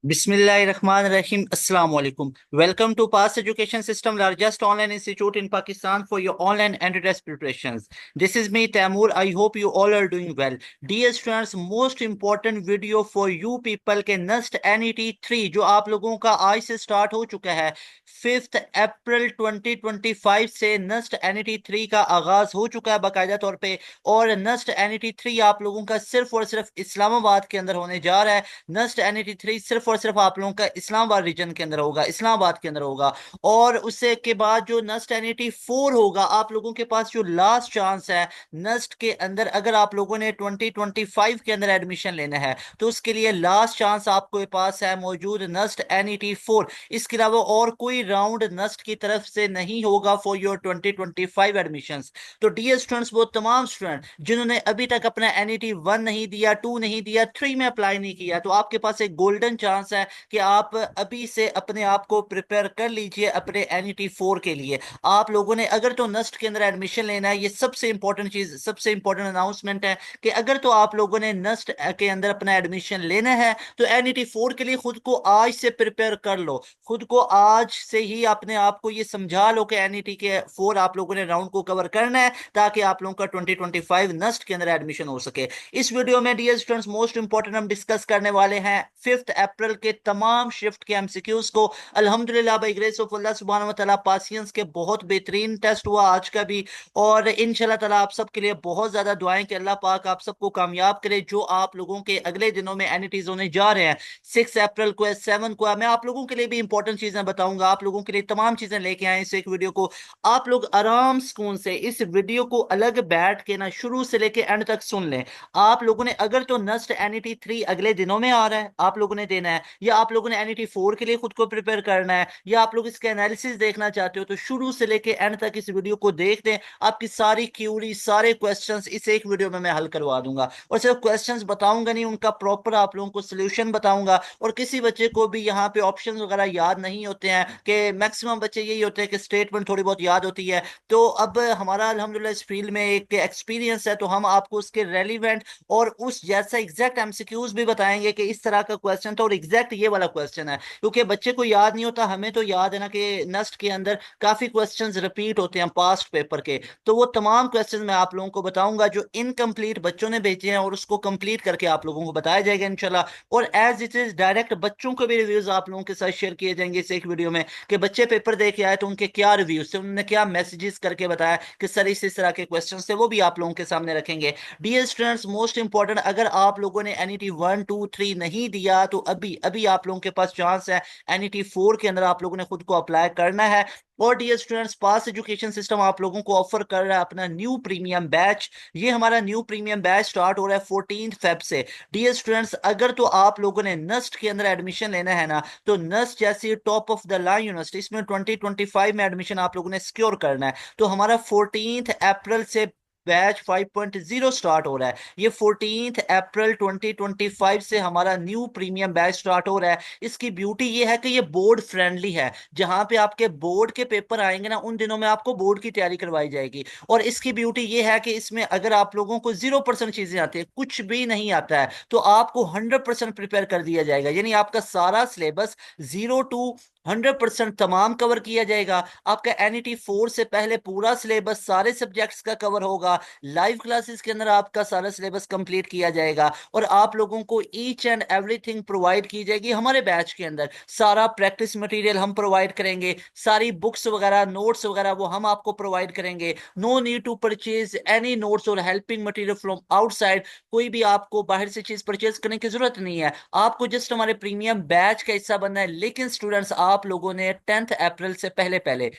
Bismillahirrahmanirrahim. Assalamu alaikum. Welcome to Pass Education System, largest online institute in Pakistan for your online entry test preparations. This is me, Taimur. I hope you all are doing well. Dear students, most important video for you people के NUST NET 3 जो आप लोगों का आज से start हो चुका है। 5 अप्रैल 2025 से NUST NET 3 का आगाज हो चुका है बाकायदा तौर पे। और NUST NET 3 आप लोगों का सिर्फ और सिर्फ इस्लामाबाद के अंदर होने जा रहा है। नस्ट एनईटी 3 सिर्फ और सिर्फ आप लोगों का इस्लामाबाद रीजन के अंदर होगा, इस्लामाबाद के अंदर होगा। और उससे के बाद जो नस्ट एनईटी 4 होगा, आप लोगों के पास जो लास्ट चांस है नस्ट के अंदर, अगर आप लोगों ने 2025 के अंदर एडमिशन लेना है तो उसके लिए लास्ट चांस आपके पास है मौजूद नस्ट एनईटी 4। इसके अलावा और कोई राउंड नस्ट की तरफ से नहीं होगा फॉर योर 2025 एडमिशंस। तो डियर स्टूडेंट्स, वो तमाम स्टूडेंट जिन्होंने अभी तक अपना एनईटी 1 नहीं दिया, 2 नहीं दिया, 3 में अप्लाई नहीं किया, तो आपके पास एक गोल्डन चांस है कि आप अभी से अपने आप को प्रिपेयर कर लीजिए अपने एनईटी 4 के लिए। आप लोगों ने अगर तो नस्ट के अंदर एडमिशन लेना है, ये सबसे इंपॉर्टेंट चीज, सबसे इंपॉर्टेंट अनाउंसमेंट है कि अगर तो आप लोगों ने नस्ट के अंदर अपना एडमिशन लेना है तो एनईटी 4 के लिए खुद को आज से प्रिपेयर कर लो। खुद को आज से ही अपने आप को ये समझा लो कि एनईटी के 4 आप लोगों ने राउंड को कवर करना है ताकि आप लोगों का 2025 नस्ट के अंदर एडमिशन हो सके। इस वीडियो में डियर स्टूडेंट्स मोस्ट इंपॉर्टेंट हम डिस्कस करने वाले हैं 5 अप्रैल के तमाम शिफ्ट के एमसीक्यूज को। अल्हम्दुलिल्लाह बाय ग्रेस ऑफ अल्लाह सुब्हानहू व तआला पासियंस के बहुत बेहतरीन टेस्ट हुआ आज का भी। और इंशाल्लाह ताला आप सबके लिए बहुत ज्यादा दुआएं कि अल्लाह पाक आप सबको कामयाब करे। जो आप लोगों के अगले दिनों में एनईटीज होने जा रहे हैं, 6 अप्रैल को है, 7 को है, मैं आप लोगों के लिए भी इंपॉर्टेंट चीजें बताऊंगा, आप लोगों के लिए तमाम चीजें लेके आए इस एक वीडियो को। आप लोग आराम सुकून से इस वीडियो को अलग बैठ के ना शुरू से लेके एंड तक सुन लें। आप लोगों ने अगर तो नस्ट एनईटी 3 अगले दिनों में आ रहा है, आप लोगों ने देना है, या आप लोगों ने एनईटी 4 के लिए खुद को प्रिपेयर करना है, या आप लोग इसके एनालिसिस देखना चाहते हो, तो शुरू से लेके एंड तक इस वीडियो को देख दें। आपकी सारी क्यूरी, सारे क्वेश्चंस इस एक वीडियो में मैं हल करवा दूंगा। और सिर्फ क्वेश्चंस बताऊंगा नहीं, उनका प्रॉपर आप लोगों को सोल्यूशन बताऊंगा। और किसी बच्चे को भी यहाँ पे ऑप्शंस वगैरह याद नहीं होते हैं, कि मैक्सिमम बच्चे यही होते हैं कि स्टेटमेंट थोड़ी बहुत याद होती है। तो अब हमारा अल्हम्दुलिल्लाह इस फील्ड में एक एक्सपीरियंस है, तो हम आपको उसके रेलिवेंट और उस जैसा एग्जैक्ट एमसीक्यूज भी बताएंगे कि इस तरह का क्वेश्चन था और एग्जैक्ट ये वाला क्वेश्चन है। क्योंकि बच्चे को याद नहीं होता, हमें तो याद है ना कि नस्ट के अंदर काफी क्वेश्चंस रिपीट होते हैं पास्ट पेपर के। तो वो तमाम क्वेश्चन मैं आप लोगों को बताऊंगा जो इनकम्प्लीट बच्चों ने भेजे हैं, और उसको कंप्लीट करके आप लोगों को बताया जाएगा इंशाल्लाह। और एज इट इज डायरेक्ट बच्चों के भी रिव्यूज आप लोगों के साथ शेयर किए जाएंगे इस एक वीडियो में, कि बच्चे पेपर दे के आए तो उनके क्या रिव्यूज थे, उन्होंने क्या मैसेजेस करके बताया कि सर इस तरह के क्वेश्चन थे, वो भी आप लोगों के सामने रखेंगे। डियर स्टूडेंट्स, मोस्ट इंपॉर्टेंट, अगर आप लोगों ने एनईटी 1 2 3 नहीं दिया तो अभी अभी आप लोगों के पास चांस है एनईटी 4 के अंदर आप लोगों ने खुद को अप्लाई करना है। और डियर स्टूडेंट्स, पास एजुकेशन सिस्टम आप लोगों को ऑफर कर रहा है अपना न्यू प्रीमियम बैच। ये हमारा न्यू प्रीमियम बैच स्टार्ट हो रहा है 14 फेब से। डियर स्टूडेंट्स, अगर तो आप लोगों ने नस्ट के अंदर एडमिशन लेना है ना, तो नस्ट जैसी top of the line university, इसमें 2025 में एडमिशन आप लोगों ने सिक्योर करना है, तो हमारा 14 अप्रैल से बैच 5.0 स्टार्ट हो रहा है। ये 14 अप्रैल 2025 से हमारा न्यू प्रीमियम बैच स्टार्ट हो रहा है। इसकी ब्यूटी ये है कि ये बोर्ड फ्रेंडली है। जहां पे आपके बोर्ड के पेपर आएंगे ना, उन दिनों में आपको बोर्ड की तैयारी करवाई जाएगी। और इसकी ब्यूटी ये है कि इसमें अगर आप लोगों को 0% चीजें आती है, कुछ भी नहीं आता है, तो आपको 100% प्रिपेयर कर दिया जाएगा। यानी आपका सारा सिलेबस 0 to 100% तमाम कवर किया जाएगा। आपका एनईटी 4 से पहले पूरा सिलेबस सारे सब्जेक्ट्स का कवर होगा। लाइव क्लासेस के अंदर आपका सारा सिलेबस कंप्लीट किया जाएगा, और आप लोगों को ईच एंड एवरीथिंग प्रोवाइड की जाएगी हमारे बैच के अंदर। सारा प्रैक्टिस मटेरियल हम प्रोवाइड करेंगे, सारी बुक्स वगैरह, नोट्स वगैरह वो हम आपको प्रोवाइड करेंगे। No need to purchase any notes और हेल्पिंग मटेरियल फ्रॉम आउटसाइड। कोई भी आपको बाहर से चीज परचेज करने की जरूरत नहीं है, आपको जस्ट हमारे प्रीमियम बैच का हिस्सा बनना है। लेकिन स्टूडेंट्स, आप लोगों ने 10 अप्रैल से पहले पहले,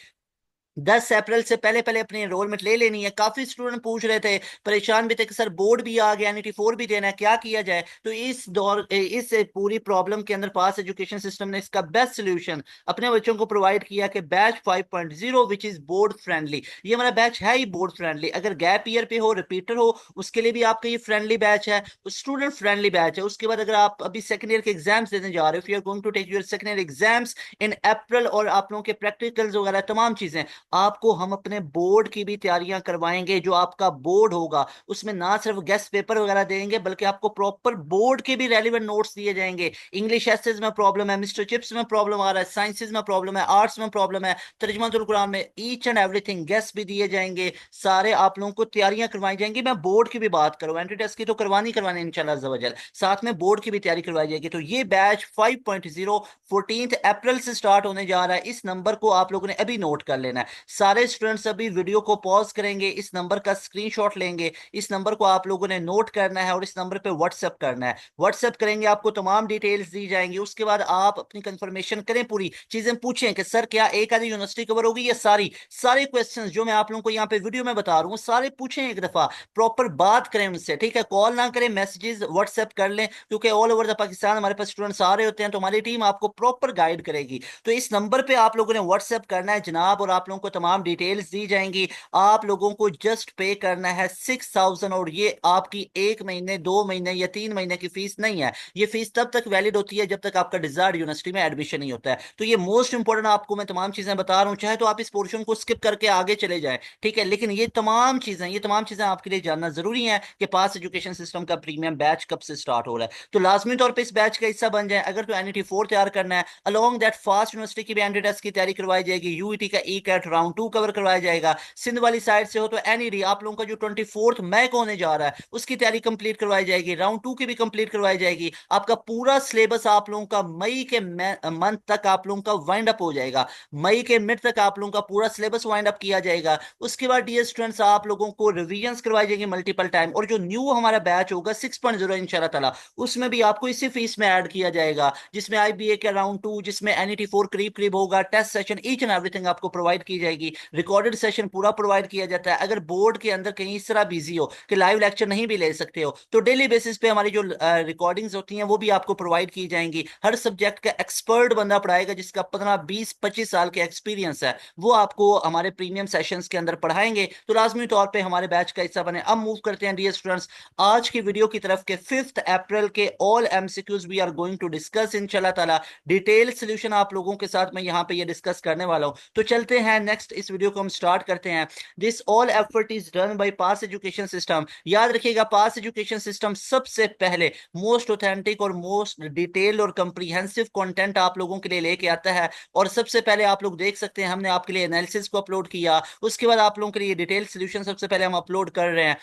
10 अप्रैल से पहले पहले अपनी एनरोलमेंट ले लेनी है। काफी स्टूडेंट पूछ रहे थे, परेशान भी थे कि सर बोर्ड भी आ गया, एनईटी 4 भी देना है, क्या किया जाए। तो इस पूरी प्रॉब्लम के अंदर पास एजुकेशन सिस्टम ने इसका बेस्ट सोल्यूशन अपने बच्चों को प्रोवाइड किया कि batch 5.0 which is board friendly. ये हमारा बैच है ही बोर्ड फ्रेंडली। अगर गैप ईयर पे हो, रिपीटर हो, उसके लिए भी आपका ये फ्रेंडली बैच है, स्टूडेंट फ्रेंडली बैच है। उसके बाद अगर आप अभी सेकंड ईयर के एग्जाम्स देने जा रहे हो, if you are going to take your second year exams in April, और आप लोगों के प्रैक्टिकल्स वगैरह तमाम चीजें, आपको हम अपने बोर्ड की भी तैयारियां करवाएंगे। जो आपका बोर्ड होगा उसमें ना सिर्फ गेस्ट पेपर वगैरह देंगे, बल्कि आपको प्रॉपर बोर्ड के भी रेलिवेंट नोट्स दिए जाएंगे। इंग्लिश एसेज में प्रॉब्लम है, मिस्टर चिप्स में प्रॉब्लम आ रहा है, साइंसेज में प्रॉब्लम है, आर्ट्स में प्रॉब्लम है, तर्जुमातुल कुरान में, ईच एंड एवरीथिंग गेस्ट भी दिए जाएंगे। सारे आप लोगों को तैयारियां करवाई जाएंगी। मैं बोर्ड की भी बात करूं, एंट्री टेस्ट की तो करवानी करवानी इंशाल्लाह अज़्ज़ा वजल, साथ में बोर्ड की भी तैयारी करवाई जाएगी। तो ये बैच 5.0 14 अप्रैल से स्टार्ट होने जा रहा है। इस नंबर को आप लोगों ने अभी नोट कर लेना है। सारे स्टूडेंट्स अभी वीडियो को पॉज करेंगे, इस नंबर का स्क्रीनशॉट लेंगे, इस नंबर को आप लोगों ने नोट करना है और इस नंबर पे व्हाट्सएप करना है। व्हाट्सएप करेंगे, आपको तमाम डिटेल्स दी जाएंगी। उसके बाद आप अपनी कंफर्मेशन करें, पूरी चीजें पूछें कि सर क्या एक आधी यूनिवर्सिटी कवर होगी या सारी, सारे क्वेश्चंस जो मैं आप लोगों को यहाँ पे वीडियो में बता रहा हूँ सारे पूछें एक दफा, प्रॉपर बात करें उनसे, ठीक है। कॉल ना करें, मैसेजेस व्हाट्सएप कर लें, क्योंकि ऑल ओवर द पाकिस्तान हमारे पास स्टूडेंट्स आ रहे होते हैं, तो हमारी टीम आपको प्रॉपर गाइड करेगी। तो इस नंबर पे आप लोगों ने व्हाट्सएप करना है जनाब, और आप लोगों को तमाम डिटेल्स दी जाएंगी। आप लोगों को जस्ट पे करना है 6,000, और ये आपकी 1 महीने 2 महीने या 3 महीने की फीस नहीं है। ये फीस तब तक वैलिड होती है जब तक आपका डिजायर्ड यूनिवर्सिटी में एडमिशन नहीं होता है। तो ये मोस्ट इंपॉर्टेंट आपको मैं तमाम चीजें बता रहा हूँ, चाहे तो आप इस पोर्शन को स्किप करके आगे चले जाएं, ठीक है, लेकिन ये तमाम चीजें आपके लिए जानना जरूरी है कि पास एजुकेशन सिस्टम का प्रीमियम बैच कब से स्टार्ट हो रहा है। तो लाजमी तौर पर इस बैच का हिस्सा बन जाए। अगर तो NET 4 तैयार करना है, अलॉन्ग दैट फास्ट यूनिवर्सिटी की भी एंट्री टेस्ट की तैयारी करवाई जाएगी, यूईटी का ई कैट राउंड 2 कवर करवाया जाएगा। सिंध वाली साइड से हो तो NED आप लोगों का जो 24 मई को होने जा रहा है उसकी तैयारी कंप्लीट करवाई जाएगी, राउंड 2 की भी कंप्लीट करवाई जाएगी। आपका पूरा सिलेबस आप लोगों का मई के मंथ तक आप लोगों का वाइंड अप हो जाएगा। मई के मिड तक आप लोगों का पूरा सिलेबस वाइंड अप किया जाएगा। उसके बाद डियर स्टूडेंट्स आप लोगों को रिवीजन करवाई जाएंगे मल्टीपल टाइम, और जो न्यू हमारा बैच होगा 6.0 इंशाल्लाह ताला, उसमें भी आपको इसी फीस में ऐड किया जाएगा, जिसमें IBA के राउंड 2, जिसमें NET 4 करीब करीब होगा, test session each and everything आपको प्रोवाइड की जाएगी, रिकॉर्डेड सेशन पूरा प्रोवाइड किया जाता है। अगर बोर्ड के अंदर कहीं इस तरह बिजी हो कि लाइव लेक्चर नहीं भी ले सकते हो, तो डेली बेसिस पे हमारी जो रिकॉर्डिंग्स होती हैं वो भी आपको प्रोवाइड की जाएंगी। हर सब्जेक्ट का एक्सपर्ट बंदा पढ़ाएगा जिसका 15 20 25 साल के एक्सपीरियंस है, वो आपको हमारे प्रीमियम सेशंस के अंदर पढ़ाएंगे। तो लाजमी तौर पे हमारे बैच का हिस्सा बने। अब मूव करते हैं डियर स्टूडेंट्स आज की वीडियो की तरफ के 5 अप्रैल के all MCQs we are going to discuss इंशाल्लाह ताला। डिटेल सोल्यूशन आप लोगों के साथ मैं यहाँ पे ये डिस्कस करने वाला हूँ। तो चलते हैं नेक्स्ट, इस वीडियो को हम स्टार्ट करते हैं। This all effort is done by pass education system. याद रखिएगा, पास एजुकेशन सिस्टम सबसे पहले मोस्ट ऑथेंटिक और मोस्ट डिटेल और कंप्रीहेंसिव कंटेंट आप लोगों के लिए लेके आता है। और सबसे पहले आप लोग देख सकते हैं हमने आपके लिए एनालिसिस को अपलोड किया, उसके बाद आप लोगों के लिए डिटेल सोल्यूशन सबसे पहले हम अपलोड कर रहे हैं।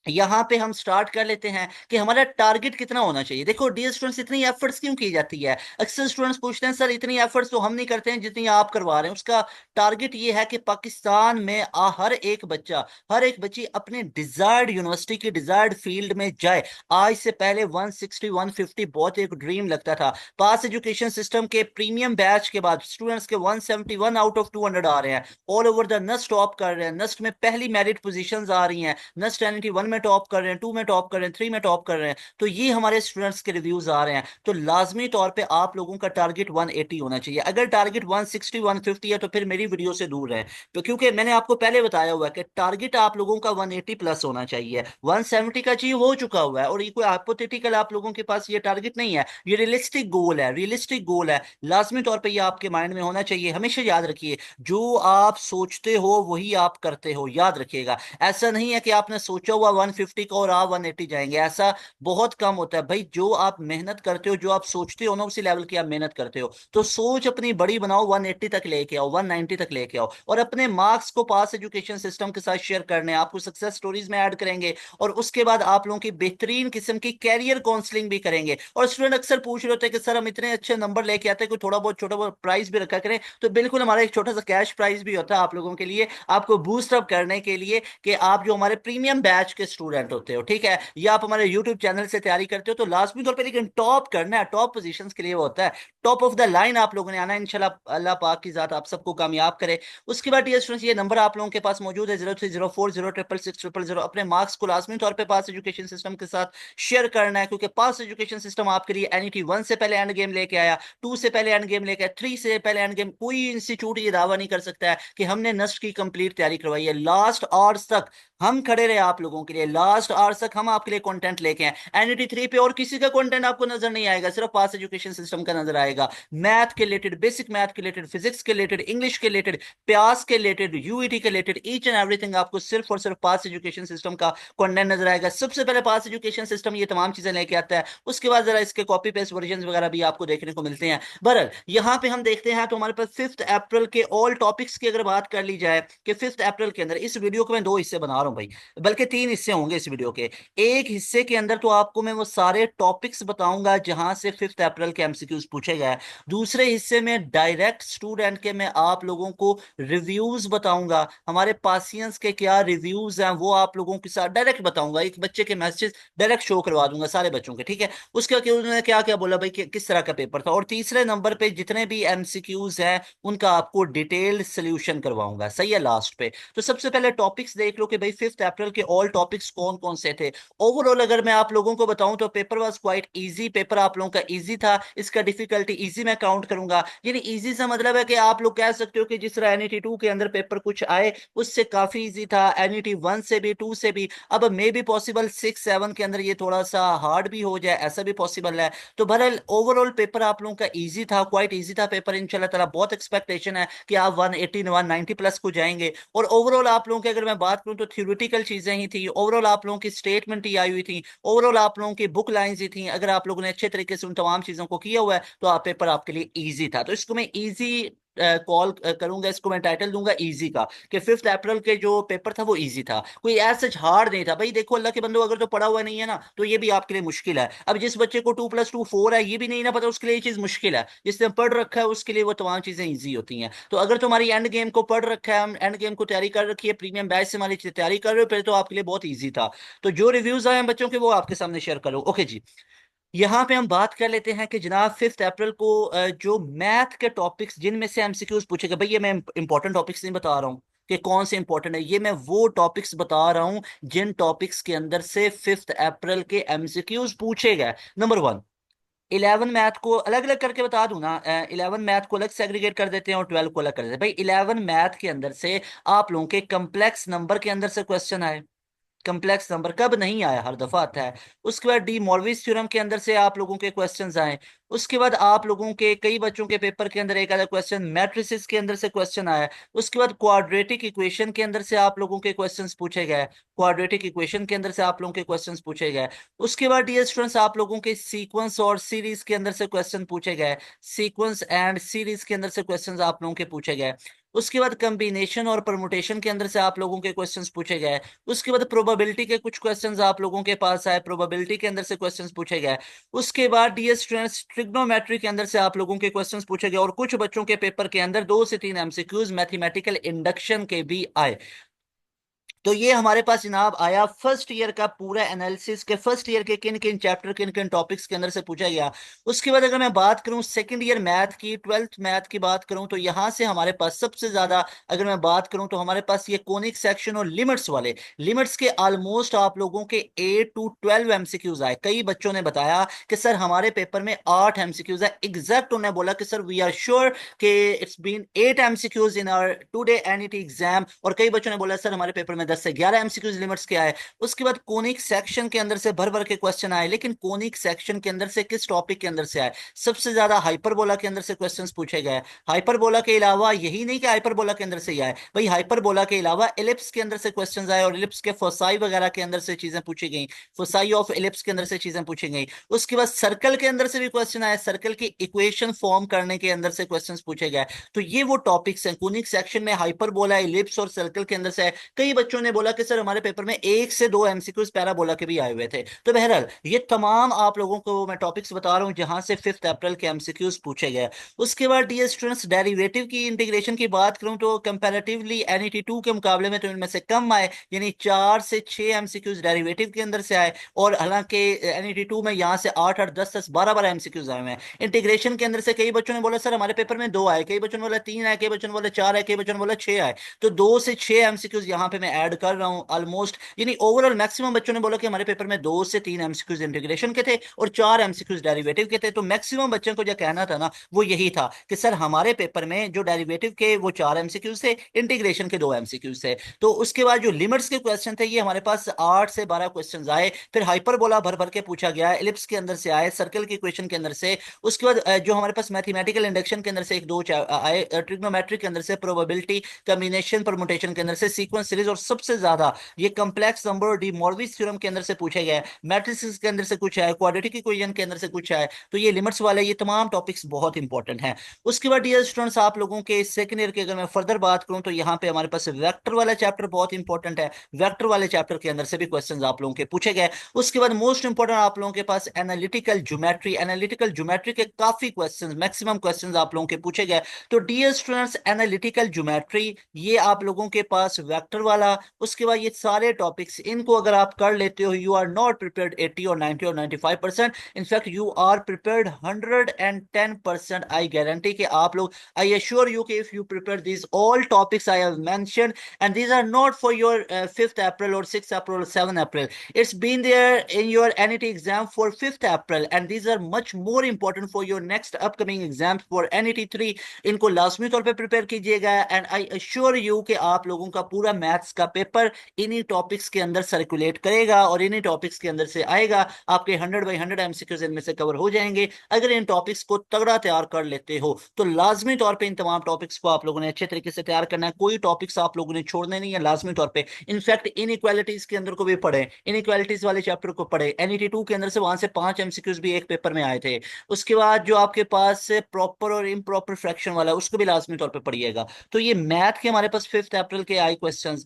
यहाँ पे हम स्टार्ट कर लेते हैं कि हमारा टारगेट कितना होना चाहिए। देखो डियर स्टूडेंट्स, इतनी एफर्ट्स क्यों की जाती है? अक्सर स्टूडेंट्स पूछते हैं सर इतनी एफर्ट्स तो हम नहीं करते हैं जितनी आप करवा रहे हैं। उसका टारगेट ये है कि पाकिस्तान में हर एक बच्चा, हर एक बच्ची अपने डिजायर्ड यूनिवर्सिटी की डिजायर्ड फील्ड में जाए। आज से पहले 160 150 बहुत एक ड्रीम लगता था। पास एजुकेशन सिस्टम के प्रीमियम बैच के बाद स्टूडेंट्स के 171 आउट ऑफ 200 आ रहे हैं। ऑल ओवर द नस्ट टॉप कर रहे हैं, नस्ट में पहली मेरिट पोजीशंस आ रही हैं, नस्ट NET 1 में टॉप कर रहे हैं, 2 में टॉप कर रहे हैं, 3 में टॉप कर रहे हैं। तो ये हमारे स्टूडेंट्स के रिव्यूज आ रहे हैं। तो लाजमी तौर पे आप लोगों का टारगेट 180 होना चाहिए। अगर टारगेट 160 150 है तो फिर मेरी वीडियो से दूर रहे, तो क्योंकि मैंने आपको पहले बताया हुआ है कि टारगेट आप लोगों का 180 प्लस होना चाहिए। 170 का अचीव हो चुका हुआ है, और ये कोई हाइपोथेटिकल आप लोगों के पास ये टारगेट नहीं है, ये रियलिस्टिक गोल है, रियलिस्टिक गोल है। लाजमी तौर पर ये आपके माइंड में होना चाहिए। हमेशा याद रखिए, जो आप सोचते हो वही आप करते हो, याद रखिएगा। ऐसा नहीं है कि आपने सोचा हुआ 150 का और आप 180 जाएंगे, ऐसा बहुत कम होता है भाई। जो आप मेहनत करते हो, जो आप सोचते हो ना, उसी लेवल की आप मेहनत करते हो। तो सोच अपनी बड़ी बनाओ, 180 तक लेके आओ, 190 तक लेके आओ, और अपने मार्क्स को पास एजुकेशन सिस्टम के साथ शेयर करने, आपको सक्सेस स्टोरीज में ऐड करेंगे। और उसके बाद आप लोगों की बेहतरीन किस्म की कैरियर काउंसलिंग भी करेंगे। और स्टूडेंट अक्सर पूछ रहे होते हैं कि सर हम इतने अच्छे नंबर लेके आते हैं, कोई थोड़ा बहुत छोटा बहुत प्राइस भी रखा करें। तो बिल्कुल हमारा एक छोटा सा कैश प्राइस भी होता है आप लोगों के लिए, आपको बूस्ट अप करने के लिए, कि आप जो हमारे प्रीमियम बैच के स्टूडेंट होते हो, ठीक है, या आप हमारे यूट्यूब चैनल से तैयारी करते हो, तो लाजमी तौर पे लेकिन टॉप करना है, टॉप पोजीशन के लिए वो होता है, टॉप ऑफ द लाइन आप लोगों ने आना है। इंशाल्लाह अल्लाह पाक की जात आप सबको कामयाब करे। उसके बाद डियर स्टूडेंट्स, ये नंबर आप लोगों के पास मौजूद है 0304066600। अपने मार्क्स को लाजमी तौर पे पास एजुकेशन सिस्टम के साथ शेयर करना है, क्योंकि पास एजुकेशन सिस्टम आपके लिए NET 1 से पहले एंड गेम लेके आया, 2 से पहले एंड गेम लेके आया, 3 से पहले एंड गेम। कोई इंस्टीट्यूट ये दावा नहीं कर सकता है कि हमने नस्ट की कंप्लीट तैयारी करवाई है। लास्ट आवर्स तक हम खड़े रहे आप लोगों के लिए, लास्ट आवर्स तक हम आपके लिए कंटेंट लेके आए। NET 3 पे और किसी का कंटेंट आपको नजर नहीं आएगा, सिर्फ पास एजुकेशन सिस्टम का नजर आएगा। आएगा, मैथ के रिलेटेड, बेसिक मैथ के रिलेटेड, फिजिक्स के रिलेटेड, इंग्लिश के रिलेटेड, प्यास के रिलेटेड, यूईटी के रिलेटेड, ईच एंड एवरीथिंग आपको सिर्फ और सिर्फ पास एजुकेशन सिस्टम का कंटेंट नजर आएगा। सबसे पहले पास एजुकेशन सिस्टम ये तमाम चीजें लेके आता है, उसके बाद जरा इसके कॉपी पेस्ट वर्जन वगैरह भी आपको देखने को मिलते हैं। बहरहाल यहाँ पे हम देखते हैं तो हमारे पास 5 अप्रैल के ऑल टॉपिक्स की अगर बात कर ली जाए कि 5 अप्रैल के अंदर, इस वीडियो को मैं दो हिस्से बना रहा हूँ भाई, बल्कि तीन हिस्से होंगे इस वीडियो के। एक हिस्से के अंदर तो आपको मैं वो सारे टॉपिक्स बताऊंगा जहां से 5 अप्रैल के एमसीक्यूज पूछे गए। दूसरे हिस्से में डायरेक्ट स्टूडेंट के मैं आप लोगों को रिव्यूज बताऊंगा, हमारे पासियंस के क्या रिव्यूज हैं वो आप लोगों के साथ डायरेक्ट बताऊंगा, एक बच्चे के मैसेज डायरेक्ट शो करवा दूंगा सारे बच्चों के, ठीक है। उसके बाद उन्होंने क्या क्या बोला भाई किस तरह का पेपर था। और तीसरे नंबर पे जितने भी एमसीक्यूज हैं उनका आपको डिटेल्ड सोल्यूशन करवाऊंगा, सही है, लास्ट पे। तो सबसे पहले टॉपिक्स देख लो कि भाई 5 अप्रैल के ऑल टॉपिक्स कौन कौन से थे। ओवरऑल अगर मैं आप लोगों को बताऊं तो paper was quite easy, paper आप लोगों का इजी था, इसका डिफिकल्टी इजी मैं काउंट करूंगा। यानी इजी से मतलब है कि आप लोग कह सकते हो कि जिस तरह एनईटी 2 के अंदर पेपर कुछ आए उससे काफी इजी था, एनईटी 1 से भी, 2 से भी, अब मे बी पॉसिबल 6 7 के अंदर ये थोड़ा सा हार्ड भी हो जाए, ऐसा भी पॉसिबल है। तो बहरहाल ओवरऑल पेपर आप लोगों का इजी था, क्वाइट इजी था पेपर, इंशाल्लाह ताला बहुत एक्सपेक्टेशन है कि आप 180 190 प्लस को जाएंगे। और ओवरऑल आप लोगों की अगर मैं बात करूं तो थ्योरेटिकल चीजें ही थी, ओवरऑल आप लोगों की स्टेटमेंट ही आई हुई थी, ओवरऑल आप लोगों की बुक लाइंस ही थी। अगर आप लोगों ने अच्छे तरीके से उन तमाम चीजों को किया हुआ है तो आप पेपर आपके लिए इजी था। तो इसको मैं इजी कॉल करूंगा, इसको मैं टाइटल दूंगा इजी का, कि 5 अप्रैल के जो पेपर था वो इजी था, कोई ऐसा सच हार्ड नहीं था। भाई देखो अल्लाह के बंदो, अगर तो पढ़ा हुआ नहीं है ना तो ये भी आपके लिए मुश्किल है। अब जिस बच्चे को 2 + 2 4 है ये भी नहीं ना पता, उसके लिए ये चीज मुश्किल है। जिसने पढ़ रखा है उसके लिए वो तमाम चीजें ईजी होती हैं। तो अगर तुम्हारी एंड गेम को पढ़ रखा है, हम एंड गेम को तैयारी कर रखी है, प्रीमियम बैच से हमारी तैयारी कर रहे हो, फिर तो आपके लिए बहुत ईजी था। तो जो रिव्यूज आए हैं बच्चों के वो आपके सामने शेयर करो, ओके जी। यहाँ पे हम बात कर लेते हैं कि जनाब 5 अप्रैल को जो मैथ के टॉपिक्स जिनमें से एमसीक्यूज पूछेगा, भाई ये मैं इंपॉर्टेंट टॉपिक्स नहीं बता रहा हूँ कि कौन से इंपॉर्टेंट है, ये मैं वो टॉपिक्स बता रहा हूँ जिन टॉपिक्स के अंदर से 5 अप्रैल के एमसीक्यूज पूछे गए। नंबर 1, 11 मैथ को अलग अलग करके बता दूं ना, 11 मैथ को अलग सेग्रीगेट कर देते हैं और 12 को अलग कर देते हैं। भाई 11 मैथ के अंदर से आप लोगों के कम्प्लेक्स नंबर के अंदर से क्वेश्चन आए, कम्प्लेक्स नंबर कब नहीं आया, हर दफा आता है। उसके बाद डी मॉर्विस थ्योरम के अंदर से आप लोगों के क्वेश्चंस आए। उसके बाद आप लोगों के कई बच्चों के पेपर के अंदर एक आधा क्वेश्चन मैट्रिसेस के अंदर से क्वेश्चन आया। उसके बाद क्वाड्रेटिक इक्वेशन के अंदर से आप लोगों के क्वेश्चंस पूछे गए, क्वाड्रेटिक इक्वेशन के अंदर से आप लोगों के क्वेश्चंस पूछे गए। उसके बाद डियर स्टूडेंट्स आप लोगों के सीक्वेंस और सीरीज के अंदर से क्वेश्चन पूछे गए, सीक्वेंस एंड सीरीज के अंदर से क्वेश्चंस आप लोगों के पूछे गए। उसके बाद कम्बिनेशन और परमुटेशन के अंदर से आप लोगों के क्वेश्चंस पूछे गए। उसके बाद प्रोबेबिलिटी के कुछ क्वेश्चंस आप लोगों के पास आए, प्रोबेबिलिटी के अंदर से क्वेश्चंस पूछे गए। उसके बाद डियर स्टूडेंट्स ट्रिग्नोमेट्री के अंदर से आप लोगों के क्वेश्चंस पूछे गए, और कुछ बच्चों के पेपर के अंदर 2 से 3 एमसीक्यूज मैथमेटिकल इंडक्शन के भी आए। तो ये हमारे पास जनाब आया फर्स्ट ईयर का पूरा एनालिसिस के फर्स्ट ईयर के किन किन चैप्टर किन किन टॉपिक्स के अंदर से पूछा गया। उसके बाद अगर मैं बात करूं सेकंड ईयर मैथ की, 12th मैथ की बात करूं तो यहां से हमारे पास सबसे ज्यादा, अगर मैं बात करूं तो हमारे पास ये कोनिक सेक्शन और लिमिट्स वाले, लिमिट्स के ऑलमोस्ट आप लोगों के 8 to 12 एमसीक्यूज आए। कई बच्चों ने बताया कि सर हमारे पेपर में 8 एमसीक्यूज है, एग्जैक्ट उन्होंने बोला कि सर वी आर श्योर कि it's been 8 MCQs in our today NET exam. और कई बच्चों ने बोला सर हमारे पेपर में 10 से 11 एमसीक्यूज लिमिट्स के आए। उसके बाद कोनिक सेक्शन के अंदर से भर भर के क्वेश्चन आए, लेकिन कोनिक सेक्शन के अंदर से किस टॉपिक के अंदर से आए, सबसे ज्यादा हाइपरबोला के अंदर से क्वेश्चंस पूछे गए। हाइपरबोला के अलावा यही नहीं कि हाइपरबोला के अंदर से ही आए, भाई हाइपरबोला के अलावा एलिप्स के अंदर से क्वेश्चंस आए, और एलिप्स के फोसाई वगैरह के अंदर से चीजें पूछी गई, फोसाई ऑफ एलिप्स के अंदर से चीजें पूछी गई। उसके बाद सर्कल के अंदर से भी क्वेश्चन आए, सर्कल की इक्वेशन फॉर्म करने के अंदर से क्वेश्चंस पूछे गए। तो ये वो टॉपिक्स हैं कोनिक सेक्शन में, हाइपरबोला, एलिप्स और सर्कल के अंदर से। कई बच्चों ने बोला कि सर हमारे पेपर में 1 से 2 एमसीक्यूज पैराबोला के भी आए हुए थे। तो बहरहाल ये तमाम आप लोगों को मैं टॉपिक्स बता रहा हूं जहां से 5 अप्रैल के एमसीक्यूज पूछे गए। उसके बाद डियर स्टूडेंट्स डेरिवेटिव की इंटीग्रेशन की बात करूं तो कंपैरेटिवली एनईटी 2 के मुकाबले में तो इनमें से कम आए, यानी 4 से 6 एमसीक्यूज डेरिवेटिव के अंदर से आए। और हालांकि एनईटी 2 में यहाँ से 8 8 10 10 12 12 एमसीक्यूज आए हुए हैं। इंटीग्रेशन के अंदर से कई बच्चों ने बोला सर हमारे पेपर में 2 आए, कई बच्चों ने बोला 3 आए, कई बच्चों ने बोला 4 आए, कई बच्चों ने बोला 6 आए। तो 2 से 6 एमसीक्यूज यहाँ पे मैं ऐड ऐड कर रहा हूँ ऑलमोस्ट, यानी ओवरऑल मैक्सिमम बच्चों ने बोला कि हमारे पेपर में 2 से 3 एमसीक्यूज इंटीग्रेशन के थे और 4 एमसीक्यूज डेरिवेटिव के थे। तो मैक्सिमम बच्चों को जो कहना था ना वो यही था कि सर हमारे पेपर में जो डेरिवेटिव के वो 4 एमसीक्यूज थे, इंटीग्रेशन के 2 एमसीक्यूज थे। तो उसके बाद जो लिमिट्स के क्वेश्चन थे ये हमारे पास 8 से 12 क्वेश्चन आए। फिर हाइपरबोला भर भर के पूछा गया, एलिप्स के अंदर से आए, सर्कल की इक्वेशन के अंदर से। उसके बाद जो हमारे पास मैथमेटिकल इंडक्शन के अंदर से एक दो आए, ट्रिग्नोमेट्रिक के अंदर से, प्रोबेबिलिटी, कॉम्बिनेशन परमुटेशन के अंदर से, सीक्वेंस सीरीज, और सबसे ज्यादा ये कॉम्प्लेक्स नंबर डी मॉर्विस थ्योरम के अंदर से पूछे गए, मैट्रिसेस के अंदर से कुछ है, क्वाड्रेटिक इक्वेशन के अंदर से कुछ है। तो ये लिमिट्स वाले ये तमाम टॉपिक्स बहुत इंपॉर्टेंट हैं। उसके बाद डियर स्टूडेंट्स, आप लोगों के सेकंड ईयर की अगर मैं फर्दर बात करूं तो यहाँ पे हमारे पास वेक्टर वाला चैप्टर बहुत इंपॉर्टेंट है। वेक्टर वाले चैप्टर के अंदर से भी क्वेश्चंस आप लोगों के पूछे गए। उसके बाद मोस्ट इंपॉर्टेंट आप लोगों के पास एनालिटिकल ज्योमेट्री, एनालिटिकल ज्योमेट्री के काफी क्वेश्चंस, मैक्सिमम क्वेश्चंस आप लोगों के पूछे गए। तो डियर स्टूडेंट्स, एनालिटिकल ज्योमेट्री ये आप लोगों के पास वेक्टर वाला, उसके बाद ये सारे टॉपिक्स, इनको अगर आप कर लेते हो, यू आर नॉट प्रिपेयर्ड 80 और 90 और 95%, in fact you are prepared 110%। I guarantee कि आप लोग, I assure you कि if you prepare these all topics I have mentioned, and these are not for your 5th April or 6th April or 7th April, it's been there in your NET exam for 5th April, and these are much more important for your next upcoming exams for NET 3। इनको लाजमी तौर पे prepare कीजिएगा, and I assure you कि आप लोगों का पूरा मैथ्स का पेपर इन्हीं टॉपिक्स के अंदर सर्कुलेट करेगा और इन्हीं टॉपिक्स के अंदर से आएगा। आपके 100/100 एमसीक्यूज इनमें से कवर हो जाएंगे अगर इन टॉपिक्स को तगड़ा तैयार कर लेते हो। तो लाजमी तौर पे इन तमाम टॉपिक्स को आप लोगों ने अच्छे तरीके से तैयार करना है। कोई टॉपिक्स आप लोगों ने छोड़ने नहीं है लाजमी तौर पे। इनफैक्ट इनइक्वालिटीज के अंदर को भी पढ़े, इनइक्वालिटीज वाले चैप्टर को पढ़े। NET 2 के अंदर से वहां से 5 एमसीक्यूज भी एक पेपर में आए थे। उसके बाद जो आपके पास प्रॉपर और इम्प्रॉपर फ्रैक्शन वाला है उसको भी लाजमी तौर पे पढ़िएगा। तो ये मैथ के हमारे पास 5th अप्रैल के आई क्वेश्चन।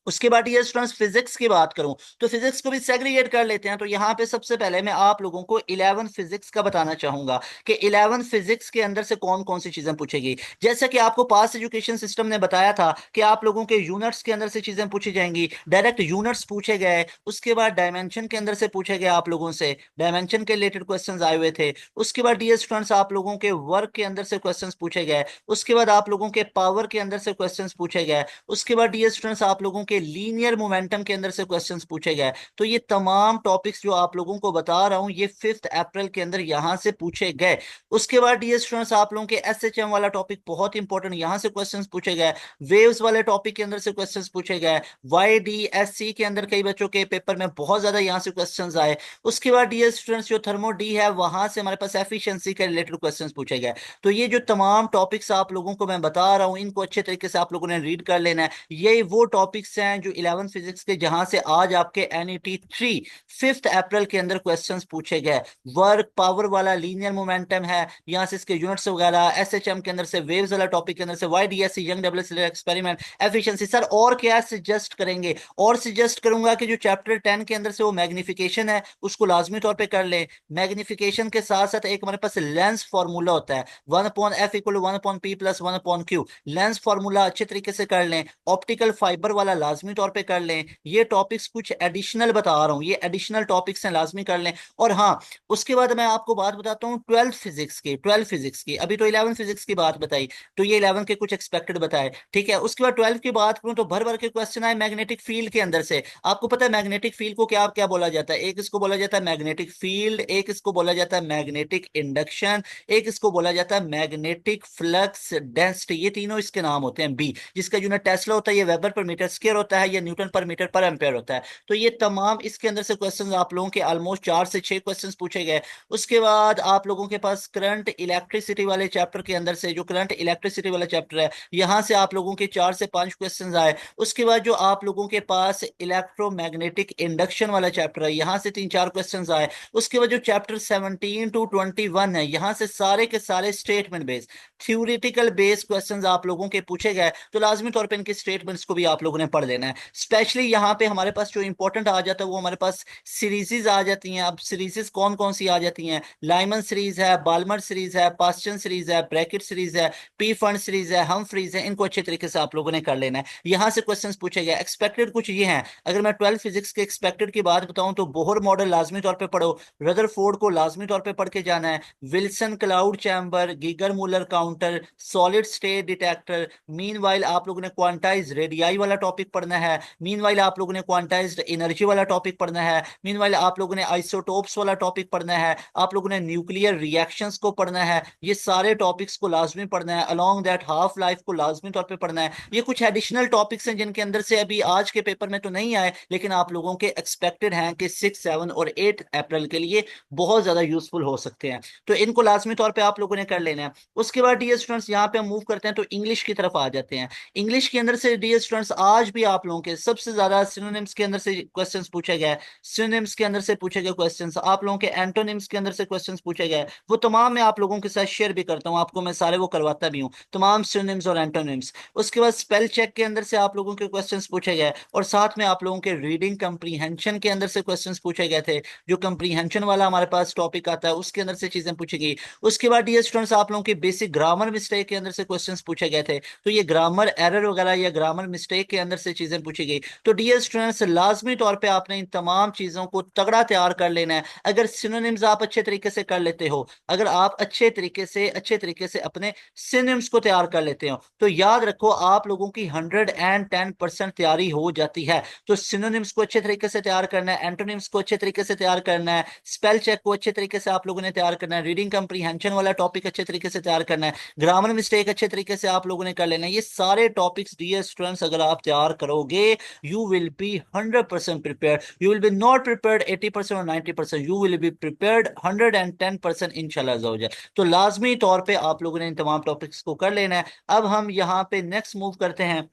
उसके बाद ये स्टूडेंट्स फिजिक्स की बात करूं तो फिजिक्स को भी सेग्रीगेट कर लेते हैं। तो यहाँ पे सबसे पहले मैं आप लोगों को 11 फिजिक्स का बताना चाहूंगा कि 11 फिजिक्स के अंदर से कौन कौन सी चीजें पूछेगी। जैसा कि आपको पास एजुकेशन सिस्टम ने बताया था कि आप लोगों के यूनिट्स के अंदर से चीजें पूछी जाएंगी, डायरेक्ट यूनिट्स पूछे गए। उसके बाद डायमेंशन के अंदर से पूछे गए, आप लोगों से डायमेंशन के रिलेटेड क्वेश्चन आए हुए थे। उसके बाद डियर स्टूडेंट्स आप लोगों के वर्क के अंदर से क्वेश्चन पूछे गए। उसके बाद आप लोगों के पावर के अंदर से क्वेश्चन पूछे गए। उसके बाद डियर स्टूडेंट्स आप लोगों के लीनियर मोमेंटम के अंदर से क्वेश्चंस पूछे गए। तो ये तमाम टॉपिक्स जो आप लोगों को बता रहा हूं ये 5th अप्रैल के अंदर यहां से पूछे गए। उसके बाद डियर स्टूडेंट्स आप लोगों के SHM वाला टॉपिक बहुत इंपॉर्टेंट, यहां से क्वेश्चंस पूछे गए। वेव्स वाले टॉपिक के अंदर से क्वेश्चंस पूछे गए। YDSC के अंदर कई बच्चों के पेपर में बहुत ज्यादा यहां से क्वेश्चंस आए। उसके बाद डियर स्टूडेंट्स जो थर्मो डी है वहां से हमारे पास एफिशिएंसी के रिलेटेड क्वेश्चंस पूछे गए। तो ये जो तमाम टॉपिक्स आप लोगों को मैं बता रहा हूं इनको अच्छे तरीके से आप लोगों ने रीड कर लेना है। ये वो टॉपिक्स हैं जो 11 फिजिक्स के जहां से आज आपके NET 3 5th अप्रैल के अंदर क्वेश्चंस पूछे गए। वर्क पावर वाला लीनियर मोमेंटम है, यहाँ से इसके यूनिट्स वगैरह। SHM के अंदर से वेव्स वाला टॉपिक के अंदर से YDSC young double slit experiment, efficiency. Sir और क्या सजेस्ट करेंगे? और सजेस्ट करूंगा कि जो चैप्टर 10 के अंदर से वो मैग्निफिकेशन है उसको लाजमी तौर पे कर ले। मैग्निफिकेशन के साथ साथ एक हमारे पास लेंस फॉर्मूला होता है 1/f = 1/p+1/q। लेंस फॉर्मूला अच्छे तरीके से कर लें। ऑप्टिकल फाइबर वाला लाजमी तौर पे कर लें। ये टॉपिक्स कुछ एडिशनल बता रहा हूँ, ये एडिशनल टॉपिक्स हैं, लाजमी कर लें। और हाँ, उसके बाद मैं आपको बात बताता हूँ 12 फिजिक्स की। अभी तो 11 फिजिक्स की बात बताई, तो ये 11 के कुछ एक्सपेक्टेड बताए, ठीक है। उसके बाद 12 की बात करूँ तो भर भर के क्वेश्चन आए मैग्नेटिक फील्ड के अंदर से। आपको पता है मैग्नेटिक फील्ड को क्या क्या बोला जाता है? एक इसको बोला जाता है मैग्नेटिक फील्ड, एक इसको बोला जाता है मैग्नेटिक इंडक्शन, एक इसको बोला जाता है मैग्नेटिक फ्लक्स डेंसिटी। ये तीनों इसके नाम होते हैं। बी जिसका यूनिट टेस्ला होता है, ये वेबर पर मीटर स्क्वायर होता है, ये न्यूटन पर मीटर पर एम्पेयर होता है। तो ये तमाम इसके अंदर से क्वेश्चंस आप लोगों के ऑलमोस्ट 4 से 6 क्वेश्चंस पूछे गए। उसके बाद आप लोगों के पास करंट इलेक्ट्रिसिटी वाले चैप्टर के अंदर से, जो करंट इलेक्ट्रिसिटी वाला चैप्टर है, यहां से आप लोगों के 4 से 5 क्वेश्चंस आए। उसके बाद जो आप लोगों के पास इलेक्ट्रोमैग्नेटिक इंडक्शन वाला चैप्टर है, यहां से 3-4 क्वेश्चंस आए। उसके बाद जो चैप्टर 17 to 21 है, यहां से सारे के सारे statement based, theoretical based questions आप लोगों के पूछे गए। तो लाजमी तौर पे इनके स्टेटमेंट्स को भी आप लोगों ने पढ़ लेना है। स्पेशली यहाँ पे हमारे पास जो इंपॉर्टेंट आ जाता है वो हमारे पास सीरीजेज आ जाती हैं। अब सीरीजेज कौन कौन सी आ जाती हैं? लाइमन सीरीज है, बाल्मर सीरीज है, पास्चन सीरीज है, ब्रैकेट सीरीज है, पी फंड सीरीज है, हम फ्रीज है। इनको अच्छे तरीके से आप लोगों ने कर लेना है। यहाँ से क्वेश्चंस पूछे गए। एक्सपेक्टेड कुछ ये हैं। अगर मैं 12 फिजिक्स के एक्सपेक्टेड की बात बताऊं तो बोहर मॉडल लाजमी तौर पे पढ़ो, रदरफोर्ड को लाजमी तौर पे पढ़ के जाना है, Wilson cloud chamber, Geiger Muller counter, solid state detector. Meanwhile आप लोगों ने क्वांटाइज रेडियाई वाला टॉपिक पढ़ना है, मीनवाइल आप लोगों ने क्वांटाइज्ड एनर्जी वाला टॉपिक पढ़ना है, मीनवाइल आप लोगों ने आइसोटोप्स वाला टॉपिक पढ़ना है, आप लोगों ने न्यूक्लियर रिएक्शंस को पढ़ना है। ये सारे टॉपिक्स को लाजमी पढ़ना है, अलोंग दैट हाफ लाइफ को लाजमी तौर पे पढ़ना है। ये कुछ एडिशनल टॉपिक्स हैं जिनके अंदर से अभी आज के पेपर में तो नहीं आए, लेकिन आप लोगों के एक्सपेक्टेड हैं कि 6, 7 और 8 अप्रैल के लिए बहुत ज्यादा यूजफुल हो सकते हैं। तो इनको लाजमी तौर पे आप लोगों ने कर लेना है। उसके बाद डियर स्टूडेंट्स यहाँ पे हम मूव करते हैं तो इंग्लिश की तरफ आ जाते हैं। इंग्लिश के अंदर से डियर स्टूडेंट्स आज भी आप लोगों के सबसे ज्यादा सिनोनिम्स के अंदर से क्वेश्चंस पूछे गए, सिनोनिम्स के अंदर से पूछे गए क्वेश्चंस, आप लोगों के एंटोनिम्स के अंदर से क्वेश्चंस पूछे गए, वो तमाम मैं आप लोगों के साथ शेयर भी करता हूँ, आपको मैं सारे वो करवाता भी हूँ, तमाम सिनोनिम्स और एंटोनिम्स। उसके बाद स्पेल चेक के अंदर से आप लोगों के क्वेश्चंस पूछे गए, और साथ में आप लोगों के रीडिंग कंप्रीहेंशन के अंदर से क्वेश्चंस पूछे गए थे। जो कंप्रीहेंशन वाला हमारे पास टॉपिक आता है उसके अंदर से चीजें पूछी गई। उसके बाद डियर स्टूडेंट्स आप लोगों के बेसिक ग्रामर मिस्टेक के अंदर से क्वेश्चंस पूछे गए थे। तो ये ग्रामर एरर वगैरह या ग्रामर मिस्टेक के अंदर से चीजें पूछी गई। तो डियर स्टूडेंट्स लाजमी तौर पे आपने इन तमाम चीजों को तगड़ा तैयार कर लेना है। अगर सिनोनिम्स आप अच्छे तरीके से कर लेते हो, अगर आप अच्छे तरीके से अपने सिनोनिम्स को तैयार कर लेते हो, तो याद रखो आप लोगों की 110% तैयारी हो जाती है। तो सिनोनिम्स को अच्छे तरीके से तैयार करना है, एंटोनिम्स को अच्छे तरीके से तैयार करना है, स्पेल चेक को अच्छे तरीके से आप लोगों ने तैयार करना है, रीडिंग कंप्रीहेंशन वाला टॉपिक अच्छे तरीके से तैयार करना है, ग्रामर मिस्टेक अच्छे तरीके से आप लोगों ने कर लेना है। ये सारे टॉपिक्स डियर स्टूडेंट्स अगर आप तैयार करोगे, you will be 100% prepared. You will B not prepared 80% और 90%, यू विल बी प्रिपेयर्ड 110% इंशाल्लाह अज़्ज़ा वजल। तो लाजमी तौर पे आप लोगों ने इन तमाम टॉपिक्स को कर लेना है। अब हम यहाँ पे नेक्स्ट मूव करते हैं।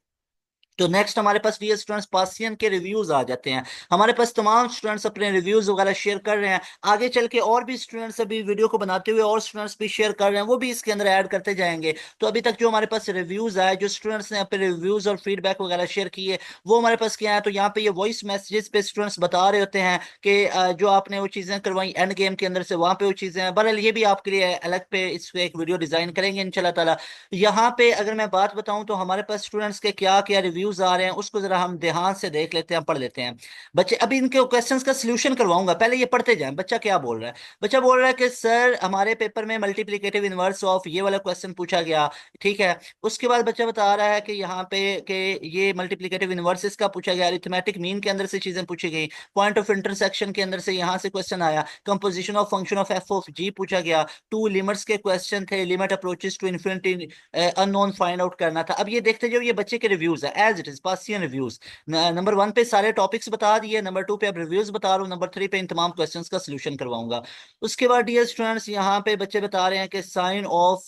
तो नेक्स्ट हमारे पास डियर स्टूडेंट्स पासियन के रिव्यूज आ जाते हैं। हमारे पास तमाम स्टूडेंट्स अपने रिव्यूज वगैरह शेयर कर रहे हैं। आगे चल के और भी स्टूडेंट्स अभी वीडियो को बनाते हुए और स्टूडेंट्स भी शेयर कर रहे हैं, वो भी इसके अंदर ऐड करते जाएंगे। तो अभी तक जो हमारे पास रिव्यूज आए, जो स्टूडेंट्स ने अपने रिव्यूज और फीडबैक वगैरह शेयर किए, वो हमारे पास क्या है। तो यहाँ पे ये वॉइस मैसेजेस पे स्टूडेंट्स बता रहे होते हैं कि जो आपने वो चीजें करवाई एंड गेम के अंदर से, वहां पे वो चीजें हैं। बहरहाल ये भी आपके लिए अलग पे इस पे एक वीडियो डिजाइन करेंगे इंशाल्लाह ताला। यहाँ पे अगर मैं बात बताऊं तो हमारे पास स्टूडेंट्स के क्या क्या रिव्यूज आ रहे हैं उसको जरा हम ध्यान से देख लेते हैं, पढ़ लेते हैं। बच्चे अभी इनके क्वेश्चंस का सलूशन करवाऊंगा, पहले ये पढ़ते जाएं। बच्चा क्या बोल रहा है? बच्चा बोल रहा है कि सर हमारे पेपर में मल्टीप्लिकेटिव इनवर्स ऑफ ये वाला क्वेश्चन पूछा गया। ठीक है। उसके बाद बच्चा बता रहा है कि यहाँ पे कि ये मल्टीप्लिकेटिव इनवर्सेस का पूछा गया, अरिथमेटिक मीन के अंदर से चीजें पूछी गई, पॉइंट ऑफ इंटरसेक्शन के अंदर से यहाँ से क्वेश्चन आया, composition of function of F of G पूछा गया, टू लिमिट्स के क्वेश्चन थे, limit approaches to infinity unknown find out करना था। अब ये देखते जाओ, ये बच्चे के रिव्यूज है एज इट इज पासियन रिव्यूज। नंबर 1 पे सारे टॉपिक्स बता दिए, नंबर 2 पे अब रिव्यूज बता रहा हूँ, नंबर 3 पे इन तमाम क्वेश्चंस का सलूशन करवाऊंगा। उसके बाद डियर स्टूडेंट्स यहाँ पे बच्चे बता रहे हैं कि साइन ऑफ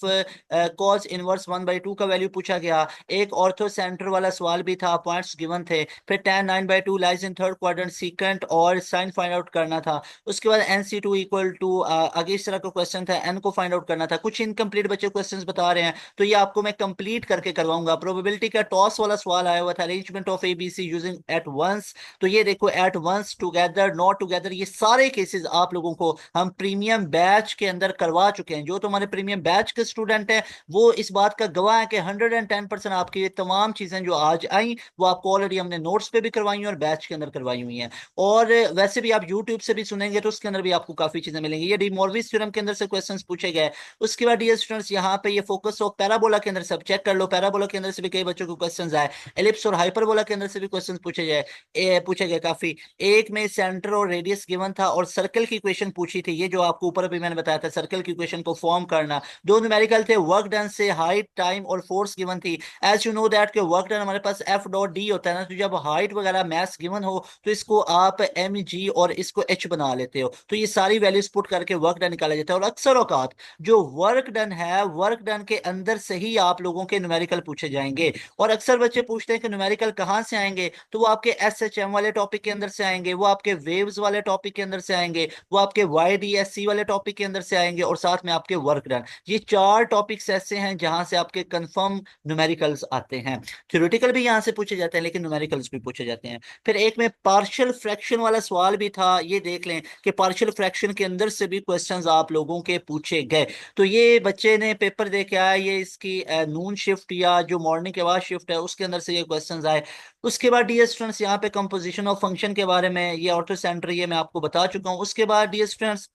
कॉस इनवर्स 1/2 का वैल्यू पूछा गया। एक ऑर्थो सेंटर वाला सवाल भी था, पॉइंट्स गिवन थे। फिर tan 9/2 lies in third quadrant secant और साइन फाइंड आउट करना था। उसके बाद NC2 इक्वल टू आगे इस तरह का क्वेश्चन था, n को फाइंड आउट करना था। कुछ इनकम्प्लीट बच्चे क्वेश्चंस बता रहे हैं, तो ये आपको मैं कंप्लीट करके करवाऊंगा। प्रोबेबिलिटी का टॉस वाला सवाल आया हुआ था, arrangement of ABC using at once. तो ये देखो at once, together, not together, ये सारे केसेस आप लोगों को हम प्रीमियम बैच के अंदर करवा चुके हैं। जो तुम्हारे प्रीमियम बैच के स्टूडेंट हैं वो इस बात का गवाह है कि 110% आपकी ये तमाम चीजें जो आज आई वो आपको ऑलरेडी हमने नोट्स पे भी करवाई हुई और बैच के अंदर करवाई हुई हैं। और वैसे भी आप यूट्यूब से भी सुनेंगे तो उसके अंदर भी आपको काफी चीजें मिलेंगी। ये डी मॉर्विस थ्योरम के अंदर से क्वेश्चंस पूछे गए। उसके बाद डियर स्टूडेंट्स यहाँ पे ये फोकस ऑफ पैराबोला के अंदर सब चेक कर लो, पैराबोला के अंदर से भी कई बच्चों को क्वेश्चंस आए। एलिप्स और हाइपरबोला के अंदर से भी क्वेश्चंस पूछे गए काफी। एक में सेंटर और रेडियस गिवन था और सर्कल की इक्वेशन पूछी थी, ये जो आपको ऊपर अभी मैंने बताया था, सर्कल की इक्वेशन को फॉर्म करना। दो न्यूमेरिकल थे, वर्क डन से हाइट, टाइम और फोर्स गिवन थी। एज यू नो दैट के वर्क डन हमारे पास F.D होता है ना, तो जब हाइट वगैरह मैथ्स गिवन हो तो इसको आप mg और इसको h बना लेते हो, तो ये सारी वैल्यूज पुट करके वर्क डन निकाला जाता है। और अक्सर औकात जो वर्क डन है, वर्क डन के अंदर से ही आप लोगों के न्यूमेरिकल पूछे जाएंगे। और अक्सर बच्चे पूछते हैं कि न्यूमेरिकल कहाँ से आएंगे, तो वो आपके SHM वाले टॉपिक के अंदर से आएंगे, वो आपके वेव्स वाले टॉपिक के अंदर से आएंगे, वो आपके YDSC वाले टॉपिक के अंदर से आएंगे, और साथ में आपके वर्क डन। ये चार टॉपिक्स ऐसे हैं जहां से आपके कंफर्म न्यूमेरिकल्स आते हैं। थ्योरेटिकल भी यहाँ से पूछे जाते हैं लेकिन न्यूमेरिकल्स भी पूछे जाते हैं। फिर एक में पार्शियल फ्रैक्शन वाला सवाल भी था, ये देख लें कि पार्शियल फ्रैक्शन के अंदर से भी क्वेश्चंस आप लोगों के पूछे गए। तो ये बच्चे ने पेपर दे के आया, ये इसकी नून शिफ्ट या जो मॉर्निंग के बाद शिफ्ट है उसके अंदर से ये क्वेश्चंस आए। उसके बाद डियर स्टूडेंट्स यहाँ पे कंपोजिशन ऑफ फंक्शन के बारे में, ये ऑर्थो सेंटर ये मैं आपको बता चुका हूँ। उसके बाद डियर स्टूडेंट्स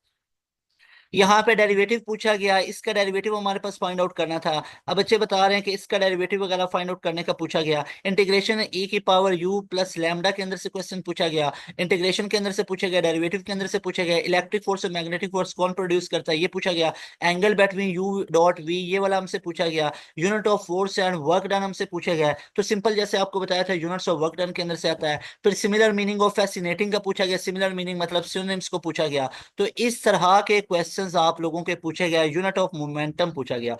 यहाँ पे डेरिवेटिव पूछा गया, इसका डेरिवेटिव हमारे पास फाइंड आउट करना था। अब बच्चे बता रहे हैं कि इसका डेरिवेटिव वगैरह फाइंड आउट करने का पूछा गया। इंटीग्रेशन ई की पावर यू प्लस लैम्डा के अंदर से क्वेश्चन पूछा गया, इंटीग्रेशन के अंदर से पूछा गया, डेरिवेटिव के अंदर से पूछा गया, इलेक्ट्रिक फोर्स और मैग्नेटिक फोर्स कौन प्रोड्यूस करता है ये पूछा गया, angle between U dot V ये वाला हमसे पूछा गया, unit of force and work done हमसे पूछा गया है। तो सिंपल जैसे आपको बताया था यूनिट्स ऑफ वर्क डन के अंदर से आता है। फिर सिमिलर मीनिंग ऑफ फैसिनेटिंग का पूछा गया, सिमिलर मीनिंग मतलब सिनोनिम्स को पूछा गया। तो इस तरह के क्वेश्चंस आप लोगों के पूछे गए, यूनिट ऑफ मोमेंटम पूछा गया।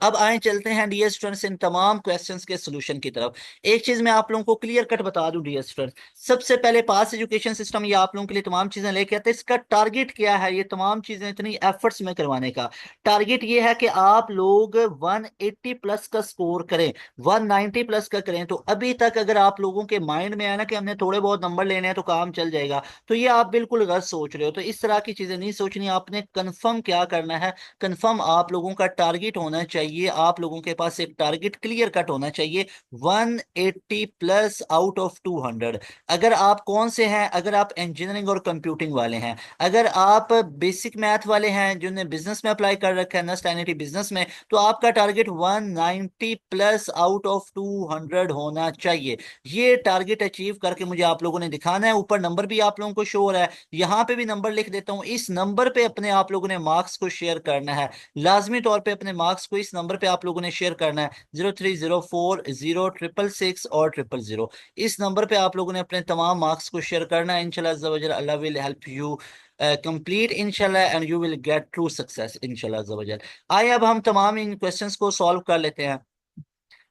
अब आए चलते हैं डियर स्टूडेंट्स इन तमाम क्वेश्चंस के सॉल्यूशन की तरफ। एक चीज मैं आप लोगों को क्लियर कट बता दूं डियर स्टूडेंट्स, सबसे पहले पास एजुकेशन सिस्टम ये आप लोगों के लिए तमाम चीजें लेके आते हैं। इसका टारगेट क्या है, ये तमाम चीजें इतनी एफर्ट्स में करवाने का टारगेट ये है कि आप लोग 180 प्लस का स्कोर करें, 190 प्लस का करें। तो अभी तक अगर आप लोगों के माइंड में है ना कि हमने थोड़े बहुत नंबर लेने हैं तो काम चल जाएगा, तो ये आप बिल्कुल गलत सोच रहे हो। तो इस तरह की चीजें नहीं सोचनी, आपने कंफर्म क्या करना है, कंफर्म आप लोगों का टारगेट होना चाहिए, आप लोगों के पास एक टारगेट क्लियर कट होना चाहिए 180 प्लस आउट ऑफ 200। अगर आप कौन से हैं, अगर आप इंजीनियरिंग और कंप्यूटिंग वाले हैं, अगर आप बेसिक मैथ वाले हैं जिन्होंने बिजनेस में अप्लाई कर रखा है नस्ट एनिटी बिजनेस में, तो आपका टारगेट 190 प्लस आउट ऑफ 200 होना चाहिए। ये टारगेट अचीव करके मुझे आप लोगों ने दिखाना है। ऊपर नंबर भी आप लोगों को शो हो रहा है, यहाँ पे भी नंबर लिख देता हूँ। इस नंबर पे अपने आप लोगों ने मार्क्स को शेयर करना है, लाजमी तौर पे अपने मार्क्स को इस नंबर पे आप लोगों ने शेयर करना है, 0304 0 666 और 000। इस नंबर पे आप लोगों ने अपने तमाम मार्क्स को शेयर करना है। इंशाल्लाह अज़्ज़ा वजल अल्लाह विल हेल्प यू कंप्लीट इंशाल्लाह and you will get true success इंशाल्लाह अज़्ज़ा वजल। आइए अब हम तमाम इन क्वेश्चंस को सॉल्व कर लेते हैं।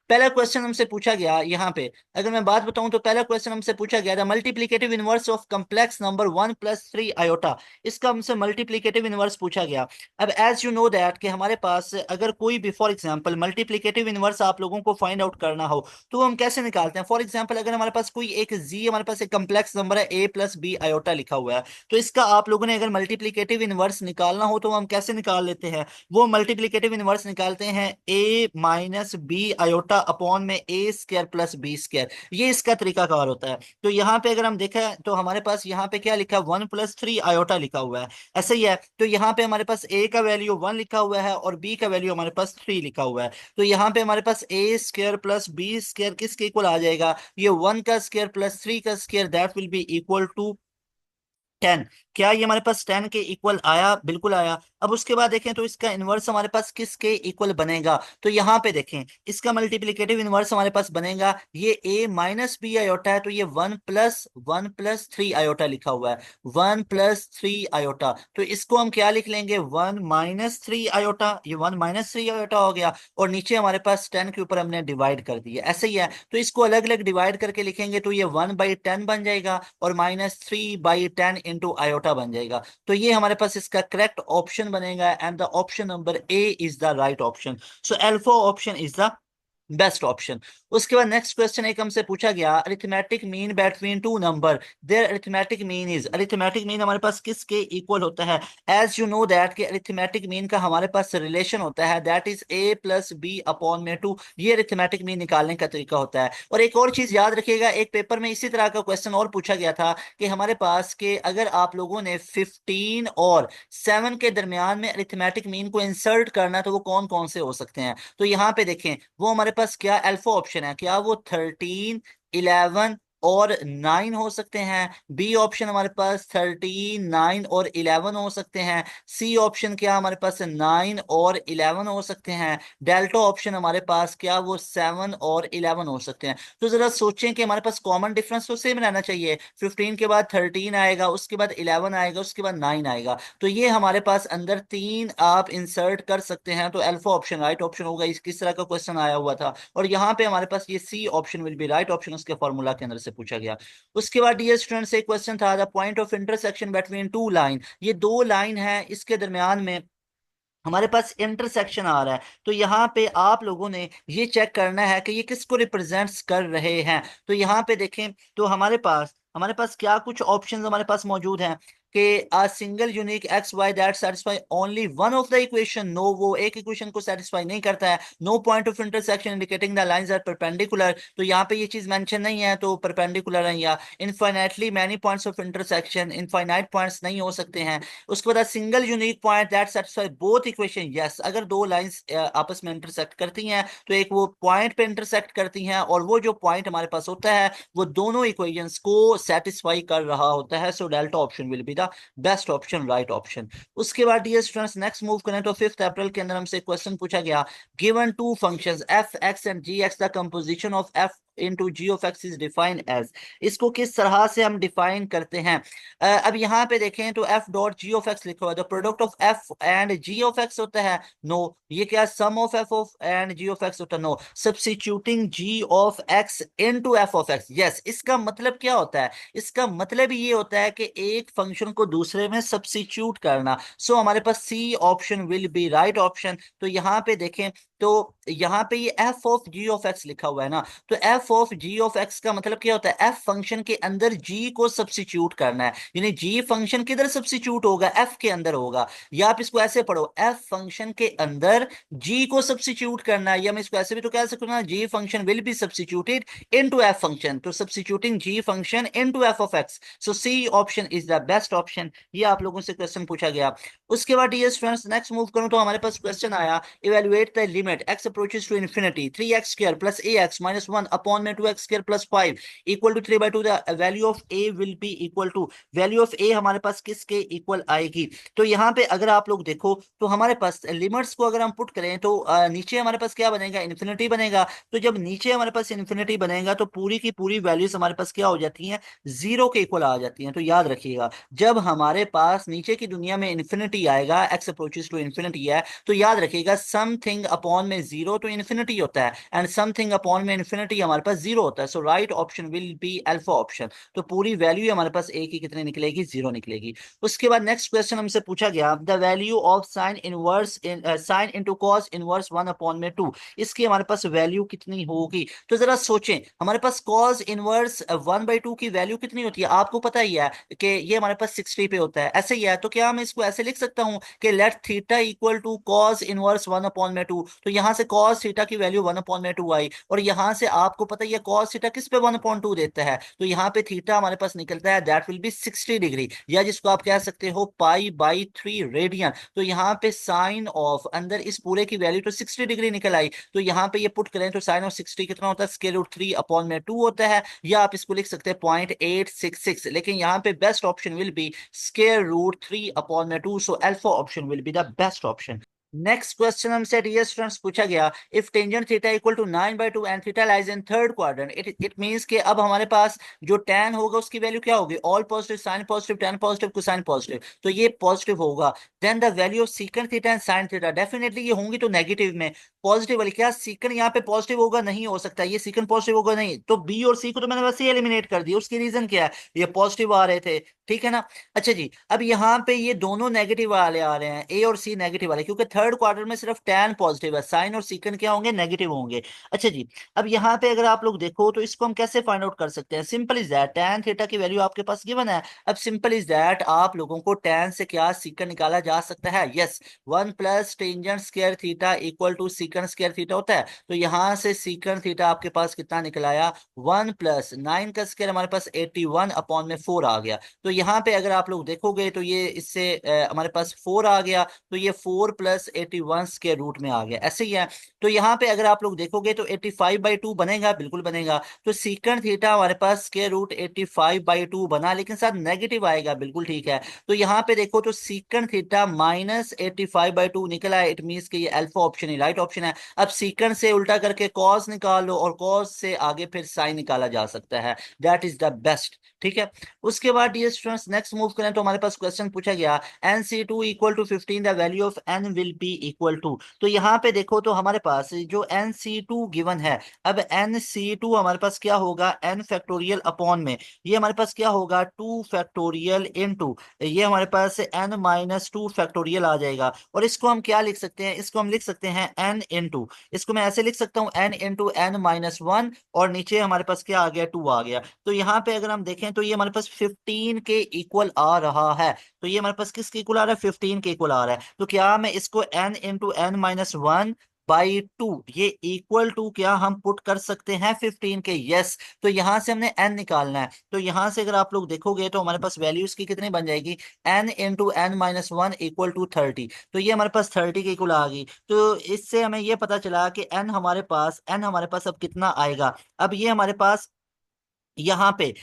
पहला क्वेश्चन हमसे पूछा गया यहाँ पे, अगर मैं बात बताऊं तो पहला क्वेश्चन हमसे पूछा गया था multiplicative inverse of complex number 1 + 3 iota. इसका हमसे मल्टीप्लिकेटिव इनवर्स पूछा गया। अब एज यू नो दैट कि हमारे पास अगर कोई भी फॉर एग्जांपल मल्टीप्लिकेटिव इनवर्स आप लोगों को फाइंड आउट करना हो तो हम कैसे निकालते हैं। फॉर एग्जांपल अगर हमारे पास कोई एक जी, हमारे पास एक कॉम्प्लेक्स नंबर है a + b आयोटा लिखा हुआ है, तो इसका आप लोगों ने अगर मल्टीप्लिकेटिव इनवर्स निकालना हो तो हम कैसे निकाल लेते हैं, वो मल्टीप्लिकेटिव इनवर्स निकालते हैं a - b आयोटा अपॉन में a² + b²। ये इसका तरीकाकार होता है। तो यहाँ पे अगर हम देखें तो हमारे पास यहाँ पे क्या लिखा है, 1 + 3 आयोटा लिखा हुआ है, ऐसा ही है। तो यहाँ पे हमारे पास a का वैल्यू 1 लिखा हुआ है और b का वैल्यू हमारे पास 3 लिखा हुआ है। तो यहाँ पे हमारे पास a² + b² किसके इक्वल आ जाएगा, ये 1 का स्क्वायर प्लस 3 का square, that will be equal to 10। क्या ये हमारे पास 10 के इक्वल आया, बिल्कुल आया। अब उसके बाद देखें तो इसका इनवर्स हमारे पास किसके इक्वल बनेगा, तो यहाँ पे देखें इसका मल्टीप्लिकेटिव इनवर्स हमारे पास बनेगा, ये a - b आयोटा है तो ये 1 + 3 आयोटा लिखा हुआ है, 1 + 3 आयोटा। तो इसको हम क्या लिख लेंगे, 1 - 3 आयोटा, ये 1 - 3 आयोटा हो गया। और नीचे हमारे पास 10 के ऊपर हमने डिवाइड कर दिया, ऐसे ही है। तो इसको अलग अलग डिवाइड करके लिखेंगे तो ये 1/10 बन जाएगा और -3/10 इंटू आयोटा बन जाएगा। तो ये हमारे पास इसका करेक्ट ऑप्शन बनेगा and the option number A is the right option. So alpha option is the best option. उसके बाद नेक्स्ट क्वेश्चन एक हमसे पूछा गया, arithmetic mean between two number, their arithmetic mean is, arithmetic mean हमारे पास किसके इक्वल होता है। एज यू नो दैट कि अरिथमेटिक मीन का हमारे पास रिलेशन होता है, दैट इज a + b/2। ये अरिथमेटिक मीन निकालने का तरीका होता है। और एक और चीज याद रखिएगा, एक पेपर में इसी तरह का क्वेश्चन और पूछा गया था कि हमारे पास के अगर आप लोगों ने 15 और 7 के दरमियान में अरिथमेटिक मीन को इंसर्ट करना है तो वो कौन कौन से हो सकते हैं। तो यहाँ पे देखें वो हमारे पास क्या अल्फा ऑप्शन है, क्या वो 13, 11 और 9 हो सकते हैं। बी ऑप्शन हमारे पास 13, 9 और 11 हो सकते हैं। सी ऑप्शन क्या हमारे पास 9 और 11 हो सकते हैं। डेल्टा ऑप्शन हमारे पास क्या वो 7 और 11 हो सकते हैं। तो जरा सोचें कि हमारे पास कॉमन डिफरेंस तो सेम रहना चाहिए, 15 के बाद 13 आएगा, उसके बाद 11 आएगा, उसके बाद 9 आएगा। तो ये हमारे पास अंदर 3 आप इंसर्ट कर सकते हैं, तो अल्फा ऑप्शन राइट ऑप्शन होगा। इस किस तरह का क्वेश्चन आया हुआ था। और यहाँ पे हमारे पास ये C option will be right option, उसके फॉर्मूला के अंदर से पूछा गया। उसके बाद डियर स्टूडेंट से क्वेश्चन था the point of intersection between two line, ये दो लाइन है, इसके दरमियान में हमारे पास इंटरसेक्शन आ रहा है। तो यहाँ पे आप लोगों ने ये चेक करना है कि ये किसको रिप्रेजेंट्स कर रहे हैं। तो यहाँ पे देखें तो हमारे पास क्या कुछ ऑप्शंस हमारे पास मौजूद हैं। कि a single unique x y that satisfy only one of the equation, no, वो एक इक्वेशन को सेटिस्फाई नहीं करता है. No point of intersection indicating the lines are perpendicular, तो यहाँ पे ये चीज मेंशन नहीं है तो परपेंडिकुलर है. या infinitely many points of intersection, infinite points नहीं हो सकते हैं. उसके बाद single unique point that satisfy both equation, yes, अगर दो लाइंस आपस में इंटरसेक्ट करती हैं तो एक वो पॉइंट पे इंटरसेक्ट करती हैं और वो जो पॉइंट हमारे पास होता है वो दोनों इक्वेशंस को सेटिस्फाई कर रहा होता है. सो delta option will be the best option, right option. उसके बाद डियर स्टूडेंट्स नेक्स्ट मूव करें तो 5 अप्रैल के अंदर हमसे क्वेश्चन पूछा गया, given two functions F X and G X, the composition of F into G of X is defined as. इसको किस तरह से हम डिफाइन करते हैं? अब यहाँ पे देखें तो F dot G of X लिखा हुआ है, the product of F and G of X होता है. नो, ये क्या sum of F of and G of X होता है? No, substituting G of X into F of X. Yes, इसका मतलब क्या होता है? इसका मतलब ये होता है कि एक फंक्शन को दूसरे में सब्स्टिट्यूट करना. सो हमारे पास C option will be right option. तो यहाँ पे देखें तो यहाँ पे ये F of G of X लिखा हुआ है ना, तो F of G of X का मतलब क्या होता है? एफ फंक्शन के अंदर जी को सब्स्टिट्यूट करना है. यानी जी फंक्शन किधर सब्स्टिट्यूट होगा? एफ के अंदर होगा. या आप इसको ऐसे पढ़ो, एफ फंक्शन के अंदर जी को सब्स्टिट्यूट करना है. या मैं इसको ऐसे भी तो कह सकता हूँ ना, G function will be substituted into F function, तो substituting G function into F of X. So C option is the best option. ये आप लोगों से क्वेश्चन पूछा गया. उसके बाद डियर स्टूडेंट्स नेक्स्ट मूव करूं तो हमारे पास क्वेश्चन आया, evaluate the limit x approaches to infinity 3x square plus ax minus 1 upon में 2x square plus 5 equal to 3/2, the value of a will be equal to, value of a हमारे पास किसके equal आएगी? तो यहाँ पे अगर आप लोग देखो तो हमारे पास लिमिट्स को अगर हम पुट करें तो नीचे हमारे पास क्या बनेगा? इन्फिनिटी बनेगा. तो जब नीचे हमारे पास इन्फिनिटी बनेगा तो पूरी की पूरी वैल्यूज हमारे पास क्या हो जाती हैं? जीरो के इक्वल आ जाती हैं. तो याद रखिएगा, जब हमारे पास नीचे की दुनिया में इन्फिनिटी आएगा, एक्स अप्रोचेस टू इन्फिनिटी है, तो याद रखिएगा समथिंग अपॉन में जीरो तो इन्फिनिटी होता है एंड समथिंग अपॉन में इन्फिनिटी हमारे पास जीरो होता है. So right option will be alpha option. तो पूरी वैल्यू हमारे पास ए की कितनी निकलेगी? जीरो निकलेगी. उसके बाद नेक्स्ट क्वेश्चन हमसे पूछा गया, the value of sine inverse sine into cos inverse 1/2, इसकी हमारे पास वैल्यू कितनी होगी? तो जरा सोचें, हमारे पास कॉस इनवर्स 1/2 की वैल्यू कितनी होती है? आपको पता ही है कि ये हमारे पास 60 पे होता है. ऐसे ही है तो क्या मैं इसको ऐसे लिख सकता हूं कि let theta equal to cos inverse 1/2. तो यहां से कॉस थीटा की वैल्यू 1/2 आई और यहां से आपको पता ही है कॉस थीटा किस पे 1/2 देता है, तो यहाँ पे थीटा हमारे पास निकलता है दैट विल बी 60 डिग्री, या जिसको आप कह सकते हो पाई/3 रेडियन. तो यहाँ पे साइन ऑफ अंदर इस पूरे की वैल्यू तो 60 डिग्री निकल आई. तो यहाँ पे ये पुट करें तो साइन ऑफ 60 कितना होता है? √3/2 होता है. या आप इसको लिख सकते हैं 0.866. लेकिन यहाँ पे best option will be √3/2. So alpha option will be the best option. Next question हमसे डियर स्टूडेंट्स पूछा गया, if tangent theta equal to 9/2 and theta lies in third quadrant, it means कि अब हमारे पास जो tan होगा उसकी वैल्यू क्या होगी? All positive, sine positive, tan positive, cosine positive. तो ये पॉजिटिव होगा. Then the value of secant theta and sine theta, definitely ये होंगी तो नेगेटिव में. पॉजिटिव वाली, क्या सीकेंट यहाँ पे पॉजिटिव होगा? नहीं हो सकता, ये सीकेंट पॉजिटिव होगा नहीं. तो बी और सी को तो मैंने वैसे ही एलिमिनेट कर दिया. उसकी रीजन क्या है? ये पॉजिटिव आ रहे थे, ठीक है ना. अच्छा जी, अब यहाँ पे ये दोनों नेगेटिव वाले आ रहे हैं, ए और सी नेगेटिव वाले, क्योंकि थर्ड क्वार्टर में सिर्फ tan पॉजिटिव है, साइन और सीकेंट क्या होंगे? नेगेटिव होंगे. अच्छा जी, अब यहाँ पे अगर आप लोग देखो तो इसको हम कैसे फाइंड आउट कर सकते हैं? Simple is that, tan theta की वैल्यू आपके पास गिवन है. अब सिंपल इज दैट आप लोगों को tan से क्या सीकेंट निकाला जा सकता है? Yes, 1 plus tangent square theta equal to secant square theta होता है. तो यहाँ से सीकेंट थीटा आपके पास कितना निकल आया? 1 प्लस 9 का स्क्वायर हमारे पास 81/4 आ गया. तो यहाँ पे अगर आप लोग देखोगे तो ये इससे हमारे पास 4 आ गया, तो ये 4 प्लस 81 के रूट में आ गया. ऐसे ही है. तो यहाँ पे अगर आप लोग देखोगे तो 85/2 बनेगा, बिल्कुल बनेगा. तो सीकेंट थीटा हमारे पास √85/2 बना, लेकिन साथ नेगेटिव आएगा, बिल्कुल ठीक है. तो यहाँ पे देखो तो सीकेंट थीटा -85/2 निकला है. इट मीन्स कि ये अल्फा ऑप्शन ही राइट ऑप्शन है. अब सीकेंट से उल्टा करके कॉस निकालो और कॉस से आगे फिर साइन निकाला जा सकता है. दैट इज द बेस्ट, ठीक है. उसके बाद डियर स्टूडेंट्स नेक्स्ट मूव करें तो हमारे पास क्वेश्चन पूछा गया, NC2 = 15, the value of n will be equal to, तो यहाँ पे देखो तो हमारे पास जो NC2 गिवन है, अब NC2 हमारे पास क्या होगा, n फैक्टोरियल अपॉन में ये हमारे पास क्या होगा 2 फैक्टोरियल इनटू ये हमारे पास n-2 फैक्टोरियल आ जाएगा। और इसको हम क्या लिख सकते हैं, इसको हम लिख सकते हैं n इंटू, इसको मैं ऐसे लिख सकता हूँ n इंटू n-1, और नीचे हमारे पास क्या आ गया 2 आ गया। तो यहाँ पे अगर हम देखें तो ये हमारे पास 15 के इक्वल आ रहा है। तो ये हमारे पास किसके इक्वल आ रहा है, 15 के इक्वल आ रहा है। तो क्या मैं इसको n इंटू n-1/2 ये इक्वल टू क्या हम पुट कर सकते हैं 15 के, यस। तो यहां से हमने n निकालना है, तो यहां से अगर आप लोग देखोगे तो हमारे पास वैल्यूज की कितनी बन जाएगी, n into n-1 equal to 30। तो ये हमारे पास 30 के इक्वल आ गई। तो इससे हमें ये पता चला कि n हमारे पास अब कितना आएगा। अब ये हमारे पास यहाँ पे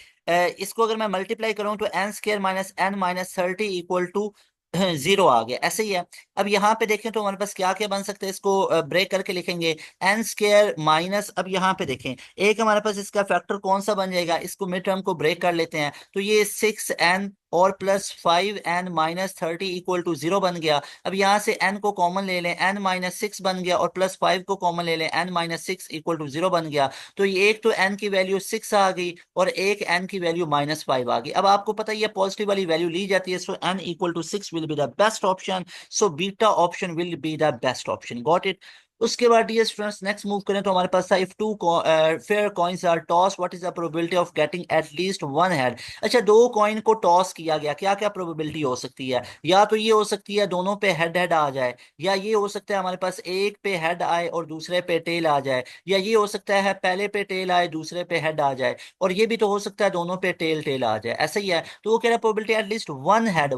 इसको अगर मैं मल्टीप्लाई करूं तो n² - n-30 इक्वल टू 0 आ गया, ऐसे ही है। अब यहाँ पे देखें तो हमारे पास क्या क्या बन सकते हैं, इसको ब्रेक करके लिखेंगे n² माइनस, अब यहाँ पे देखें एक हमारे पास इसका फैक्टर कौन सा बन जाएगा, इसको मिड टर्म को ब्रेक कर लेते हैं, तो ये 6n और प्लस 5n-30 इक्वल टू 0 बन गया। अब यहाँ से n को कॉमन ले लें, n-6 बन गया, और प्लस 5 को कॉमन ले लें, n-6 इक्वल टू 0 बन गया। तो ये एक तो n की वैल्यू 6 आ गई और एक n की वैल्यू -5 आ गई। अब आपको पता है ये पॉजिटिव वाली वैल्यू ली जाती है, so n equal to 6 will be the best option, so beta option will be the best option, got it. उसके बाद डियर स्टूडेंट्स नेक्स्ट मूव करें तो हमारे पास था if two fair coins are toss what is the probability of getting at least one head. अच्छा, दो coin को टॉस किया गया, क्या क्या प्रोबेबिलिटी हो सकती है, या तो ये हो सकती है दोनों पे हेड हेड आ जाए, या ये हो सकता है हमारे पास एक पे हेड आए और दूसरे पे टेल आ जाए, या ये हो सकता है पहले पे टेल आए दूसरे पे हेड आ जाए, और ये भी तो हो सकता है दोनों पे टेल टेल आ जाए, ऐसा ही है। तो वो कह रहा है प्रोबेबिलिटी एटलीस्ट वन हेड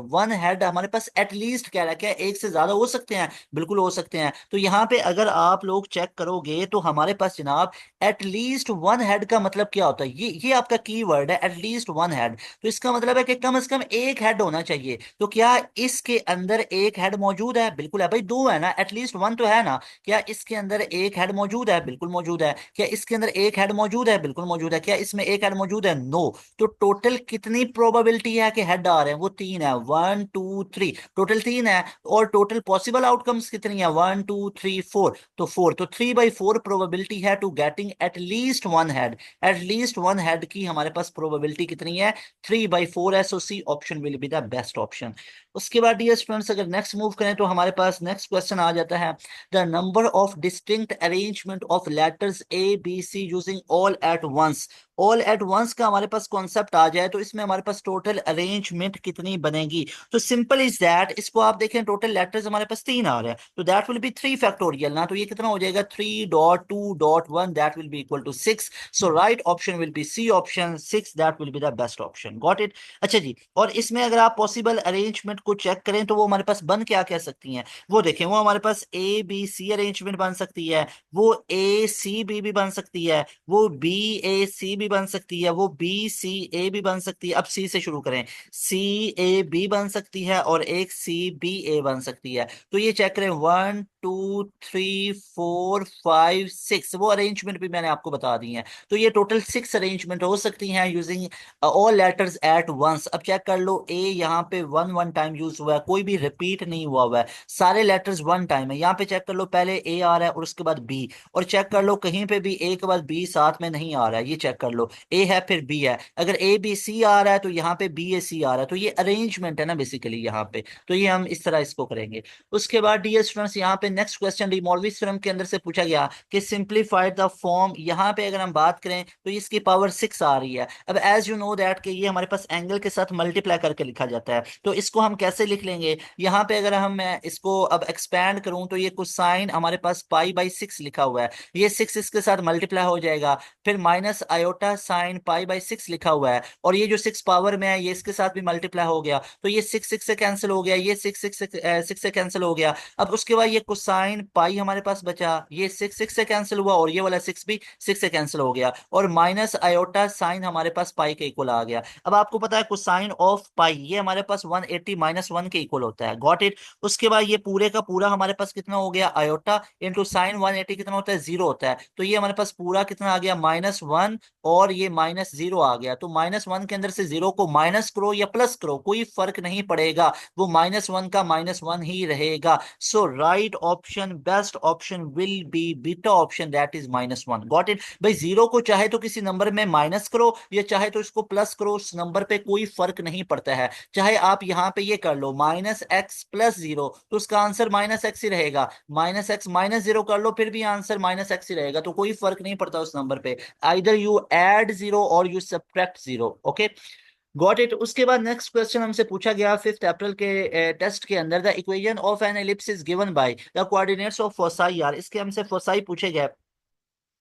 कह रहा है, क्या एक से ज्यादा हो सकते हैं, बिल्कुल हो सकते हैं। तो यहाँ पे अगर आप लोग चेक करोगे तो हमारे पास जनाब एटलीस्ट वन हेड का मतलब क्या होता है, ये आपका की वर्ड है एटलीस्ट वन हेड। तो इसका मतलब है कि कम से कम एक हेड होना चाहिए। तो क्या इसके अंदर एक हेड मौजूद है, बिल्कुल है भाई, दो है ना, एटलीस्ट वन तो है ना। क्या इसके अंदर एक हेड मौजूद है, बिल्कुल मौजूद है। क्या इसके अंदर एक हेड मौजूद है, बिल्कुल मौजूद है। क्या इसमें एक हेड मौजूद है, नो। तो टोटल कितनी प्रोबेबिलिटी है कि हेड आ रहे हैं, वो तीन है, 1 2 3, टोटल तीन है। और टोटल पॉसिबल आउटकम्स कितनी है, 1 2 3 4, तो 4, तो 3/4 प्रोबेबिलिटी है to getting at least one head. At least one head की हमारे पास प्रोबेबिलिटी कितनी है, 3/4 है। So C option will be the best option. उसके बाद डियर स्टूडेंट्स अगर नेक्स्ट मूव करें तो हमारे पास नेक्स्ट क्वेश्चन आ जाता है, the number of distinct arrangement of letters A B C using all at once. All at once का हमारे पास कॉन्सेप्ट आ जाए तो इसमें हमारे पास टोटल अरेंजमेंट कितनी बनेगी। तो सिंपल इज दैट, इसको आप देखें टोटल लेटर्स हमारे पास तीन आ रहे हैं, तो दैट विल बी 3 फैक्टोरियल ना, तो ये कितना हो जाएगा 3.2.1, that will be equal to 6। So right option will be C option 6, that will be the best option, got it. अच्छा जी, और इसमें अगर आप पॉसिबल अरेंजमेंट को चेक करें तो वो हमारे पास बन क्या कह सकती हैं, वो देखें, वो हमारे पास A B C अरेंजमेंट बन सकती है, वो A C B भी बन सकती है, वो B A C भी बन सकती है, वो B C A भी बन सकती है। अब C से शुरू करें, C A B बन सकती है और एक C B A बन सकती है। तो ये चेक करें 1 2 3 4 5 6, वो अरेंजमेंट भी मैंने आपको बता दी है। तो ये टोटल 6 अरेंजमेंट हो सकती हैं using all letters at once. अब चेक कर लो, ए यहाँ पे वन वन टाइम यूज हुआ है, कोई भी रिपीट नहीं हुआ है, सारे लेटर्स वन टाइम है। यहाँ पे चेक कर लो, पहले ए आ रहा है और उसके बाद बी, और चेक कर लो कहीं पे भी ए के बाद बी साथ में नहीं आ रहा है, ये चेक कर लो, ए है फिर बी है। अगर A B C आ रहा है तो यहाँ पे B A C आ रहा है, तो ये अरेंजमेंट है ना बेसिकली यहाँ पे। तो ये हम इस तरह इसको करेंगे। उसके बाद डियर स्टूडेंट्स यहाँ पे नेक्स्ट क्वेश्चन रिमॉल्विस थ्योरम के अंदर से पूछा गया कि सिंप्लीफाइड द फॉर्म, यहाँ पे अगर हम बात करें तो इसकी पावर 6 आ रही है। अब एज यू नो दैट कि ये हमारे पास एंगल के साथ मल्टीप्लाई करके लिखा जाता है, तो इसको हम कैसे लिख लेंगे, यहाँ पे अगर हम मैं इसको अब एक्सपैंड करूं तो ये कोसाइन हमारे पास π/6 लिखा हुआ है, ये 6 इसके साथ मल्टीप्लाई हो जाएगा, फिर माइनस आयोटा साइन π/6 लिखा हुआ है, और ये जो 6 पावर में है ये इसके साथ भी मल्टीप्लाई हो गया, तो ये 6 6 से कैंसिल हो गया, ये 6 से कैंसिल हो गया। अब उसके बाद ये कोसाइन पाई हमारे पास बचा, ये 6 से कैंसिल हुआ, और ये वाला 6 भी 6 से कैंसिल हो गया, और माइनस आयोटा साइन हमारे पास पाई के इक्वल आ गया। अब आपको पता है कोसाइन ऑफ पाई ये हमारे पास 180 -1 के इक्वल होता है, गॉट इट। उसके बाद ये पूरे का पूरा हमारे पास कितना हो गया, आयोटा इंटू साइन 180 कितना होता है, 0 होता है, तो ये हमारे पास पूरा कितना आ गया, -1 और ये -0 आ गया, तो -1 के अंदर से 0 को माइनस करो या प्लस करो, कोई फर्क नहीं पड़ेगा, वो -1 का -1 ही रहेगा। So right option, best option will be beta option, that is -1। Got it भाई? जीरो को चाहे तो किसी नंबर में माइनस करो या चाहे तो इसको प्लस करो, उस नंबर पे कोई फर्क नहीं पड़ता है। चाहे आप यहाँ पे ये कर लो -x+0, तो उसका आंसर -x ही रहेगा। -x -0 कर लो, फिर भी आंसर -x ही रहेगा, तो कोई फर्क नहीं पड़ता उस नंबर पे। आइदर यू ऐड 0 और you subtract 0। Okay, got it. उसके बाद नेक्स्ट क्वेश्चन हमसे पूछा गया 5 अप्रैल के टेस्ट के अंदर, the equation of an ellipse is given by the coordinates of foci are. इसके हमसे फोसाई पूछे गए।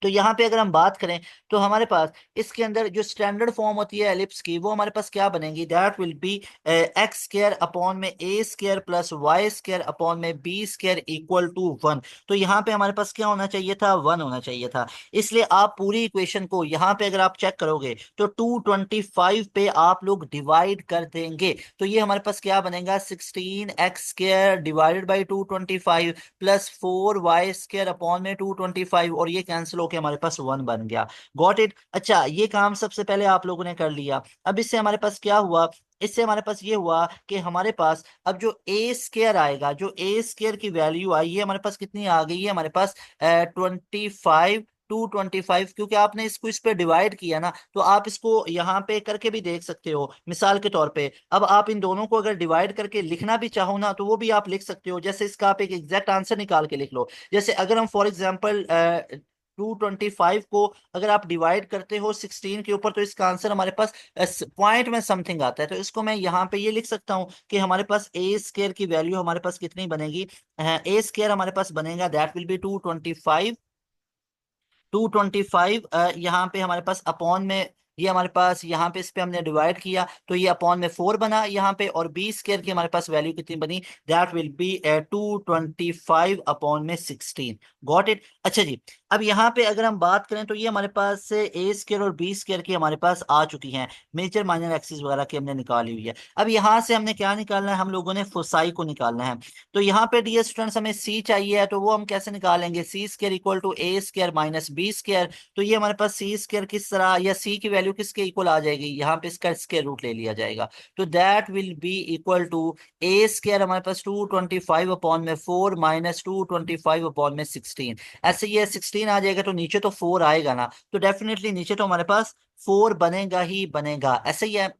तो यहाँ पे अगर हम बात करें तो हमारे पास इसके अंदर जो स्टैंडर्ड फॉर्म होती है एलिप्स की, वो हमारे पास क्या बनेगी? That will be X square upon में A square plus Y square upon में बी स्क्र इक्वल टू 1। तो यहाँ पे हमारे पास क्या होना चाहिए था? 1 होना चाहिए था। इसलिए आप पूरी इक्वेशन को यहाँ पे अगर आप चेक करोगे तो 225 पे आप लोग डिवाइड कर देंगे, तो ये हमारे पास क्या बनेगा? 16x² divided by 225 plus 4y² upon में 225, और ये कैंसिल होके हमारे पास 1 बन गया। Got it. अच्छा, ये काम सबसे पहले आप लोगों ने कर लिया। अब इससे हमारे पास क्या हुआ? इससे हमारे पास ये हुआ कि हमारे पास अब जो ए स्क्र आएगा, जो ए स्क्र की वैल्यू आई है हमारे पास, कितनी आ गई है हमारे पास? 25, 225, क्योंकि आपने इसको इस पे डिवाइड किया ना, तो आप इसको यहाँ पे करके भी देख सकते हो मिसाल के तौर पे। अब आप इन दोनों को अगर डिवाइड करके लिखना भी चाहो ना, तो वो भी आप लिख सकते हो। जैसे इसका आप एक एग्जैक्ट आंसर निकाल के लिख लो। जैसे अगर हम फॉर एग्जाम्पल 225 को अगर आप डिवाइड करते हो 16 के ऊपर, तो इसका आंसर हमारे पास पॉइंट में समथिंग आता है। तो इसको मैं यहाँ पे ये लिख सकता हूँ कि हमारे पास ए स्क्र की वैल्यू हमारे पास कितनी बनेगी? ए स्क्र हमारे पास बनेगा दैट विल बी 225। 225 यहाँ पे हमारे पास अपॉन में, ये हमारे पास यहाँ पे इस पे हमने डिवाइड किया तो ये अपॉन में 4 बना यहाँ पे, और बी स्क्र की हमारे पास वैल्यू कितनी बनी? दैट विल बी 225 अपॉन में 16। Got it. अच्छा जी, अब यहाँ पे अगर हम बात करें तो ये हमारे पास से ए स्क्र और बी स्क्र की हमारे पास आ चुकी हैं, मेजर माइनर एक्सिस वगैरह की हमने निकाली हुई है। अब यहाँ से हमने क्या निकालना है? हम लोगों ने फोसाई को निकालना है। तो यहाँ पे डियर स्टूडेंट्स हमें सी चाहिए है, तो वो हम कैसे निकालेंगे? C square equal to A square minus B square. तो ये हमारे पास सी स्क्र किस तरह, या सी की वैल्यू किसके इक्वल आ जाएगी? यहाँ पे इसका स्क्वायर रूट ले लिया जाएगा, तो that will be equal to A square हमारे पास 225 अपॉन में 4 माइनस 225 अपॉन में 16। ऐसे ये 16 आ जाएगा तो नीचे तो 4 आएगा ना, तो डेफिनेटली नीचे तो हमारे पास 4 बनेगा ही बनेगा। ऐसे ही है।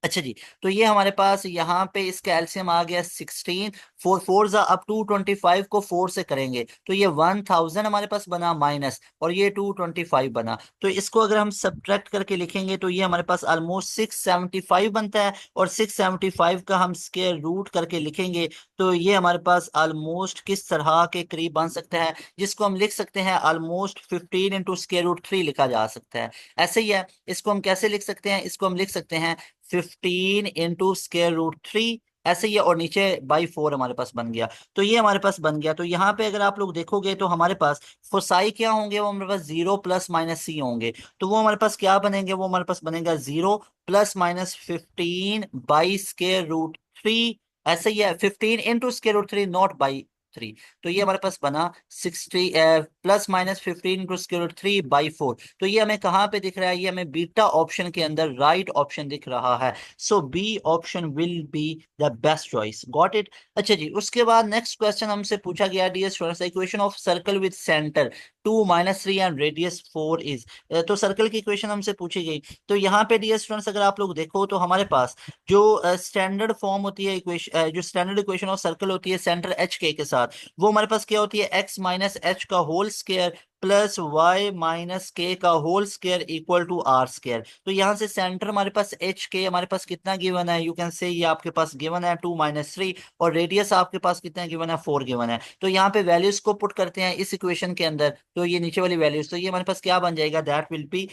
अच्छा जी, तो ये हमारे पास यहाँ पे इसका एलसीएम आ गया 16। 4 4 जा अब 225 को 4 से करेंगे तो ये 1000 हमारे पास बना माइनस, और ये 225 बना। तो इसको अगर हम सब्ट्रैक्ट करके लिखेंगे तो ये हमारे पास ऑलमोस्ट 675 बनता है, और 675 का हम स्क्वायर रूट करके लिखेंगे तो ये हमारे पास ऑलमोस्ट किस तरह के करीब बन सकता है, जिसको हम लिख सकते हैं ऑलमोस्ट 15 इंटू स्क्वायर रूट 3 लिखा जा सकता है। ऐसे ही है, इसको हम कैसे लिख सकते हैं? इसको हम लिख सकते हैं 15 इंटू स्क्वायर रूट 3, ऐसे ही है, और नीचे बाई 4 हमारे पास बन गया। तो ये हमारे पास बन गया। तो यहाँ पे अगर आप लोग देखोगे तो हमारे पास फोसाई क्या होंगे? वो हमारे पास 0 प्लस माइनस सी होंगे। तो वो हमारे पास क्या बनेंगे? वो हमारे पास बनेगा 0 plus minus 15 by square root 3। ऐसे ही है, 15 into square root 3 not by 3। तो ये हमारे पास बना 60 plus minus 15 into square root 3 by 4। तो ये हमें कहाँ पे दिख रहा है? ये हमें बीटा ऑप्शन के अंदर राइट ऑप्शन दिख रहा है। So B option will be the best choice. Got it. अच्छा जी, उसके बाद नेक्स्ट क्वेश्चन हमसे पूछा गया dear students, equation of circle with centre 2 -3 and radius 4 is. तो सर्कल की इक्वेशन हमसे पूछी गई। तो यहाँ पे डियर स्टूडेंट्स अगर आप लोग देखो तो हमारे पास जो स्टैंडर्ड फॉर्म होती है इक्वेशन, जो स्टैंडर्ड इक्वेशन ऑफ सर्कल होती है सेंटर एच के साथ, वो हमारे पास क्या होती है? एक्स माइनस एच का whole square plus Y minus K का whole square equal to R square. तो यहाँ से सेंटर हमारे पास एच के हमारे पास कितना गिवन है? यू कैन से ये आपके पास गिवन है 2 -3, और रेडियस आपके पास कितना गिवन है? 4 गिवन है। तो यहाँ पे वैल्यूज को पुट करते हैं इस इक्वेशन के अंदर, तो ये नीचे वाली वैल्यूज, तो ये हमारे पास क्या बन जाएगा? दैट विल बी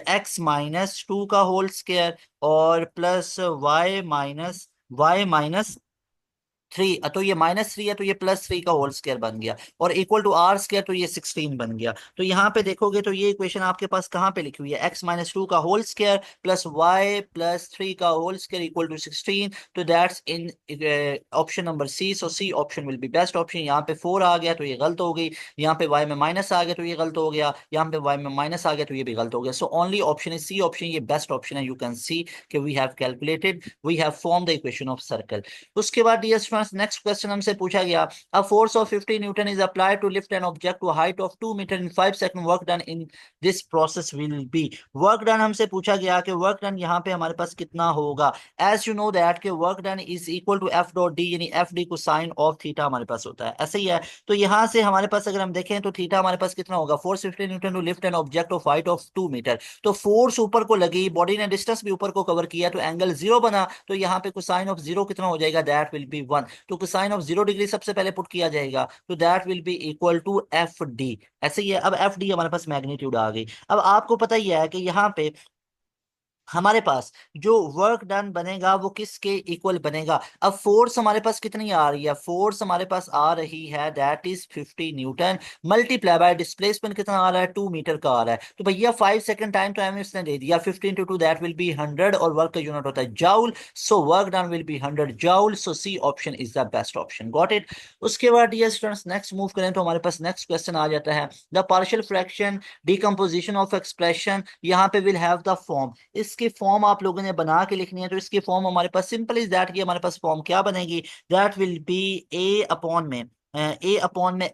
x-2 का होल स्क्वायर और प्लस वाई माइनस 3, तो ये -3 है, तो ये +3 का होल स्क्वायर बन गया, और इक्वल टू आर स्क्वायर, तो ये 16 बन गया। तो यहाँ पे देखोगे तो ये इक्वेशन आपके पास कहाँ पे लिखी हुई है, x-2 का होल स्क्वायर प्लस y+3 का होल स्क्वायर इक्वल टू 16। तो that's in option number C. So C option will be best option. यहाँ पे 4 आ गया तो ये गलत हो गई, यहाँ पे y में माइनस आ गया तो ये गलत हो गया, यहाँ पे y में माइनस आ गया तो ये भी गलत हो गया। So only option is C option, ये बेस्ट ऑप्शन है। यू कैन सी कि we have calculated, we have form the equation of circle. उसके बाद डियर स्टूडेंट्स नेक्स्ट क्वेश्चन हमसे पूछा गया, a force of 50 newton is applied to lift an object to height of 2 meter in 5 second, work done in this process will be. Work done हमसे पूछा गया कि work done यहाँ पे हमारे पास कितना होगा। एज यू नो दैट कि work done is equal to F dot D, यानी एफ डी को साइन ऑफ थीटा हमारे पास होता है, ऐसे ही है। तो यहाँ से हमारे पास अगर हम देखें तो थीटा हमारे पास कितना होगा, force 50 newton to lift an object of height of 2 meter. तो फोर्स ऊपर को लगी, बॉडी ने डिस्टेंस भी ऊपर को कवर किया, तो एंगल 0 बना। तो यहाँ पे कोसाइन ऑफ 0 कितना हो जाएगा, दैट विल बी 1। तो कोसाइन ऑफ 0 डिग्री सबसे पहले पुट किया जाएगा, तो that will be equal to F D. ऐसे ही है। अब एफ डी हमारे पास मैग्नीट्यूड आ गई। अब आपको पता ही है कि यहाँ पे हमारे पास जो वर्क डन बनेगा वो किसके इक्वल बनेगा। अब फोर्स हमारे पास कितनी आ रही है, फोर्स हमारे पास आ रही है that is 50 Newton, multiply by displacement कितना आ रहा है, 2 मीटर का आ रहा है। तो भैया 5 सेकंड टाइम तो हमें इसने दे दिया, 15 × 2 दैट विल बी 100, और वर्क का यूनिट होता है joule. So work done will be 100 joule. So C option is the best option. Got it. उसके बाद डियर स्टूडेंट्स नेक्स्ट मूव करें तो हमारे पास नेक्स्ट क्वेश्चन आ जाता है, the partial fraction decomposition of expression, यहाँ पे विल हैव द फॉर्म। इसकी फॉर्म आप लोगों ने बना के लिखनी है। तो इसकी फॉर्म हमारे पास सिंपल इज दैट कि हमारे पास फॉर्म क्या बनेगी, that will B A upon में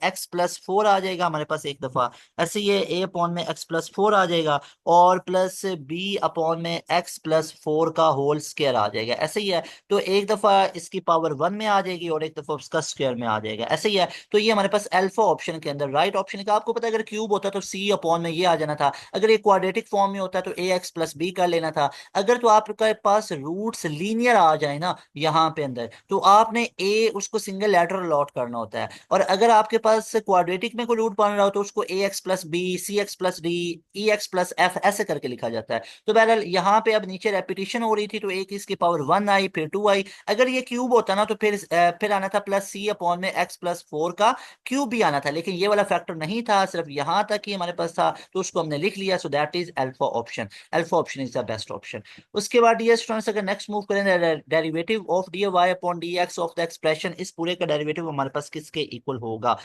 x+4 आ जाएगा हमारे पास एक दफा, ऐसे ये a अपॉन में x+4 आ जाएगा, और प्लस b अपॉन में x+4 का होल स्क्वायर आ जाएगा, ऐसे ही है। तो एक दफा इसकी पावर 1 में आ जाएगी और एक दफा उसका स्क्वायर में आ जाएगा, ऐसे ही है। तो ये हमारे पास अल्फा ऑप्शन के अंदर राइट ऑप्शन का। आपको पता है अगर क्यूब होता तो c अपॉन में ये आ जाना था, अगर ये क्वाड्रेटिक फॉर्म में होता तो ax+b कर लेना था। अगर तो आपके पास रूट्स लीनियर आ जाए ना यहाँ पे अंदर, तो आपने a उसको सिंगल लेटर अलॉट करना होता है, और अगर आपके पास क्वाड्रेटिक में कोई रूट बन रहा हो तो उसको ax+b, cx+d, ex+f ऐसे करके लिखा जाता है। तो बहरहाल यहाँ पे अब नीचे रेपिटेशन हो रही थी, तो एक इसकी पावर 1 आई, फिर 2 आई। अगर ये क्यूब होता ना तो फिर आना था प्लस c/x+4 का क्यूब भी आना था, लेकिन ये वाला फैक्टर नहीं था, सिर्फ यहाँ तक ही हमारे पास था, तो उसको हमने लिख लिया। So that is alpha option. Alpha option is the best option. उसके बाद डियर स्टूडेंट्स अगर नेक्स्ट मूव करें, derivative of dy/dx of the expression, इस पूरे का डेरिवेटिव हमारे पास किसके इक्वल होगा।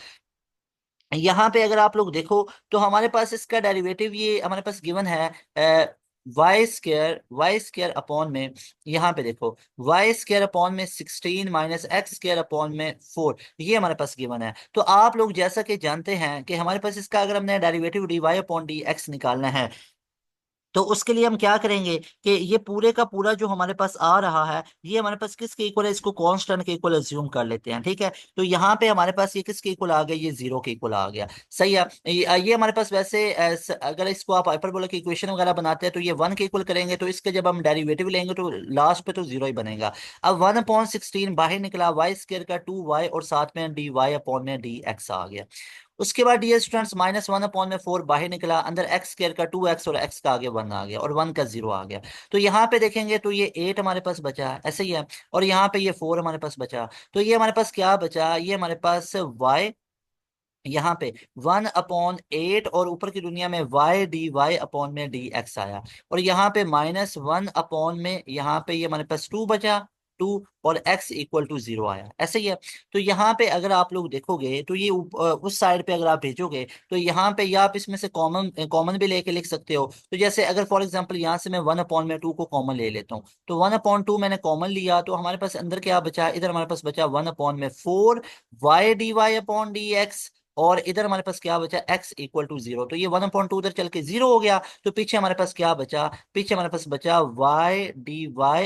यहाँ पे अगर आप लोग देखो तो हमारे पास इसका डेरिवेटिव ये हमारे पास गिवन है, वाई स्क्र अपॉन में, यहाँ पे देखो y² अपॉन में 16 माइनस x² अपॉन में 4, ये हमारे पास गिवन है। तो आप लोग जैसा कि जानते हैं कि हमारे पास इसका अगर हमने डेरिवेटिव dy/dx निकालना है, तो उसके लिए हम क्या करेंगे कि ये पूरे का पूरा जो हमारे पास आ रहा है ये हमारे पास किसके इक्वल है, इसको कांस्टेंट के इक्वल अज्यूम कर लेते हैं, ठीक है। तो यहाँ पे हमारे पास ये किसके इक्वल आ गया, ये 0 के इक्वल आ गया, सही है। ये हमारे पास वैसे अगर इसको आप हाइपरबोला की इक्वेशन वगैरह बनाते हैं तो ये 1 के इक्वल करेंगे, तो इसके जब हम डेरिवेटिव लेंगे तो लास्ट पे तो 0 ही बनेगा। अब 1/16 बाहर निकला, y² का 2y, और साथ में dy/dx आ गया। उसके बाद डियर स्टूडेंट्स -1/4 बाहर निकला, अंदर x² का 2x, और x का आगे 1 आ गया, और 1 का 0 आ गया। तो यहाँ पे देखेंगे तो ये 8 हमारे पास बचा, ऐसे ही है। और यहाँ पे ये 4 हमारे पास बचा, तो ये हमारे पास क्या बचा, ये हमारे पास y, यहाँ पे 1/8, और ऊपर की दुनिया में y/dy/dx आया, और यहाँ पे -1/में यहाँ पे ये हमारे पास 2 बचा, 2, और x = 0 आया, ऐसे ही है। तो यहाँ पे अगर आप लोग देखोगे तो ये उस साइड पे अगर आप भेजोगे तो यहाँ पे या आप इसमें से कॉमन कॉमन भी लेके लिख सकते हो। तो जैसे अगर फॉर एग्जांपल यहाँ से मैं 1/2 को कॉमन ले लेता हूँ, तो 1/2 मैंने कॉमन लिया, तो हमारे पास अंदर क्या बचा, इधर हमारे पास बचा 1/4 y/dy/dx, और इधर हमारे पास क्या बचा, x = 0। तो ये 1/2 उधर चल के 0 हो गया, तो पीछे हमारे पास क्या बचा, पीछे हमारे पास बचा y/dy/dx,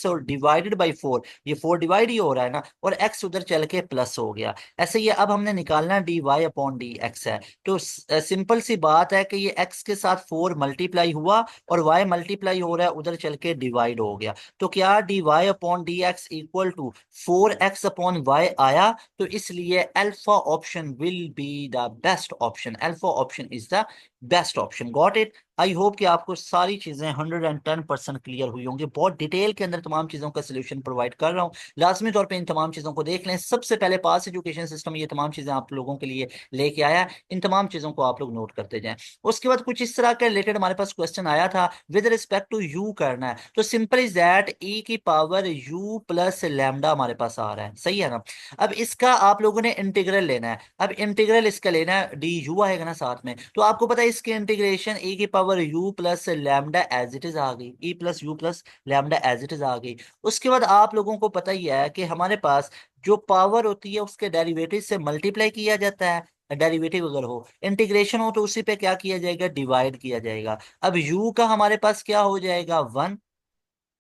और डिवाइडेड बाई 4, ये 4 डिवाइड ही हो रहा है ना, और x उधर चल के प्लस हो गया, ऐसे ही अब हमने निकालना dy/dx है। तो सिंपल सी बात है कि ये x के साथ 4 मल्टीप्लाई हुआ, और y मल्टीप्लाई हो रहा है, उधर चल के डिवाइड हो गया। तो क्या dy/dx = 4x/y आया। तो इसलिए alpha option will be the best option, alpha option is the best option. Got it. I hope कि आपको सारी चीजें 110% क्लियर हुई होंगी। बहुत डिटेल के अंदर तमाम चीजों का सोल्यूशन प्रोवाइड कर रहा हूँ। लाजमी तौर पे इन तमाम चीजों को देख लें। सबसे पहले पास एजुकेशन सिस्टम ये तमाम चीजें आप लोगों के लिए लेके आया है, इन तमाम चीजों को आप लोग नोट करते जाएं। उसके बाद कुछ इस तरह के रिलेटेड हमारे पास क्वेश्चन आया था, विद रिस्पेक्ट टू यू करना है, तो सिंपल इज दैट ई की पावर यू प्लस लैम्डा हमारे पास आ रहा है, सही है ना। अब इसका आप लोगों ने इंटीग्रल लेना है। अब इंटीग्रल इसका लेना है, डी यू आएगा ना साथ में, तो आपको पता है इसकी इंटीग्रेशन ए की power U plus lambda as it is आ गई, E plus U plus lambda as it is आ गई। उसके बाद आप लोगों को पता ही है कि हमारे पास जो पावर होती है उसके डेरिवेटिव से मल्टीप्लाई किया जाता है। डेरिवेटिव अगर हो, इंटीग्रेशन हो, तो उसी पे क्या किया जाएगा, डिवाइड किया जाएगा। अब u का हमारे पास क्या हो जाएगा, 1।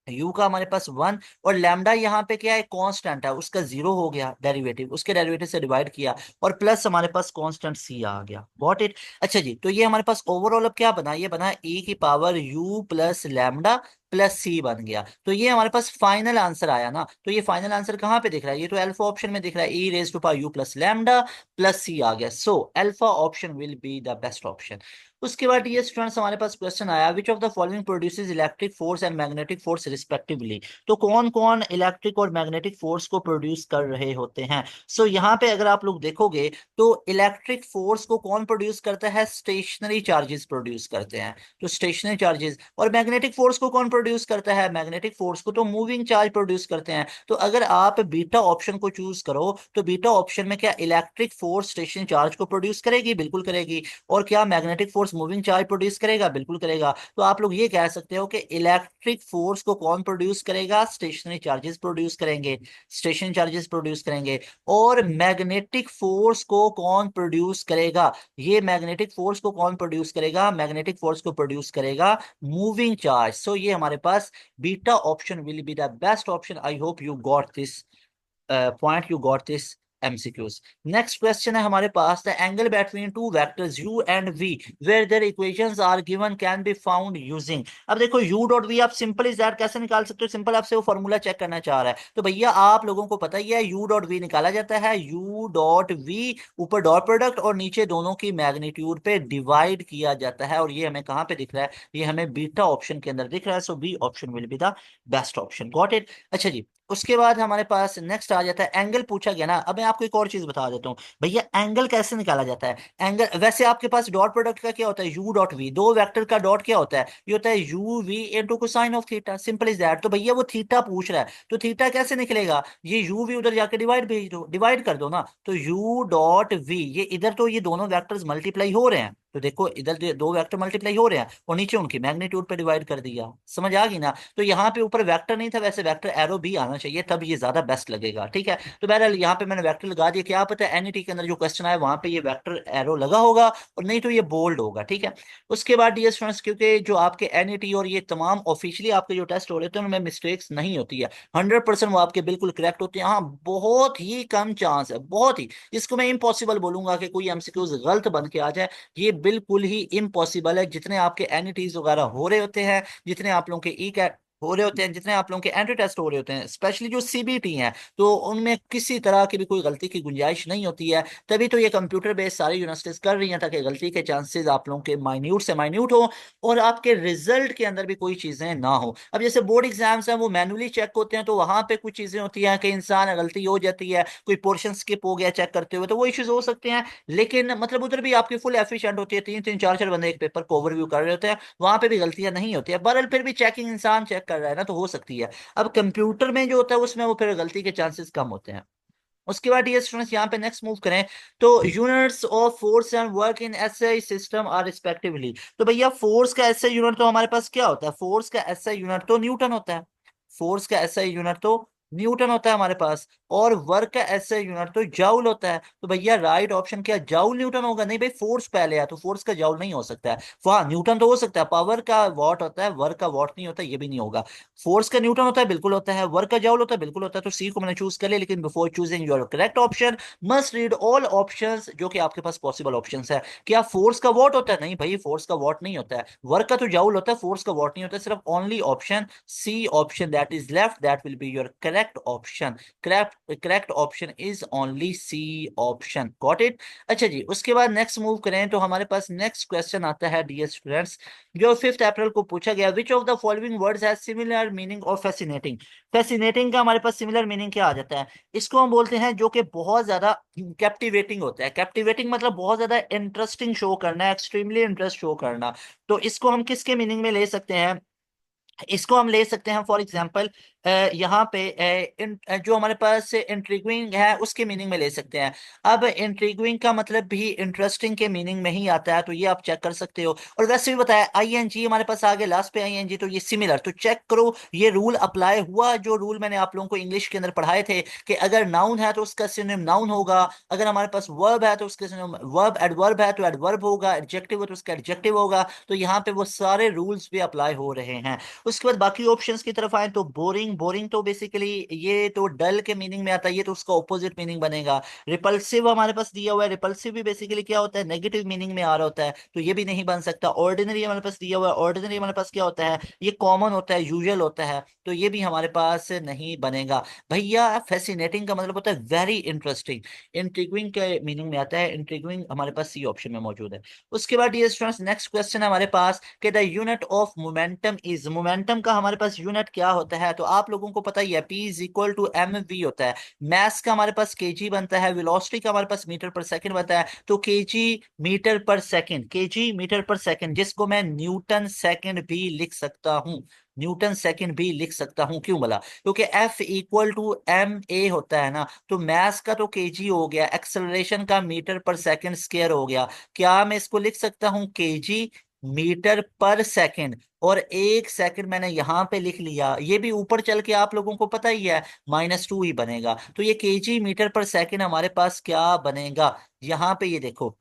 यू का हमारे पास 1, और लैम्डा यहाँ पे क्या है, कांस्टेंट है, उसका 0 हो गया डेरिवेटिव, उसके डेरिवेटिव से डिवाइड किया, और प्लस हमारे पास कांस्टेंट सी आ गया। Got it. अच्छा जी, तो ये हमारे पास ओवरऑल अब क्या बना, ये बना e की power u plus lambda plus C बन गया। तो ये हमारे पास फाइनल आंसर आया ना। तो ये फाइनल आंसर कहाँ पे दिख रहा है, ये तो अल्फा ऑप्शन में दिख रहा है, e raise to power u plus lambda plus C आ गया। So alpha option will be the best option. उसके बाद ये स्टूडेंट्स हमारे पास क्वेश्चन आया, which of the following produces electric force and magnetic force respectively. तो कौन कौन इलेक्ट्रिक और मैग्नेटिक फोर्स को प्रोड्यूस कर रहे होते हैं। सो यहाँ पे अगर आप लोग देखोगे तो इलेक्ट्रिक फोर्स को कौन प्रोड्यूस करता है, स्टेशनरी चार्जेस प्रोड्यूस करते हैं, तो स्टेशनरी चार्जेस। और मैग्नेटिक फोर्स को कौन प्रोड्यूस करता है, मैग्नेटिक फोर्स को तो मूविंग चार्ज प्रोड्यूस करते हैं। तो अगर आप बीटा ऑप्शन को चूज करो तो बीटा ऑप्शन में क्या इलेक्ट्रिक फोर्स स्टेशनरी चार्ज को प्रोड्यूस करेगी, बिल्कुल करेगी। और क्या magnetic force moving charge produce करेगा, बिल्कुल करेगा। तो आप लोग ये कह सकते हो कि इलेक्ट्रिक फोर्स को कौन प्रोड्यूस करेगा, स्टेशनरी चार्जेस प्रोड्यूस करेंगे, स्टेशनरी चार्जेस प्रोड्यूस करेंगे। और मैग्नेटिक फोर्स को कौन प्रोड्यूस करेगा, ये मैग्नेटिक फोर्स को कौन प्रोड्यूस करेगा, मैग्नेटिक फोर्स को प्रोड्यूस करेगा मूविंग चार्ज। सो ये हमारे पास beta option will be the best option. I hope you got this point, you got this MCQs। Next question है हमारे पास, the angle between two vectors u and v where their equations are given can be found using. अब देखो u dot v आप simple is that कैसे निकाल सकते हो, सिंपल आपसे वो फॉर्मूला चेक करना चाह रहा है। तो भैया आप लोगों को पता ही है u डॉट v निकाला जाता है, u डॉट v ऊपर डॉट प्रोडक्ट और नीचे दोनों की मैग्नीट्यूड पे डिवाइड किया जाता है। और ये हमें कहाँ पे दिख रहा है, ये हमें बीटा ऑप्शन के अंदर दिख रहा है। So B option will be the best option. Got it. अच्छा जी, उसके बाद हमारे पास नेक्स्ट आ जाता है एंगल पूछा गया ना। अब मैं आपको एक और चीज बता देता हूँ, भैया एंगल कैसे निकाला जाता है। एंगल वैसे आपके पास डॉट प्रोडक्ट का क्या होता है, यू डॉट वी, दो वेक्टर का डॉट क्या होता है, ये होता है U V into cosine of theta, simple is that. तो भैया वो थीटा पूछ रहा है, तो थीटा कैसे निकलेगा, ये यू वी उधर जाके डिवाइड भेज दो, डिवाइड कर दो ना। तो यू डॉट वी, ये इधर तो ये दोनों वेक्टर्स मल्टीप्लाई हो रहे हैं, तो देखो इधर दो वेक्टर मल्टीप्लाई हो रहे हैं और नीचे उनकी मैग्नीट्यूड पे डिवाइड कर दिया, समझ आ गई ना। तो यहाँ पे ऊपर वेक्टर नहीं था, वैसे वेक्टर एरो भी आना चाहिए, तब ये ज्यादा बेस्ट लगेगा, ठीक है। तो बहरहाल यहाँ पे मैंने वेक्टर लगा दिया, क्या पता है एनईटी के अंदर जो क्वेश्चन आए वहां पे ये वेक्टर एरो लगा होगा, और नहीं तो ये बोल्ड होगा, ठीक है। उसके बाद डियर स्टूडेंट्स, क्योंकि जो आपके एनईटी और ये तमाम ऑफिशियली आपके जो टेस्ट हो रहे थे उनमें मिस्टेक्स नहीं होती है, 100% वो आपके बिल्कुल करेक्ट होते हैं। हाँ, बहुत ही कम चांस है, बहुत ही, जिसको मैं इम्पॉसिबल बोलूंगा कि कोई एमसीक्यूज गलत बन के आ जाए, ये बिल्कुल ही इम्पॉसिबल है। जितने आपके एनईटीज वगैरह हो रहे होते हैं, जितने आप लोगों के ई कैट हो रहे होते हैं, जितने आप लोगों के एंट्री टेस्ट हो रहे होते हैं, स्पेशली जो सीबीटी हैं, तो उनमें किसी तरह की भी कोई गलती की गुंजाइश नहीं होती है। तभी तो ये कंप्यूटर बेस्ड सारी यूनिवर्सिटीज कर रही हैं, ताकि गलती के चांसेस आप लोगों के माइन्यूट से माइन्यूट हो और आपके रिजल्ट के अंदर भी कोई चीजें ना हो। अब जैसे बोर्ड एग्जाम्स हैं वो मैनुअली चेक होते हैं, तो वहां पे कुछ चीजें होती हैं कि इंसान गलती हो जाती है, कोई पोर्शन स्किप हो गया चेक करते हुए, तो वो इश्यूज हो सकते हैं। लेकिन मतलब उधर भी आपकी फुल एफिशिएंट होती है, तीन तीन चार चार बंदे एक पेपर को ओवरव्यू कर रहे होते हैं, वहां पे भी गलतियां नहीं होती है। बहरहाल फिर भी चेकिंग इंसान चेक कर रहा है ना, तो हो सकती है। अब कंप्यूटर में जो होता है उसमें वो फिर गलती के चांसेस कम होते हैं। उसके बाद ये स्टूडेंट्स यहाँ पे नेक्स्ट मूव करें, तो units of force and work in SI system are respectively. तो भैया फोर्स का एसआई यूनिट तो हमारे पास क्या होता है, फोर्स का एसआई यूनिट तो न्यूटन होता है, फोर्स का एसआई यूनिट तो न्यूटन होता है हमारे पास। और वर्क का एसआई यूनिट तो जाउल होता है। तो भैया राइट ऑप्शन क्या, जाउल न्यूटन होगा, नहीं भाई फोर्स पहले है तो फोर्स का जाउल नहीं हो सकता है। वहां न्यूटन तो हो सकता है, पावर का वॉट होता है, वर्क का वॉट नहीं होता, ये भी नहीं होगा। फोर्स का न्यूटन होता है, बिल्कुल होता है, वर्क का जाउल होता है, बिल्कुल होता है। तो सी को मैंने चूज कर लिया, लेकिन before choosing your correct option must read all options जो कि आपके पास पॉसिबल ऑप्शंस है। क्या फोर्स का वॉट होता है, नहीं भाई फोर्स का वॉट नहीं होता है। वर्क का तो जाउल होता है, फोर्स का वॉट नहीं होता है। सिर्फ only option C option that is left, that will be your correct correct option, correct option is only C option. Got it. अच्छा जी, उसके बाद नेक्स्ट मूव करें तो हमारे पास नेक्स्ट क्वेश्चन आता है डियर स्टूडेंट्स, जो 5 अप्रैल को पूछा गया, विच of the following words has similar meaning of fascinating. Fascinating का हमारे पास सिमिलर मीनिंग क्या आ जाता है, इसको हम बोलते हैं जो कि बहुत ज्यादा कैप्टिवेटिंग होता है। कैप्टिवेटिंग मतलब बहुत ज्यादा इंटरेस्टिंग शो करना, एक्सट्रीमली इंटरेस्ट शो करना। तो इसको हम किसके मीनिंग में ले सकते हैं, इसको हम ले सकते हैं फॉर एग्जाम्पल यहाँ पे जो हमारे पास इंट्रिग्विंग है उसके मीनिंग में ले सकते हैं। अब इंट्रिग्विंग का मतलब भी इंटरेस्टिंग के मीनिंग में ही आता है, तो ये आप चेक कर सकते हो। और वैसे भी बताया आईएनजी हमारे पास आगे लास्ट पे आईएनजी, तो ये सिमिलर, तो चेक करो ये रूल अप्लाई हुआ, जो रूल मैंने आप लोगों को इंग्लिश के अंदर पढ़ाए थे कि अगर नाउन है तो उसका सिनोनिम नाउन होगा, अगर हमारे पास वर्ब है तो उसके सिनोनिम वर्ब, एडवर्ब है तो एडवर्ब होगा, एडजेक्टिव है तो उसका एडजेक्टिव होगा। तो यहाँ पे वो सारे रूल्स भी अप्लाई हो रहे हैं। उसके बाद बाकी ऑप्शंस की तरफ आए तो बोरिंग, बोरिंग तो बेसिकली ये तो डल के मीनिंग में आता है, ये तो उसका ऑपोजिट मीनिंग बनेगा। रिपल्सिव हमारे पास दिया हुआ है, रिपल्सिव भी बेसिकली क्या होता है, नेगेटिव मीनिंग में आ रहा होता है, तो ये भी नहीं बन सकता। ऑर्डिनरी हमारे पास दिया हुआ है, ऑर्डिनरी हमारे पास क्या होता है, ये कॉमन होता है, यूजुअल होता है, तो ये भी हमारे पास नहीं बनेगा। भैया फैसिनेटिंग का मतलब होता है वेरी इंटरेस्टिंग, इंट्रिग्विंग के मीनिंग में आता है, इंट्रिग्विंग हमारे पास सी ऑप्शन में मौजूद है। उसके बाद डियर स्टूडेंट्स नेक्स्ट क्वेश्चन है हमारे पास कि the unit of momentum is, momentum का हमारे पास यूनिट क्या होता है, तो आप लोगों को पता ही है P is equal to M V होता है। मास का हमारे पास केजी बनता है, वेलोसिटी का हमारे पास मीटर पर सेकंड बनता है, तो केजी मीटर पर सेकंड, केजी मीटर पर सेकंड, जिसको मैं न्यूटन सेकंड भी लिख सकता हूँ, न्यूटन सेकंड भी लिख सकता हूं। क्यों बोला, क्योंकि F equal to M A होता है ना, तो मास का तो केजी हो गया, एक्सेलरेशन का मीटर पर सेकंड स्क्वायर हो गया, क्या मैं इसको लिख सकता हूं केजी मीटर पर सेकंड, और 1 सेकंड मैंने यहां पे लिख लिया, ये भी ऊपर चल के आप लोगों को पता ही है -2 ही बनेगा, तो ये केजी मीटर पर सेकंड हमारे पास क्या बनेगा, यहाँ पे ये देखो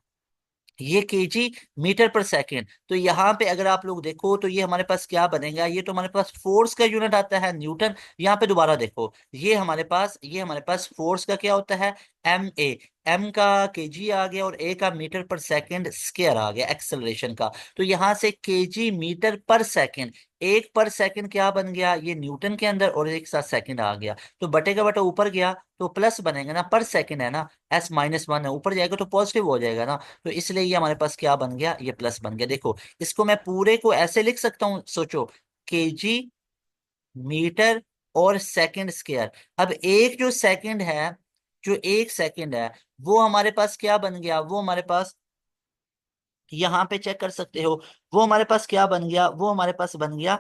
ये केजी मीटर पर सेकंड, तो यहाँ पे अगर आप लोग देखो तो ये हमारे पास क्या बनेगा, ये तो हमारे पास फोर्स का यूनिट आता है न्यूटन। यहाँ पे दोबारा देखो ये हमारे पास फोर्स का क्या होता है, एम ए, एम का केजी आ गया और ए का मीटर पर सेकंड स्क्वायर आ गया एक्सेलरेशन का, तो यहाँ से केजी मीटर पर सेकंड, एक पर सेकंड क्या बन गया, ये न्यूटन के अंदर और एक साथ सेकंड आ गया, तो बटे का बटा ऊपर गया तो प्लस बनेगा ना, पर सेकंड है ना, S-1 है, ऊपर जाएगा तो पॉजिटिव हो जाएगा ना, तो इसलिए ये हमारे पास क्या बन गया, ये प्लस बन गया। देखो इसको मैं पूरे को ऐसे लिख सकता हूँ, सोचो केजी मीटर और सेकंड स्क्वायर। अब एक जो सेकंड है, जो 1 सेकंड है, वो हमारे पास क्या बन गया, वो हमारे पास यहाँ पे चेक कर सकते हो, वो हमारे पास क्या बन गया, वो हमारे पास बन गया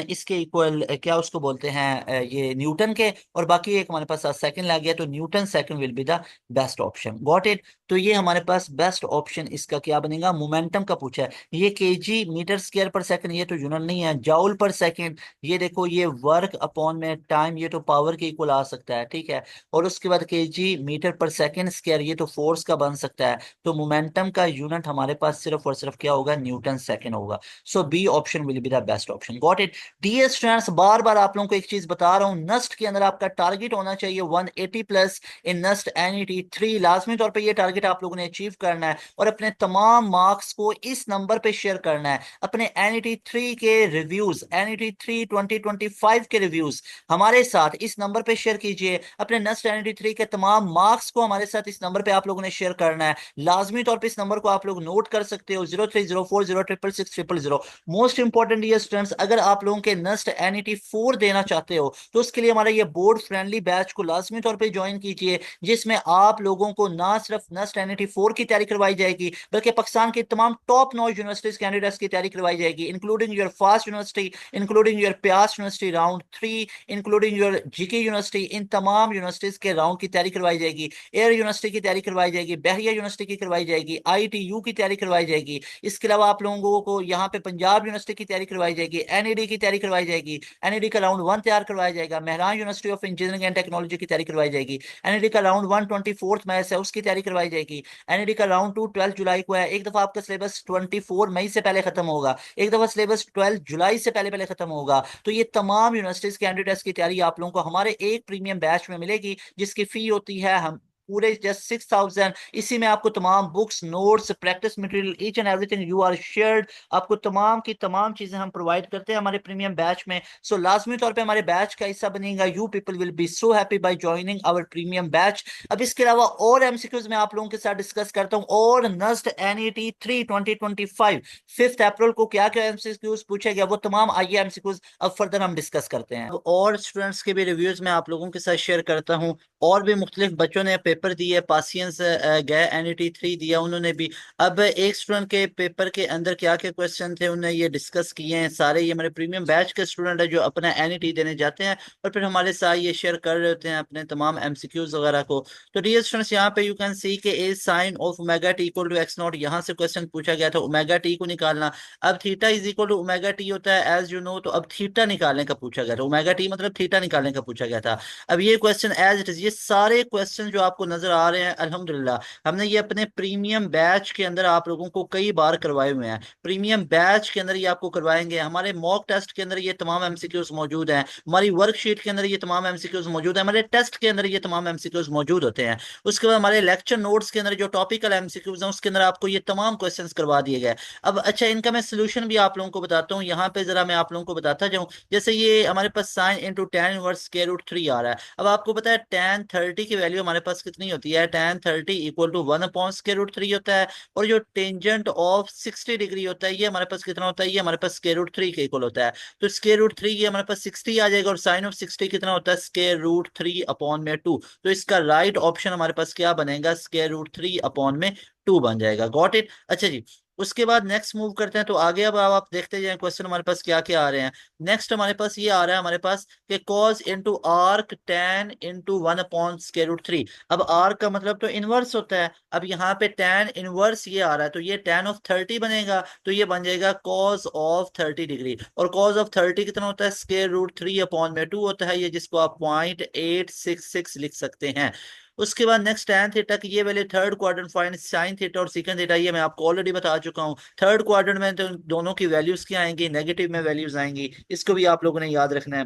इसके इक्वल, क्या उसको बोलते हैं ये न्यूटन के, और बाकी एक हमारे पास सेकंड लग गया, तो Newton second will be the best option. Got it. तो ये हमारे पास बेस्ट ऑप्शन इसका क्या बनेगा, मोमेंटम का पूछा है, ये केजी मीटर स्क्वायर पर सेकंड, ये तो यूनिट नहीं है, जाउल पर सेकंड, ये देखो ये वर्क अपॉन में टाइम, ये तो पावर के इक्वल आ सकता है, ठीक है, और उसके बाद केजी मीटर पर सेकंड स्क्वायर, ये तो फोर्स का बन सकता है, तो मोमेंटम का यूनिट हमारे पास सिर्फ और सिर्फ क्या होगा, न्यूटन सेकंड होगा। So B option will be the best option. Got it. Dear students बार बार आप लोगों को एक चीज बता रहा हूं, नस्ट के अंदर आपका टारगेट होना चाहिए 180 प्लस इन नस्ट एनईटी 3, लाजमी तौर पे ये टारगेट आप लोगों ने अचीव करना है, और अपने तमाम मार्क्स को इस नंबर पे शेयर करना है। अपने एनईटी 3 के रिव्यूज, एनईटी 3 2025 के रिव्यूज हमारे साथ इस नंबर पे शेयर कीजिए, अपने नस्ट एनईटी 3 के तमाम मार्क्स को हमारे साथ इस नंबर पे आप लोगों ने शेयर करना है। लाजमी तौर पे इस नंबर को आप लोग नोट कर सकते हो, 0304066600। मोस्ट इंपॉर्टेंट ये स्टूडेंट्स, अगर आप लोगों के नस्ट एनईटी 4 देना चाहते हो तो उसके लिए हमारा ये बोर्ड फ्रेंडली बैच को लाजमी तौर पे ज्वाइन कीजिए, जिसमें आप लोगों को ना सिर्फ नस्ट एनईटी 4 की तैयारी करवाई जाएगी, बल्कि पाकिस्तान की तमाम टॉप नॉच यूनिवर्सिटीज कैंडिडेट्स की तैयारी करवाई जाएगी, including your FAST university, including your PIEAS university round 3, including your GK university, इन तमाम यूनिवर्सिटीज के राउंड की तैयारी करवाई जाएगी, एयर यूनिवर्सिटी की तैयारी करवाई जाएगी, बहरिया यूनिवर्सिटी की करवाई जाएगी, आईटीयू की तैयारी करवाई जाएगी। इसके अलावा आप लोगों को यहाँ पे पंजाब यूनिवर्सिटी की तैयारी करवाई जाएगी, एनईडी की तैयारी करवाई जाएगी, एनईडी का राउंड 1 तैयार करवाया जाएगा, Mehran university of engineering and technology की तैयारी करवाई जाएगी, एनईडी का राउंड 1 24 मई से उसकी तैयारी करवाई जाएगी, एनईडी का राउंड 2 12 जुलाई को है। एक दफा आपका सिलेबस 24 मई से पहले खत्म होगा, एक दफा सिलेबस 12 जुलाई से पहले पहले खत्म होगा। तो ये तमाम यूनिवर्सिटीज कैंडिडेट्स की तैयारी आप लोगों को हमारे एक प्रीमियम बैच में मिलेगी, जिसकी फी होती है हम पूरे जस्ट 6,000। इसी में आपको तमाम books, notes, practice material, each and everything you are shared. आपको तमाम की तमाम चीजें हम प्रोवाइड करते हैं हमारे प्रीमियम बैच में। सो लाजमी तौर पे हमारे बैच का हिस्सा बनेगा। You people will be so happy by joining our premium batch. अब इसके अलावा और एमसीक्यूज मैं आप लोगों के साथ डिस्कस करता हूँ। और नस्ट एनईटी 3 2025 5 अप्रैल को क्या क्या एमसीक्यूज पूछे गया, वो तमाम आइए एमसीक्यूज अब फर्दर हम डिस्कस करते हैं। और स्टूडेंट्स के भी रिव्यूज मैं आप लोगों के साथ शेयर करता हूँ। और भी मुख्तलिफ बच्चों ने पेपर दिए, पासियंस गए, एनईटी 3 दिया उन्होंने भी। अब एक स्टूडेंट के पेपर के अंदर क्या क्या क्वेश्चन थे उन्हें ये डिस्कस किए हैं सारे। ये हमारे प्रीमियम बैच के स्टूडेंट है जो अपना एनईटी देने जाते हैं और फिर हमारे साथ ये शेयर कर रहे होते हैं अपने तमाम एमसीक्यूज वगैरह को। तो डियर स्टूडेंट्स, यहाँ पे you can see K is sine of omega T equal to X naught, यहाँ से क्वेश्चन पूछा गया था ओमेगा टी को निकालना। अब theta is equal to omega T होता है एज यू नो, तो अब थीटा निकालने का पूछा गया था। ओमेगा टी मतलब थीटा निकालने का पूछा गया था। अब ये क्वेश्चन एज इट इज, ये सारे क्वेश्चन जो आपको नजर आ रहे हैं अल्हम्दुलिल्लाह हमने ये अपने प्रीमियम बैच के अंदर आप लोगों को कई बार करवाए हुए हैं। प्रीमियम बैच के अंदर ये आपको करवाएंगे। हमारे मॉक टेस्ट के अंदर ये तमाम एमसीक्यूज मौजूद हैं, हमारी वर्कशीट के अंदर ये तमाम एमसीक्यूज मौजूद है, हमारे टेस्ट के अंदर ये तमाम एमसीक्यूज मौजूद होते हैं। उसके बाद हमारे लेक्चर नोट्स के अंदर जो टॉपिकल एमसीक्यूज हैं उसके अंदर आपको ये तमाम क्वेश्चंस करवा दिए गए। अब अच्छा, इनका मैं सोल्यूशन भी आप लोगों को बताता हूँ। यहाँ पे जरा मैं आप लोगों को बताता जाऊँ। जैसे ये हमारे पास sine into tan inverse square root 3 आ रहा है। अब आपको पता है tan 30 की वैल्यू हमारे पास कितनी होती है? tan 30 इक्वल टू 1/√3 होता है। और जो टेंजेंट ऑफ 60 डिग्री होता है ये हमारे पास कितना होता है? ये हमारे पास स्क्वायर रूट 3 के इक्वल होता है। तो स्क्वायर रूट 3 ये हमारे पास 60 आ जाएगा। और साइन ऑफ 60 कितना होता है? Square root 3/2। तो इसका राइट ऑप्शन हमारे पास क्या बनेगा? स्क्वायर रूट 3/2 बन जाएगा। Got it? अच्छा जी, उसके बाद नेक्स्ट मूव करते हैं। तो आगे अब आप देखते जाएं क्वेश्चन हमारे पास क्या क्या आ रहे हैं। नेक्स्ट हमारे पास ये आ रहा है हमारे पास कि cos into arc ten into 1/√3। अब आर्क का मतलब तो इनवर्स होता है। अब यहाँ पे टेन इनवर्स ये आ रहा है तो ये tan of 30 बनेगा। तो ये बन जाएगा cos of 30 डिग्री। और cos of 30 कितना होता है? स्क्वायर रूट 3/2 होता है ये, जिसको आप 0.866 लिख सकते हैं। उसके बाद नेक्स्ट tan थीटा की ये value third quadrant find sine theta और सीकन थीटा, ये मैं आपको ऑलरेडी बता चुका हूँ। थर्ड क्वाड्रेंट में तो दोनों की वैल्यूज क्या आएंगी? नेगेटिव में वैल्यूज आएंगी। इसको भी आप लोगों ने याद रखना है।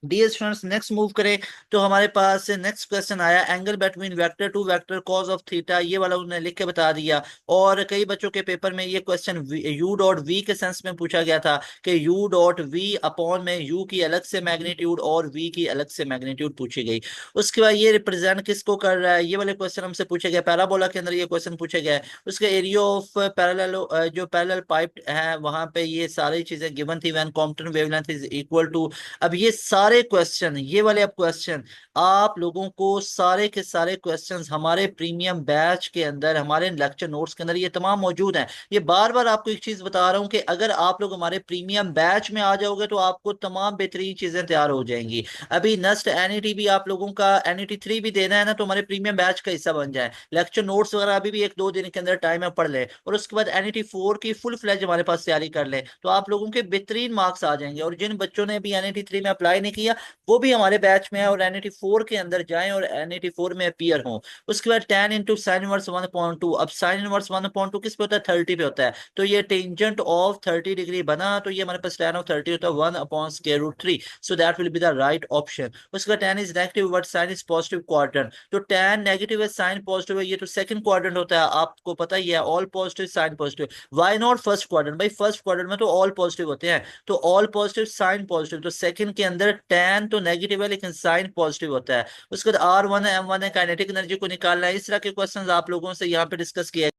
डियर स्टूडेंट्स, नेक्स्ट मूव करें तो हमारे पास नेक्स्ट क्वेश्चन आया angle between vector to vector cos of theta, ये वाला उन्होंने लिख के बता दिया। और कई बच्चों के पेपर में ये क्वेश्चन यू डॉट वी के सेंस में पूछा गया था कि यू डॉट वी अपॉन में यू की अलग से मैग्नीट्यूड और वी की अलग से मैग्नीट्यूड पूछी गई। उसके बाद ये रिप्रेजेंट किसको कर रहा है? ये वाले क्वेश्चन हमसे पूछे गए। पैराबोला के अंदर ये क्वेश्चन पूछे गए। उसके एरिया ऑफ पैरेलल जो पैरेलल पाइप है वहां पे ये सारी चीजें गिवन थी। When Compton wavelength is equal to. अब ये सारे क्वेश्चन, ये वाले अब क्वेश्चन आप लोगों को सारे के सारे क्वेश्चंस हमारे प्रीमियम बैच के अंदर, हमारे लेक्चर नोट्स के अंदर ये तमाम मौजूद हैं। ये बार बार आपको एक चीज बता रहा हूं कि अगर आप लोग हमारे प्रीमियम बैच में आ जाओगे तो आपको तमाम बेहतरीन चीजें तैयार हो जाएंगी। अभी नेक्स्ट एनईटी भी आप लोगों का एनईटी 3 भी देना है ना, तो हमारे प्रीमियम बैच का हिस्सा बन जाए। लेक्चर नोट्स वगैरह अभी भी 1-2 दिन के अंदर टाइम है, पढ़ ले। और उसके बाद एनईटी 4 की फुल फ्लैज हमारे पास तैयारी कर ले, तो आप लोगों के बेहतरीन मार्क्स आ जाएंगे। और जिन बच्चों ने भी एनईटी 3 में अप्लाई नहीं किया वो भी हमारे बैच में है और एनईटी 4 के अंदर जाएं और एनईटी 4 में अपीयर हों। उसके बाद tan इंटू साइन इनवर्स 1/2। अब साइन इनवर्स 1/2 किस पे होता है? 30 पे होता है। तो ये टेंजेंट ऑफ 30 डिग्री बना, तो ये हमारे पास tan of 30 होता है 1/√3। So that will be the right option. उसके बाद tan is negative but sine is positive quadrant. तो tan नेगेटिव है, साइन पॉजिटिव है, ये तो सेकंड क्वाड्रेंट होता है, आपको पता ही है। All positive sine positive. Why not first quadrant? भाई फर्स्ट क्वाड्रेंट में तो ऑल पॉजिटिव होते हैं। तो ऑल पॉजिटिव साइन पॉजिटिव, तो सेकंड के अंदर टैन तो नेगेटिव है लेकिन साइन पॉजिटिव होता है। उसके बाद R1 है, M1 है, काइनेटिक एनर्जी को निकालना है। इस तरह के क्वेश्चंस आप लोगों से यहाँ पे डिस्कस किया।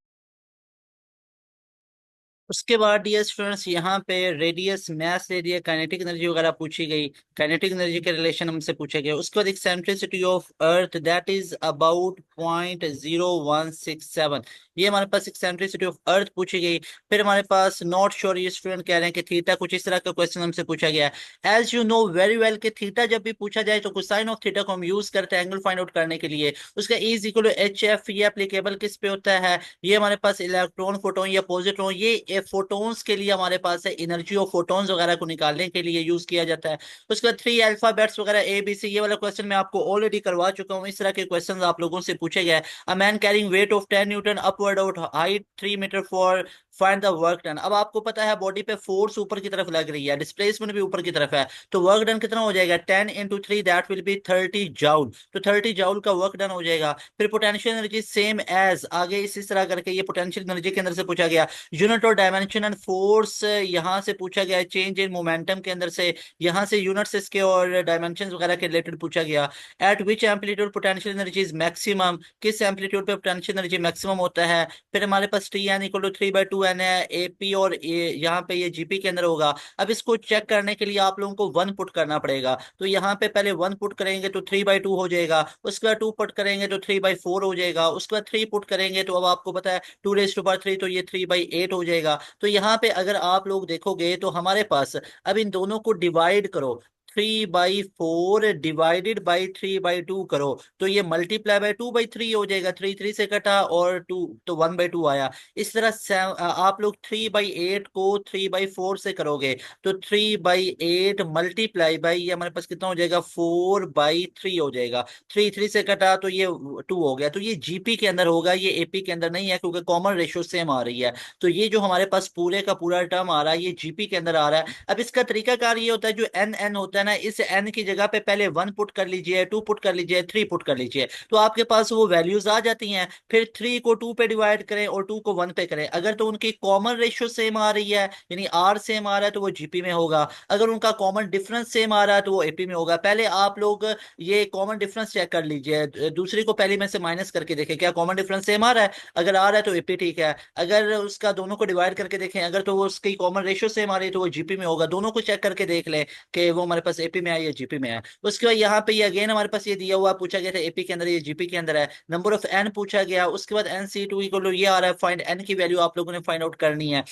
उसके बाद डियर स्टूडेंट्स यहाँ पे रेडियस, मास एरिया, काइनेटिक एनर्जी वगैरह पूछी गई। काइनेटिक एनर्जी के रिलेशन हमसे पूछे गए। उसके बाद eccentricity of earth that is about 0.0167, ये हमारे पास एक्सेंट्रिसिटी ऑफ अर्थ पूछी गई। फिर हमारे पास नॉट श्योर, ये स्टूडेंट कह रहे हैं कि थीटा, कुछ इस तरह का क्वेश्चन हमसे पूछा गया है। As you know very well कि थीटा जब भी पूछा जाए तो कोसाइन ऑफ थीटा को हम यूज करते हैं एंगल फाइंड आउट करने के लिए। उसका is equal to H F, ये एप्लीकेबल किस पे होता है? ये हमारे पास इलेक्ट्रॉन, फोटोन या पॉजिट्रॉन, ये लिए, फोटोन्स के लिए हमारे पास है एनर्जी ऑफ फोटोन्स वगैरह को निकालने के लिए यूज किया जाता है। उसके बाद थ्री अल्फाबेट्स वगैरह ABC, ये वाला क्वेश्चन मैं आपको ऑलरेडी करवा चुका हूँ। इस तरह के क्वेश्चन आप लोगों से पूछे गए। A man carrying weight of 10 newton upward out height 3 meter for find the work done. अब आपको पता है बॉडी पे फोर्स ऊपर की तरफ लग रही है, डिस्प्लेसमेंट भी ऊपर की तरफ है, तो वर्क डन कितना हो जाएगा? 10 × 3 दैट विल बी 30 जूल। तो 30 जूल का वर्क डन हो जाएगा। फिर पोटेंशियल एनर्जी सेम एज, आगे इस तरह करके ये पोटेंशियल एनर्जी के अंदर से पूछा गया। यूनिट और डायमेंशन एंड फोर्स यहाँ से पूछा गया। चेंज इन मोमेंटम के अंदर से यहाँ से यूनिट्स इसके और डायमेंशन वगैरह के रिलेटेड पूछा गया। Eight which amplitude potential energy is maximum, किस एम्पलीट्यूड पे पोटेंशियल एनर्जी मैक्सिमम होता है। फिर हमारे पास T n = 3/2n है, AP और यहाँ पे ये GP के अंदर होगा। अब इसको चेक करने के लिए आप लोगों को वन पुट करना पड़ेगा। तो यहाँ पे पहले वन पुट करेंगे तो 3/2 हो जाएगा, उसके बाद टू पुट करेंगे तो 3/4 हो जाएगा, उसके बाद थ्री पुट करेंगे तो अब आपको पता है 2⁻3 तो ये 3/8 हो जाएगा। तो यहाँ पे अगर आप लोग देखोगे तो हमारे पास अब इन दोनों को डिवाइड करो, 3/4 डिवाइडेड बाई 3/2 करो, तो ये मल्टीप्लाई बाई 2/3 हो जाएगा। थ्री थ्री से कटा और टू तो 1/2 आया। इस तरह आप लोग 3/8 को 3/4 से करोगे तो 3/8 मल्टीप्लाई बाई ये हमारे पास कितना हो जाएगा? 4/3 हो जाएगा। थ्री थ्री से कटा तो ये 2 हो गया। तो ये GP के अंदर होगा, ये AP के अंदर नहीं है, क्योंकि कॉमन रेशियो सेम आ रही है। तो ये जो हमारे पास पूरे का पूरा टर्म आ रहा है ये GP के अंदर आ रहा है। अब इसका तरीकाकार ये होता है, जो एन होता है ना, इस एन की जगह पे पहले वन पुट कर लीजिए, टू पुट कर लीजिए, थ्री पुट कर लीजिए, तो आपके पास वो वैल्यूज आ जाती हैं। फिर थ्री को टू पे डिवाइड करें और टू को वन पे करें। अगर तो उनकी कॉमन रेशियो सेम आ रही है, यानी R सेम आ रहा है, तो वो GP में होगा। अगर उनका कॉमन डिफरेंस सेम आ रहा है तो वो AP में होगा। पहले आप लोग ये कॉमन डिफरेंस चेक कर लीजिए, दूसरी को पहले में से माइनस करके देखें क्या कॉमन डिफरेंस सेम आ रहा है। अगर आ रहा है तो AP ठीक है। अगर उसका दोनों को डिवाइड करके देखें, अगर तो वो उसकी कॉमन रेशियो सेम आ रही है तो वो GP में होगा। दोनों को चेक करके देख लें कि वो हमारे पास AP में है या GP में है। उसके बाद यहाँ पे ये अगेन हमारे पास ये दिया हुआ, पूछा गया था AP के अंदर, ये GP के अंदर है। नंबर ऑफ n पूछा गया। उसके बाद NC2 इक्वल ये आ रहा है, फाइंड n की वैल्यू आप लोगों ने फाइंड आउट करनी है।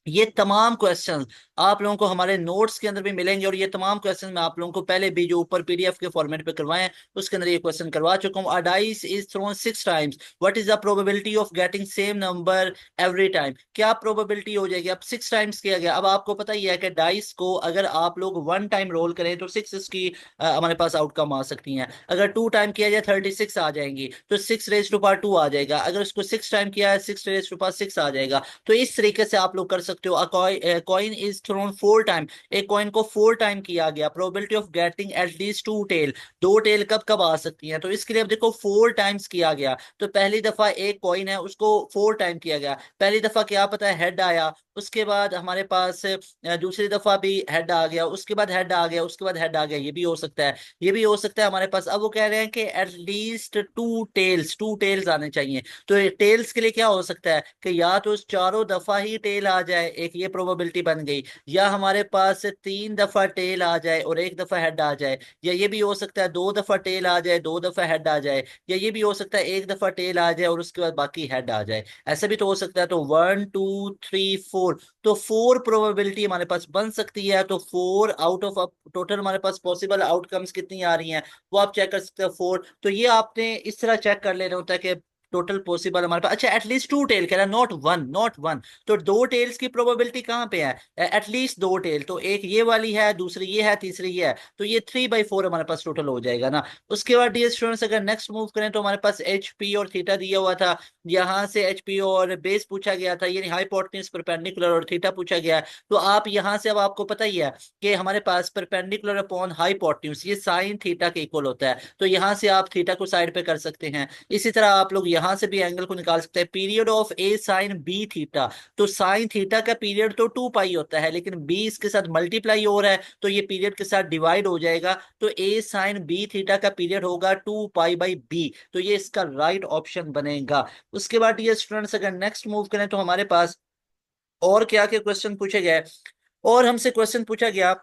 ये तमाम क्वेश्चंस आप लोगों को हमारे नोट्स के अंदर भी मिलेंगे, और ये तमाम क्वेश्चन मैं आप लोगों को पहले भी जो ऊपर PDF के फॉर्मेट पे करवाए हैं उसके अंदर ये क्वेश्चन करवा चुका हूँ। अ dice is throne 6 times, what is the probability of getting same number every time. क्या प्रोबेबिलिटी हो जाएगी? अब 6 टाइम्स किया गया। अब आपको पता ही है कि डाइस को अगर आप लोग 1 टाइम रोल करें तो 6 इसकी हमारे पास आउटकम आ सकती हैं। अगर 2 टाइम किया जाए 36 आ जाएंगी, तो 6 रेज टू पावर 2 आ जाएगा। अगर उसको 6 टाइम किया है 6 रेज टू पावर 6 आ जाएगा। तो इस तरीके से आप लोग कर सकते हो। कॉइन इज थ्रोन 4 टाइम, एक कॉइन को 4 टाइम किया गया, probability of getting at least 2 tail, 2 tail कब कब आ सकती हैं। तो इसके लिए अब देखो 4 टाइम्स किया गया, तो पहली दफा एक कॉइन है उसको 4 टाइम किया गया, पहली दफा क्या पता है हेड आया, उसके बाद हमारे पास दूसरी दफा भी हेड आ गया, उसके बाद हेड आ गया, उसके बाद हेड आ गया। ये भी हो सकता है, ये भी हो सकता है हमारे पास। अब वो कह रहे हैं कि एटलीस्ट 2 टेल्स, 2 टेल्स आने चाहिए। तो टेल्स के लिए क्या हो सकता है कि या तो चारों दफा ही टेल आ जाए, एक ये प्रोबेबिलिटी बन गई, या हमारे पास 3 दफा टेल आ जाए और एक दफा हेड आ जाए, या ये भी हो सकता है 2 दफा टेल आ जाए 2 दफा हेड आ जाए, या ये भी हो सकता है एक दफा टेल आ जाए और उसके बाद बाकी हेड आ जाए। ऐसा भी तो हो सकता है। तो 1 2 3 4, तो 4 प्रोबेबिलिटी हमारे पास बन सकती है। तो 4 आउट ऑफ टोटल हमारे पास पॉसिबल आउटकम्स कितनी आ रही हैं वो आप चेक कर सकते हो 4। तो ये आपने इस तरह चेक कर लेना होता है कि टोटल पॉसिबल हमारे पास, अच्छा एटलीस्ट 2 टेल कह रहा है, नॉट वन, नॉट वन। तो 2 टेल्स की प्रोबेबिलिटी कहाँ पे है? एटलीस्ट 2 टेल, तो एक ये वाली है, दूसरी ये है, तीसरी ये है, तो ये 3/4 हमारे पास टोटल हो जाएगा ना। उसके बाद डियर स्टूडेंट्स अगर नेक्स्ट मूव करें तो हमारे पास HP और थीटा दिया हुआ था। यहाँ से HP और बेस पूछा गया था, यानी हाइपोटेन्यूज, परपेंडिकुलर और थीटा पूछा गया है। तो आप यहाँ से, अब आपको पता ही है कि हमारे पास परपेंडिकुलर अपॉन हाइपोटेन्यूज ये साइन थीटा के इक्वल होता है, तो यहाँ से आप थीटा को साइड पे कर सकते हैं। इसी तरह आप लोग यहां से भी एंगल को निकाल सकते हैं। Period of A sine B theta, तो साइन थीटा का पीरियड तो 2 पाई होता है, लेकिन B इसके साथ मल्टीप्लाई हो रहा है तो ये पीरियड के साथ डिवाइड हो जाएगा। तो A साइन B थीटा का पीरियड होगा 2 पाई/B, तो ये इसका राइट ऑप्शन बनेगा। उसके बाद ये स्टूडेंट्स अगर नेक्स्ट मूव करें तो हमारे पास और क्या क्या क्वेश्चन पूछे गए, और हमसे क्वेश्चन पूछा गया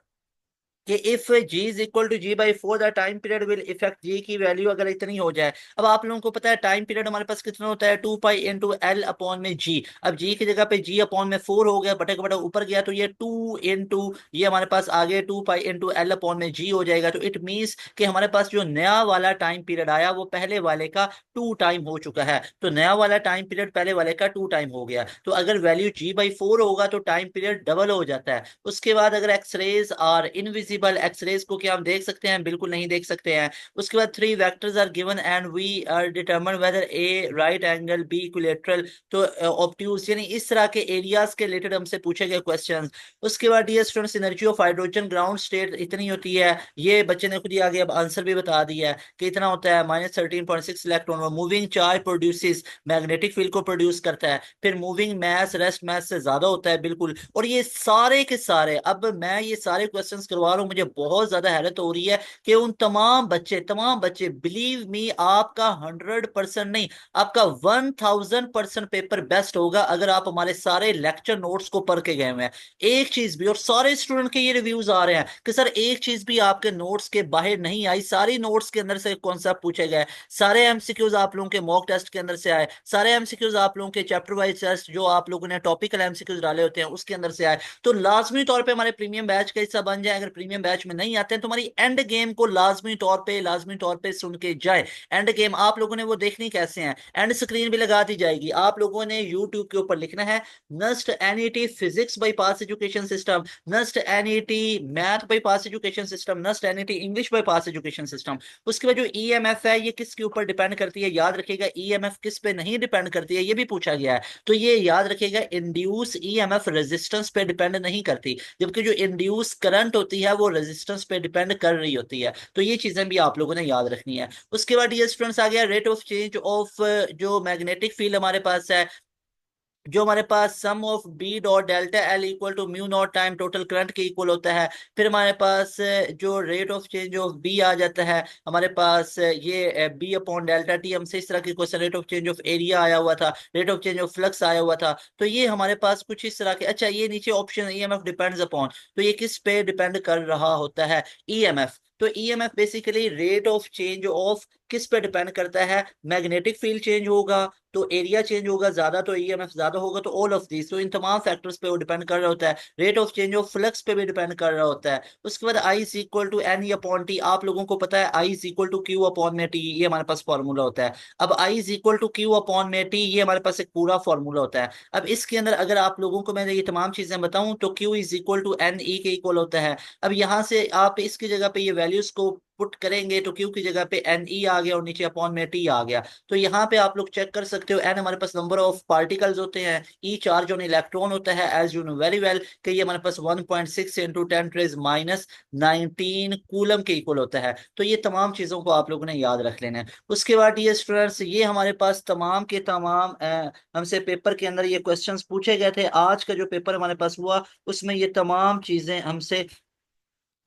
कि if g is equal to g/4 the time period will effect g की वैल्यू अगर इतनी हो जाए। अब आप लोगों को पता है टाइम पीरियड हमारे पास कितना होता है, 2 पाई इंटू एल अपॉन में g। अब g की जगह पे g अपॉन में 4 हो गया, बटे का बटा ऊपर गया, तो ये 2 इंटू ये हमारे पास आगे 2 पाई इंटू एल अपॉन में g हो जाएगा। तो इट मीन्स कि हमारे पास जो नया वाला टाइम पीरियड आया वो पहले वाले का 2 टाइम हो चुका है। तो नया वाला टाइम पीरियड पहले वाले का 2 टाइम हो गया। तो अगर वैल्यू g/4 होगा तो टाइम पीरियड डबल हो जाता है। उसके बाद अगर एक्सरेज आर इनविजिबल, एक्सरेज को क्या हम देख सकते हैं, बिल्कुल नहीं देख सकते हैं। उसके बाद 3 vectors are given and we are determine whether A right angle, B equilateral, तो ऑब्ट्यूज यानी इस तरह के एरियाज के रिलेटेड हमसे पूछे गए क्वेश्चंस। उसके बाद dear students, energy of hydrogen ground state इतनी होती है, ये बच्चे ने खुद ही आगे अब आंसर भी बता दिया है कि इतना होता है, -13.6 electron. Moving charge produces, magnetic field को प्रोड्यूस करता है। फिर मूविंग मैस रेस्ट मैस से ज्यादा होता है, बिल्कुल। और ये सारे के सारे, अब मैं ये सारे क्वेश्चंस करवा रहा हूँ, मुझे बहुत ज्यादा हैरत हो रही है कि उन तमाम बच्चे बिलीव मी, आपका 100% नहीं, आपका 1000% पेपर बेस्ट होगा अगर आप हमारे सारे लेक्चर नोट्स को पढ़ के गए हुए हैं। एक चीज भी, और सारे स्टूडेंट के ये रिव्यूज आ रहे हैं कि सर एक चीज भी आपके नोट्स के बाहर नहीं आई, सारी नोट्स के अंदर से कॉन्सेप्ट पूछे गए, सारे एमसीक्यूज आप लोगों के मॉक टेस्ट के अंदर से आए, सारे एमसीक्यूज आप लोगों के चैप्टर वाइज टेस्ट जो आप लोगों ने टॉपिकल एमसीक्यूज डाले होते हैं उसके अंदर से आए। तो लाजमी तौर पे हमारे प्रीमियम बैच का हिस्सा बन जाए। अगर प्रीमियम बैच में नहीं आते हैं तो हमारी एंड गेम को लाजमी तौर पे सुन के जाए। एंड गेम आप लोगों ने वो देखनी कैसे है, एंड स्क्रीन भी लगा दी जाएगी, आप लोगों ने यूट्यूब के ऊपर लिखना है NUST NET physics by pass education system, NUST NET math by pass education system, NUST NET English by pass education system. उसके बाद जो ईएमएफ है ये किसके ऊपर डिपेंड करती है, याद रखिएगा ईएमएफ किस पे नहीं डिपेंड करती है, ये भी पूछा गया है। तो ये याद रखिएगा, इंड्यूस ईएमएफ रेजिस्टेंस पे डिपेंड नहीं करती, जबकि जो इंड्यूस करंट होती है वो रेजिस्टेंस पे डिपेंड कर रही होती है। तो ये चीजें भी आप लोगों ने याद रखनी है। उसके बाद ये स्टूडेंट्स आ गया रेट ऑफ चेंज ऑफ जो मैग्नेटिक फील्ड हमारे पास है, जो हमारे पास sum of B dot delta L equal to mu naught time total current के इक्वल होता है। फिर हमारे पास जो rate of change of B आ जाता है हमारे पास, ये बी अपॉन डेल्टा टी, हमसे इस तरह की question, rate of change of area आया हुआ था, rate of change of flux आया हुआ था। तो ये हमारे पास कुछ इस तरह के। अच्छा, ये नीचे ऑप्शन ईएमएफ डिपेंड्स अपॉन, तो ये किस पे डिपेंड कर रहा होता है, ईएमएफ। तो EMF basically rate of change of किस पे डिपेंड करता है, मैग्नेटिक फील्ड चेंज होगा तो एरिया चेंज होगा ज्यादा, तो ईएमएफ ज्यादा होगा, तो ऑल ऑफ दिस, तो इन तमाम फैक्टर्स पे वो डिपेंड कर रहा होता है। Rate of change of flux पे भी डिपेंड कर रहा होता है। उसके बाद I is equal to N E upon T, आप लोगों को पता है I is equal to Q upon में टी, ये हमारे पास फॉर्मूला होता है। अब I is equal to Q upon में टी, ये हमारे पास एक पूरा फॉर्मूला होता है। अब इसके अंदर अगर आप लोगों को मैं ये तमाम चीजें बताऊं तो Q is equal to N E के इक्वल होता है। अब यहाँ से आप इसकी जगह पे ये वैल्यूज को पुट करेंगे तो क्यू की जगह पे एन ई आ गया और नीचे अपॉन में टी आ गया। तो यहाँ पे आप लोग चेक कर सकते हो, एन हमारे पास नंबर ऑफ पार्टिकल्स होते हैं, ई चार्ज ऑन इलेक्ट्रॉन होता है, as you know very well कि ये हमारे पास 1.6 इंटू 10⁻⁹ कूलम के इक्वल होता है। तो ये तमाम चीजों को आप लोगों ने याद रख लेना है। उसके बाद ये स्टूडेंट्स, ये हमारे पास तमाम के तमाम हमसे पेपर के अंदर ये क्वेश्चंस पूछे गए थे। आज का जो पेपर हमारे पास हुआ उसमें ये तमाम चीजें हमसे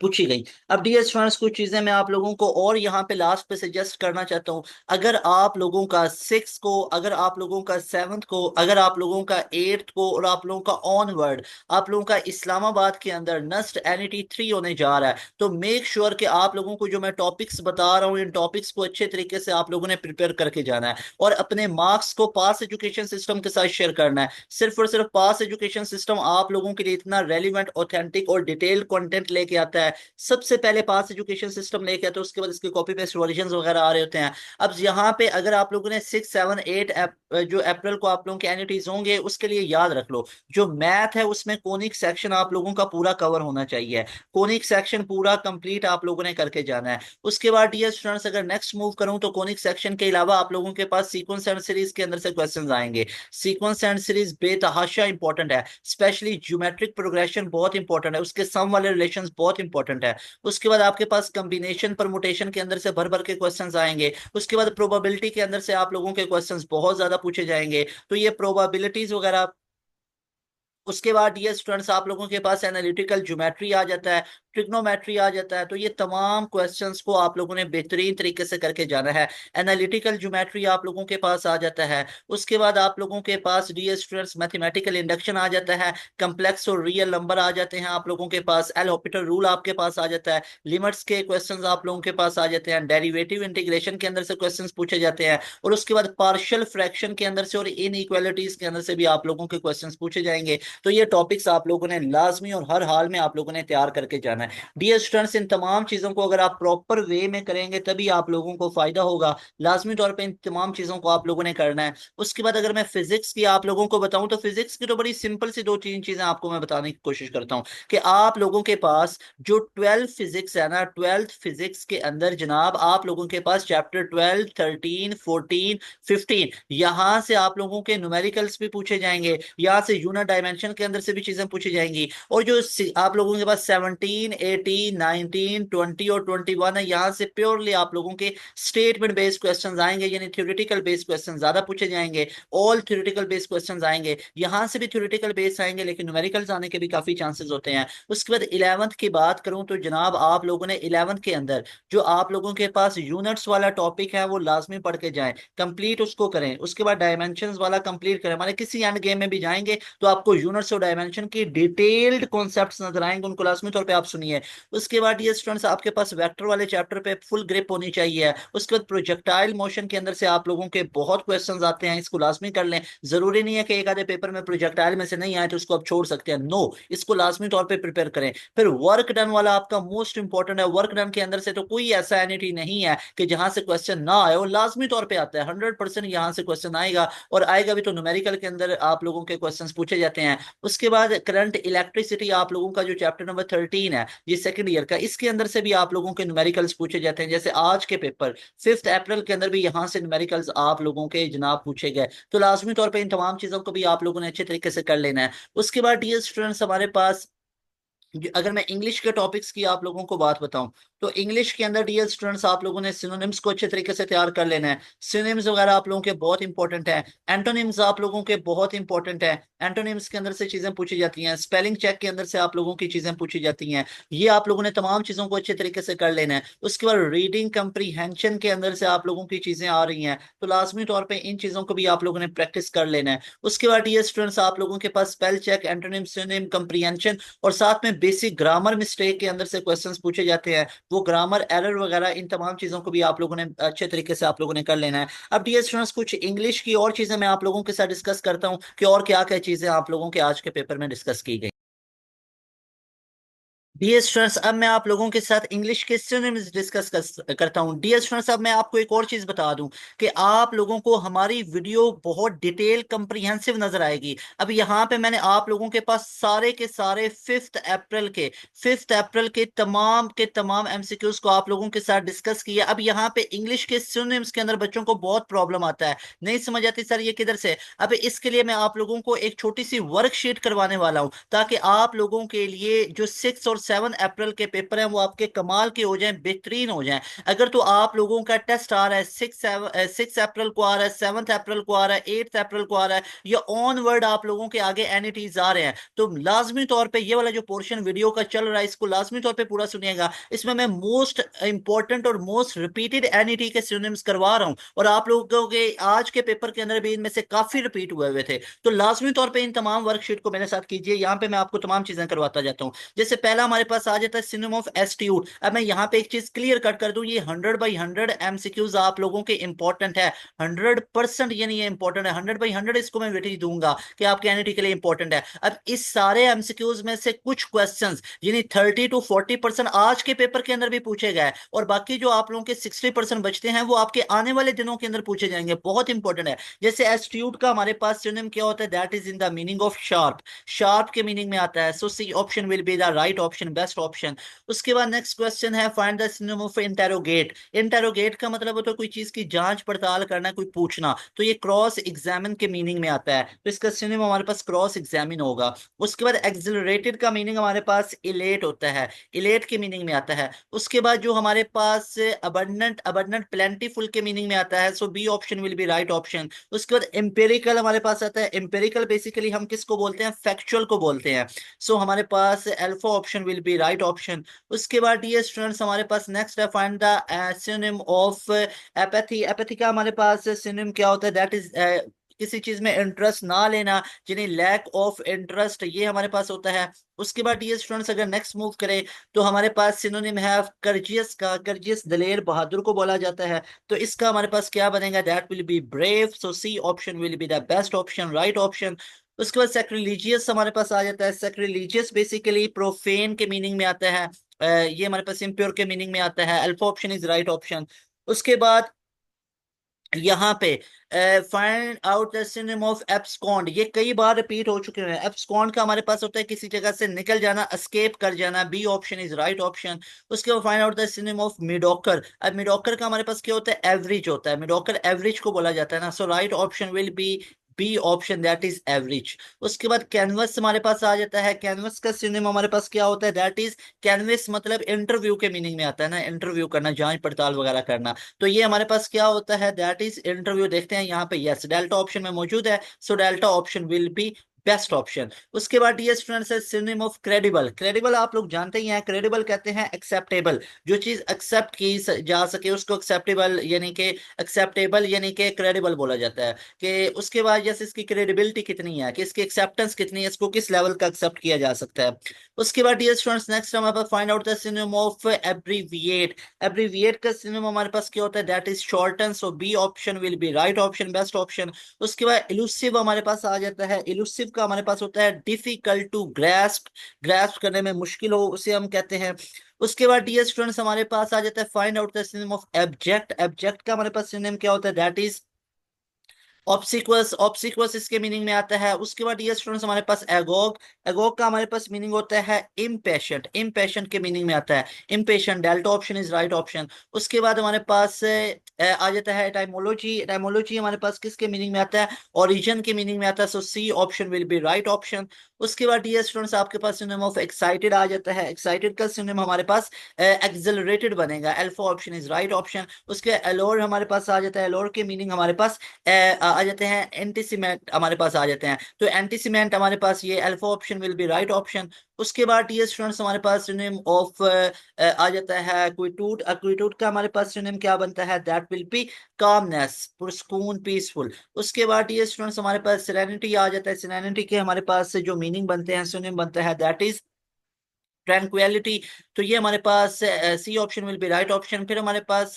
पूछी गई। अब डियर स्टूडेंट्स, कुछ चीजें मैं आप लोगों को और यहाँ पे लास्ट पे सजेस्ट करना चाहता हूँ। अगर आप लोगों का सिक्स को, अगर आप लोगों का सेवन्थ को, अगर आप लोगों का एट्थ को और आप लोगों का ऑनवर्ड, आप लोगों का इस्लामाबाद के अंदर नस्ट एनईटी 3 होने जा रहा है, तो मेक श्योर कि आप लोगों को जो मैं टॉपिक्स बता रहा हूँ इन टॉपिक्स को अच्छे तरीके से आप लोगों ने प्रिपेयर करके जाना है और अपने मार्क्स को पास एजुकेशन सिस्टम के साथ शेयर करना है। सिर्फ और सिर्फ पास एजुकेशन सिस्टम आप लोगों के लिए इतना रेलिवेंट, ऑथेंटिक और डिटेल्ड कंटेंट लेके आता है। सबसे पहले पास एजुकेशन सिस्टम लेके आते हैं, उसके बाद इसके कॉपी पेस्ट वर्जन वगैरह आ रहे होते हैं। अब यहाँ पे अगर आप लोगों ने 6, 7, 8 जो अप्रैल को आप लोगों के एनुइटीज होंगे उसके लिए याद रख लो, जो मैथ है उसमें कोनिक सेक्शन आप लोगों का पूरा कवर होना चाहिए। कोनिक सेक्शन पूरा कंप्लीट आप लोगों ने करके जाना है। उसके बाद डियर स्टूडेंट्स, अगर नेक्स्ट मूव करूं तो कोनिक सेक्शन के अलावा आप लोगों के पास सीक्वेंस एंड सीरीज के अंदर से क्वेश्चंस आएंगे। सीक्वेंस एंड सीरीज बेतहाशा इंपॉर्टेंट है, स्पेशली ज्योमेट्रिक प्रोग्रेशन बहुत इंपॉर्टेंट है, उसके सम वाले रिलेशंस बहुत इंपॉर्टेंट है। उसके बाद आपके पास कॉम्बिनेशन परमुटेशन के अंदर से भर भर के क्वेश्चंस आएंगे। उसके बाद प्रोबेबिलिटी के अंदर से आप लोगों के क्वेश्चंस बहुत ज्यादा पूछे जाएंगे। तो ये प्रोबेबिलिटीज वगैरह उसके बाद डियर स्टूडेंट्स आप लोगों के पास एनालिटिकल ज्योमेट्री आ जाता है, ट्रिग्नोमेट्री आ जाता है। तो ये तमाम क्वेश्चंस को आप लोगों ने बेहतरीन तरीके से करके जाना है। एनालिटिकल ज्योमेट्री आप लोगों के पास आ जाता है। उसके बाद आप लोगों के पास डियर स्टूडेंट्स मैथमेटिकल इंडक्शन आ जाता है, कम्प्लेक्स और रियल नंबर आ जाते हैं आप लोगों के पास, एल हॉपिटल रूल आपके पास आ जाता है, लिमिट्स के क्वेश्चंस आप लोगों के पास आ जाते हैं, डेरिवेटिव इंटीग्रेशन के अंदर से क्वेश्चंस पूछे जाते हैं, और उसके बाद पार्शियल फ्रैक्शन के अंदर से और इनइक्वालिटीज के अंदर से भी आप लोगों के क्वेश्चंस पूछे जाएंगे। तो ये टॉपिक्स आप लोगों ने लाजमी और हर हाल में आप लोगों ने तैयार करके जाना है। डियर स्टूडेंट्स इन तमाम चीजों को अगर आप प्रॉपर वे में करेंगे तभी आप लोगों को फायदा होगा। लाजमी तौर पे इन तमाम चीजों को आप लोगों ने करना है। उसके बाद अगर मैं फिजिक्स की आप लोगों को बताऊं तो फिजिक्स की तो बड़ी सिंपल सी दो तीन चीजें आपको मैं बताने की कोशिश करता हूं कि आप लोगों के पास जो 12th फिजिक्स है ना, 12th फिजिक्स के अंदर जनाब आप लोगों के पास चैप्टर 12, 13, 14, 15 यहां से आप लोगों के न्यूमेरिकल्स भी पूछे जाएंगे, यहाँ से यूनिट डायमेंशन के अंदर से भी चीजें पूछी जाएंगी। और जो आप लोगों के पास 17, 18, 19, 20 और 21 है, यहाँ से प्योरली आप लोगों के स्टेटमेंट बेस्ड क्वेश्चन आएंगे, यानी थ्योरेटिकल बेस्ड क्वेश्चन ज्यादा पूछे जाएंगे। ऑल थ्योरेटिकल बेस्ड क्वेश्चन आएंगे, यहाँ से भी थ्योरेटिकल बेस्ड आएंगे, लेकिन न्यूमेरिकल्स आने के भी काफी चांसेस होते हैं। उसके बाद 11th की बात करूं तो जनाब आप लोगों ने 11th के अंदर जो आप लोगों के पास यूनिट्स वाला टॉपिक है वो लाजमी पढ़ के जाएं, कंप्लीट उसको करें। उसके बाद डायमेंशंस वाला कंप्लीट करें, माने किसी एंड गेम में भी जाएंगे तो आपको यूनिट्स और डायमेंशन की डिटेल्ड कॉन्सेप्ट्स नजर आएंगे, उनको लाजमी तौर पे आप सुनिए। उसके बाद ये स्टूडेंट्स आपके पास वेक्टर वाले चैप्टर पे फुल ग्रिप होनी चाहिए। उसके बाद प्रोजेक्टाइल मोशन के अंदर से आप लोगों के बहुत क्वेश्चंस आते हैं, इसको लाजमी कर लें। जरूरी नहीं है कि एक आधे पेपर में प्रोजेक्टाइल में से नहीं आए तो उसको आप छोड़ सकते हैं, नो, इसको लाजमी तौर पे प्रिपेयर करें। फिर वर्क डन वाला आपका मोस्ट इंपॉर्टेंट है। वर्क डन के अंदर से तो कोई ऐसा एनिटी नहीं है कि जहां से क्वेश्चन ना आए, वो लाजमी तौर पे आता है, 100% यहां से क्वेश्चन आएगा, और आएगा भी तो न्यूमेरिकल के अंदर आप लोगों के क्वेश्चंस पूछे जाते हैं। उसके बाद करंट इलेक्ट्रिसिटी आप लोगों का जो चैप्टर नंबर 13 है ये सेकंड ईयर का, इसके अंदर से भी आप लोगों के न्यूमेरिकल्स पूछे जाते हैं। जैसे आज के पेपर 5 अप्रैल के अंदर भी यहाँ से न्यूमेरिकल्स आप लोगों के जनाब पूछे गए। तो लाजमी तौर पर इन तमाम चीजों को भी आप लोगों ने अच्छे तरीके से कर लेना है। उसके बाद डियर स्टूडेंट्स हमारे पास अगर मैं इंग्लिश के टॉपिक्स की आप लोगों को बात बताऊं तो इंग्लिश के अंदर डियर स्टूडेंट्स आप लोगों ने सिनोनिम्स को अच्छे तरीके से तैयार कर लेना है। सिनोनिम्स वगैरह आप लोगों के बहुत इंपॉर्टेंट है। एंटोनिम्स आप लोगों के बहुत इंपॉर्टेंट है। एंटोनिम्स के अंदर से चीजें पूछी जाती हैं, स्पेलिंग चेक के अंदर से आप लोगों की चीजें पूछी जाती हैं। ये आप लोगों ने तमाम चीजों को अच्छे तरीके से कर लेना है। उसके बाद रीडिंग कंप्रीहेंशन के अंदर से आप लोगों की चीजें आ रही हैं, तो लाजमी तौर पर इन चीजों को भी आप लोगों ने प्रैक्टिस कर लेना है। उसके बाद डियर स्टूडेंट्स आप लोगों के पास spell check, antonym, synonym, comprehension और साथ में बेसिक ग्रामर मिस्टेक के अंदर से क्वेश्चंस पूछे जाते हैं, वो ग्रामर एरर वगैरह इन तमाम चीजों को भी आप लोगों ने अच्छे तरीके से आप लोगों ने कर लेना है। अब डियर स्टूडेंट्स कुछ इंग्लिश की और चीजें मैं आप लोगों के साथ डिस्कस करता हूँ कि और क्या क्या चीजें आप लोगों के आज के पेपर में डिस्कस की गई। डियर स्टूडेंट्स अब मैं आप लोगों के साथ इंग्लिश के सिनोनिम्स डिस्कस करता हूं। डियर स्टूडेंट्स अब मैं आपको एक और चीज बता दूं कि आप लोगों को हमारी वीडियो बहुत डिटेल कंप्रीहेंसिव नजर आएगी। अब यहाँ पे मैंने आप लोगों के पास सारे के सारे 5th अप्रैल के तमाम एमसीक्यूज को आप लोगों के साथ डिस्कस किया। अब यहाँ पे इंग्लिश के सिनोनिम्स के अंदर बच्चों को बहुत प्रॉब्लम आता है, नहीं समझ आती सर ये किधर से। अब इसके लिए मैं आप लोगों को एक छोटी सी वर्कशीट करवाने वाला हूं ताकि आप लोगों के लिए जो 6 और 7 अप्रैल के पेपर हैं वो आपके कमाल के हो जाएं, बेहतरीन हो जाएं। अगर तो आप लोगों का टेस्ट आ रहा है 6 अप्रैल को आ रहा है, 7 अप्रैल को आ रहा है, 8 अप्रैल को आ रहा है, या ऑनवर्ड आप लोगों के आगे एनईटीज आ रहे हैं, तो लाजमी तौर पे ये वाला जो पोर्शन वीडियो का चल रहा है इसको लाजमी तौर पे पूरा सुनिएगा। इसमें मैं मोस्ट इंपॉर्टेंट और मोस्ट रिपीटेड एनईटी के सिनोनिम्स करवा रहा हूं, और आप लोगों के आज के पेपर के अंदर भी इनमें से काफी रिपीट हुए थे। तो लाजमी तौर पे इन तमाम वर्कशीट को मेरे साथ कीजिए, यहाँ पे मैं आपको तमाम चीजें करवाता जाता हूँ। जैसे पहला हमारे पास आ जाता है सिनोनिम ऑफ एस्टीट्यूड। अब मैं यहाँ पे एक चीज क्लियर कट कर दूं, ये 100/100 एमसीक्यूज आप लोगों के इंपॉर्टेंट है, 100%, यानी ये इंपॉर्टेंट है, 100/100 इसको मैं वेटेज दूंगा कि आपके एनईटी के लिए इंपॉर्टेंट है। अब इस सारे एमसीक्यूज में से कुछ क्वेश्चंस यानी 30 to 40% आज के पेपर के अंदर भी पूछे गए, और बाकी जो आप लोगों के 60% बचते हैं वो आपके आने वाले दिनों के अंदर पूछे जाएंगे, बहुत इंपॉर्टेंट है। जैसे एस्टीट्यूड का हमारे पास सिनोनिम क्या होता है, that is in the meaning of sharp. Sharp के मीनिंग में आता है, so C option will be the right option option best option. उसके बाद नेक्स्ट क्वेश्चन है find the synonym of interrogate. Interrogate का मतलब होता है कोई चीज की जांच पड़ताल करना, कोई पूछना, तो ये क्रॉस एग्जामिन के मीनिंग में आता है, तो इसका सिनोनिम हमारे पास क्रॉस एग्जामिन होगा। उसके बाद एक्सिलरेटेड का मीनिंग हमारे पास इलेट होता है, इलेट के मीनिंग में आता है। उसके बाद जो हमारे पास अबंडेंट अबंडेंट प्लेंटीफुल के मीनिंग में आता है, so B option will be right option. उसके बाद एम्पेरिकल हमारे पास आता है, एम्पेरिकल बेसिकली हम किसको बोलते हैं, फैक्चुअल को बोलते हैं, सो हमारे पास alpha option will be right option. उसके बाद डियर स्टूडेंट्स हमारे पास नेक्स्ट है find the synonym of apathy. Apathy का हमारे पास सिनोनिम क्या होता है, दैट इज किसी चीज में इंटरेस्ट ना लेना, जिन्हें लैक ऑफ इंटरेस्ट, ये हमारे पास होता है। उसके बाद डियर स्टूडेंट्स अगर नेक्स्ट मूव करें तो हमारे पास सिनोनिम है कर्जियस का, कर्जियस दलेर बहादुर को बोला जाता है, तो इसका हमारे पास क्या बनेगा, that will be brave, so C option will be the best option, right option. उसके बाद सेक्रिलीजियस हमारे पास आ जाता है, सेक्रिलीजियस बेसिकली प्रोफेन के मीनिंग में आता है, ये हमारे पास इम्प्योर के मीनिंग में आता है, alpha option is right option. उसके बाद यहाँ पे find out the synonym of abscond, ये कई बार रिपीट हो चुके हैं। एब्सकॉन्ड का हमारे पास होता है किसी जगह से निकल जाना, एस्केप कर जाना, B option is right option. उसके बाद find out the synonym of mediocre. अब मिडोकर का हमारे पास क्या होता है, एवरेज होता है, मिडोकर एवरेज को बोला जाता है ना, so right option will be B option, that is average. उसके बाद कैनवस हमारे पास आ जाता है, कैनवस का सिनोनिम हमारे पास क्या होता है, दैट इज कैनवस, मतलब इंटरव्यू के मीनिंग में आता है ना, इंटरव्यू करना, जांच पड़ताल वगैरह करना, तो ये हमारे पास क्या होता है, दैट इज इंटरव्यू। देखते हैं यहाँ पे, यस डेल्टा ऑप्शन में मौजूद है, सो delta option will be best option. उसके बाद डियर स्टूडेंट्स है सिनोनिम ऑफ क्रेडिबल। क्रेडिबल आप लोग जानते ही हैं, क्रेडिबल कहते हैं एक्सेप्टेबल, जो चीज एक्सेप्ट की जा सके उसको एक्सेप्टेबल यानी कि एक्सेप्टेबल यानी कि क्रेडिबल बोला जाता है, कि उसके बाद जैसे इसकी क्रेडिबिलिटी कितनी है, कि इसकी एक्सेप्टेंस कितनी है, इसको किस लेवल का एक्सेप्ट किया जा सकता है। उसके बाद डियर स्टूडेंट्स नेक्स्ट हमारे पास find out the synonym of abbreviate. Abbreviate का सिनोनिम हमारे पास क्या होता है, that is shorten, so B option will be right option, best option. उसके बाद इलुसिव हमारे पास आ जाता है, इलुसिव का हमारे पास होता है डिफिकल्ट टू ग्रैस्प, ग्रैस्प करने में मुश्किल हो उसे हम कहते हैं। उसके बाद डियर स्टूडेंट्स हमारे पास आ जाता है find out the synonym of abject. Abject का हमारे पास सिनोनिम क्या होता है, दैट इज ऑब्सिक्वस, ऑब्सिक्वस इसके मीनिंग में आता है। उसके बाद ये स्टूडेंट्स हमारे पास एगोग, एगोग का हमारे पास मीनिंग होता है इम्पेशेंट, इम्पेशेंट के मीनिंग में आता है, impatient, delta option is right option. उसके बाद हमारे पास आ जाता है टाइमोलॉजी। टाइमोलॉजी हमारे पास किसके मीनिंग में आता है, ओरिजिन के मीनिंग में आता है, so C option will be right option. उसके बाद ये स्टूडेंट्स आपके पास सिनोनिम ऑफ एक्साइटेड आ जाता है, एक्साइटेड का सिनोनिम हमारे पास एक्सिलरेटेड बनेगा, alpha option is right option. उसके एलोर हमारे पास आ जाता है, एलोर के मीनिंग हमारे पास आ जाते हैं एंटीसीमेंट, हमारे पास आ जाते हैं, तो एंटीसीमेंट हमारे पास ये alpha option will be right option. उसके बाद ये स्टूडेंट्स हमारे पास सिनोनिम ऑफ आ जाता है क्विटूड। क्विटूड का हमारे पास सिनोनिम क्या बनता है, दैट विल बी कामनेस, पुरस्कून, पीसफुल। उसके बाद ये स्टूडेंट्स हमारे पास सेरेनिटी आ जाता है, सेरेनिटी के हमारे पास जो मीनिंग बनते हैं, सिनोनिम बनता है, दैट इज ट्रैंक्विलिटी, तो ये हमारे पास C option will be right option. फिर हमारे पास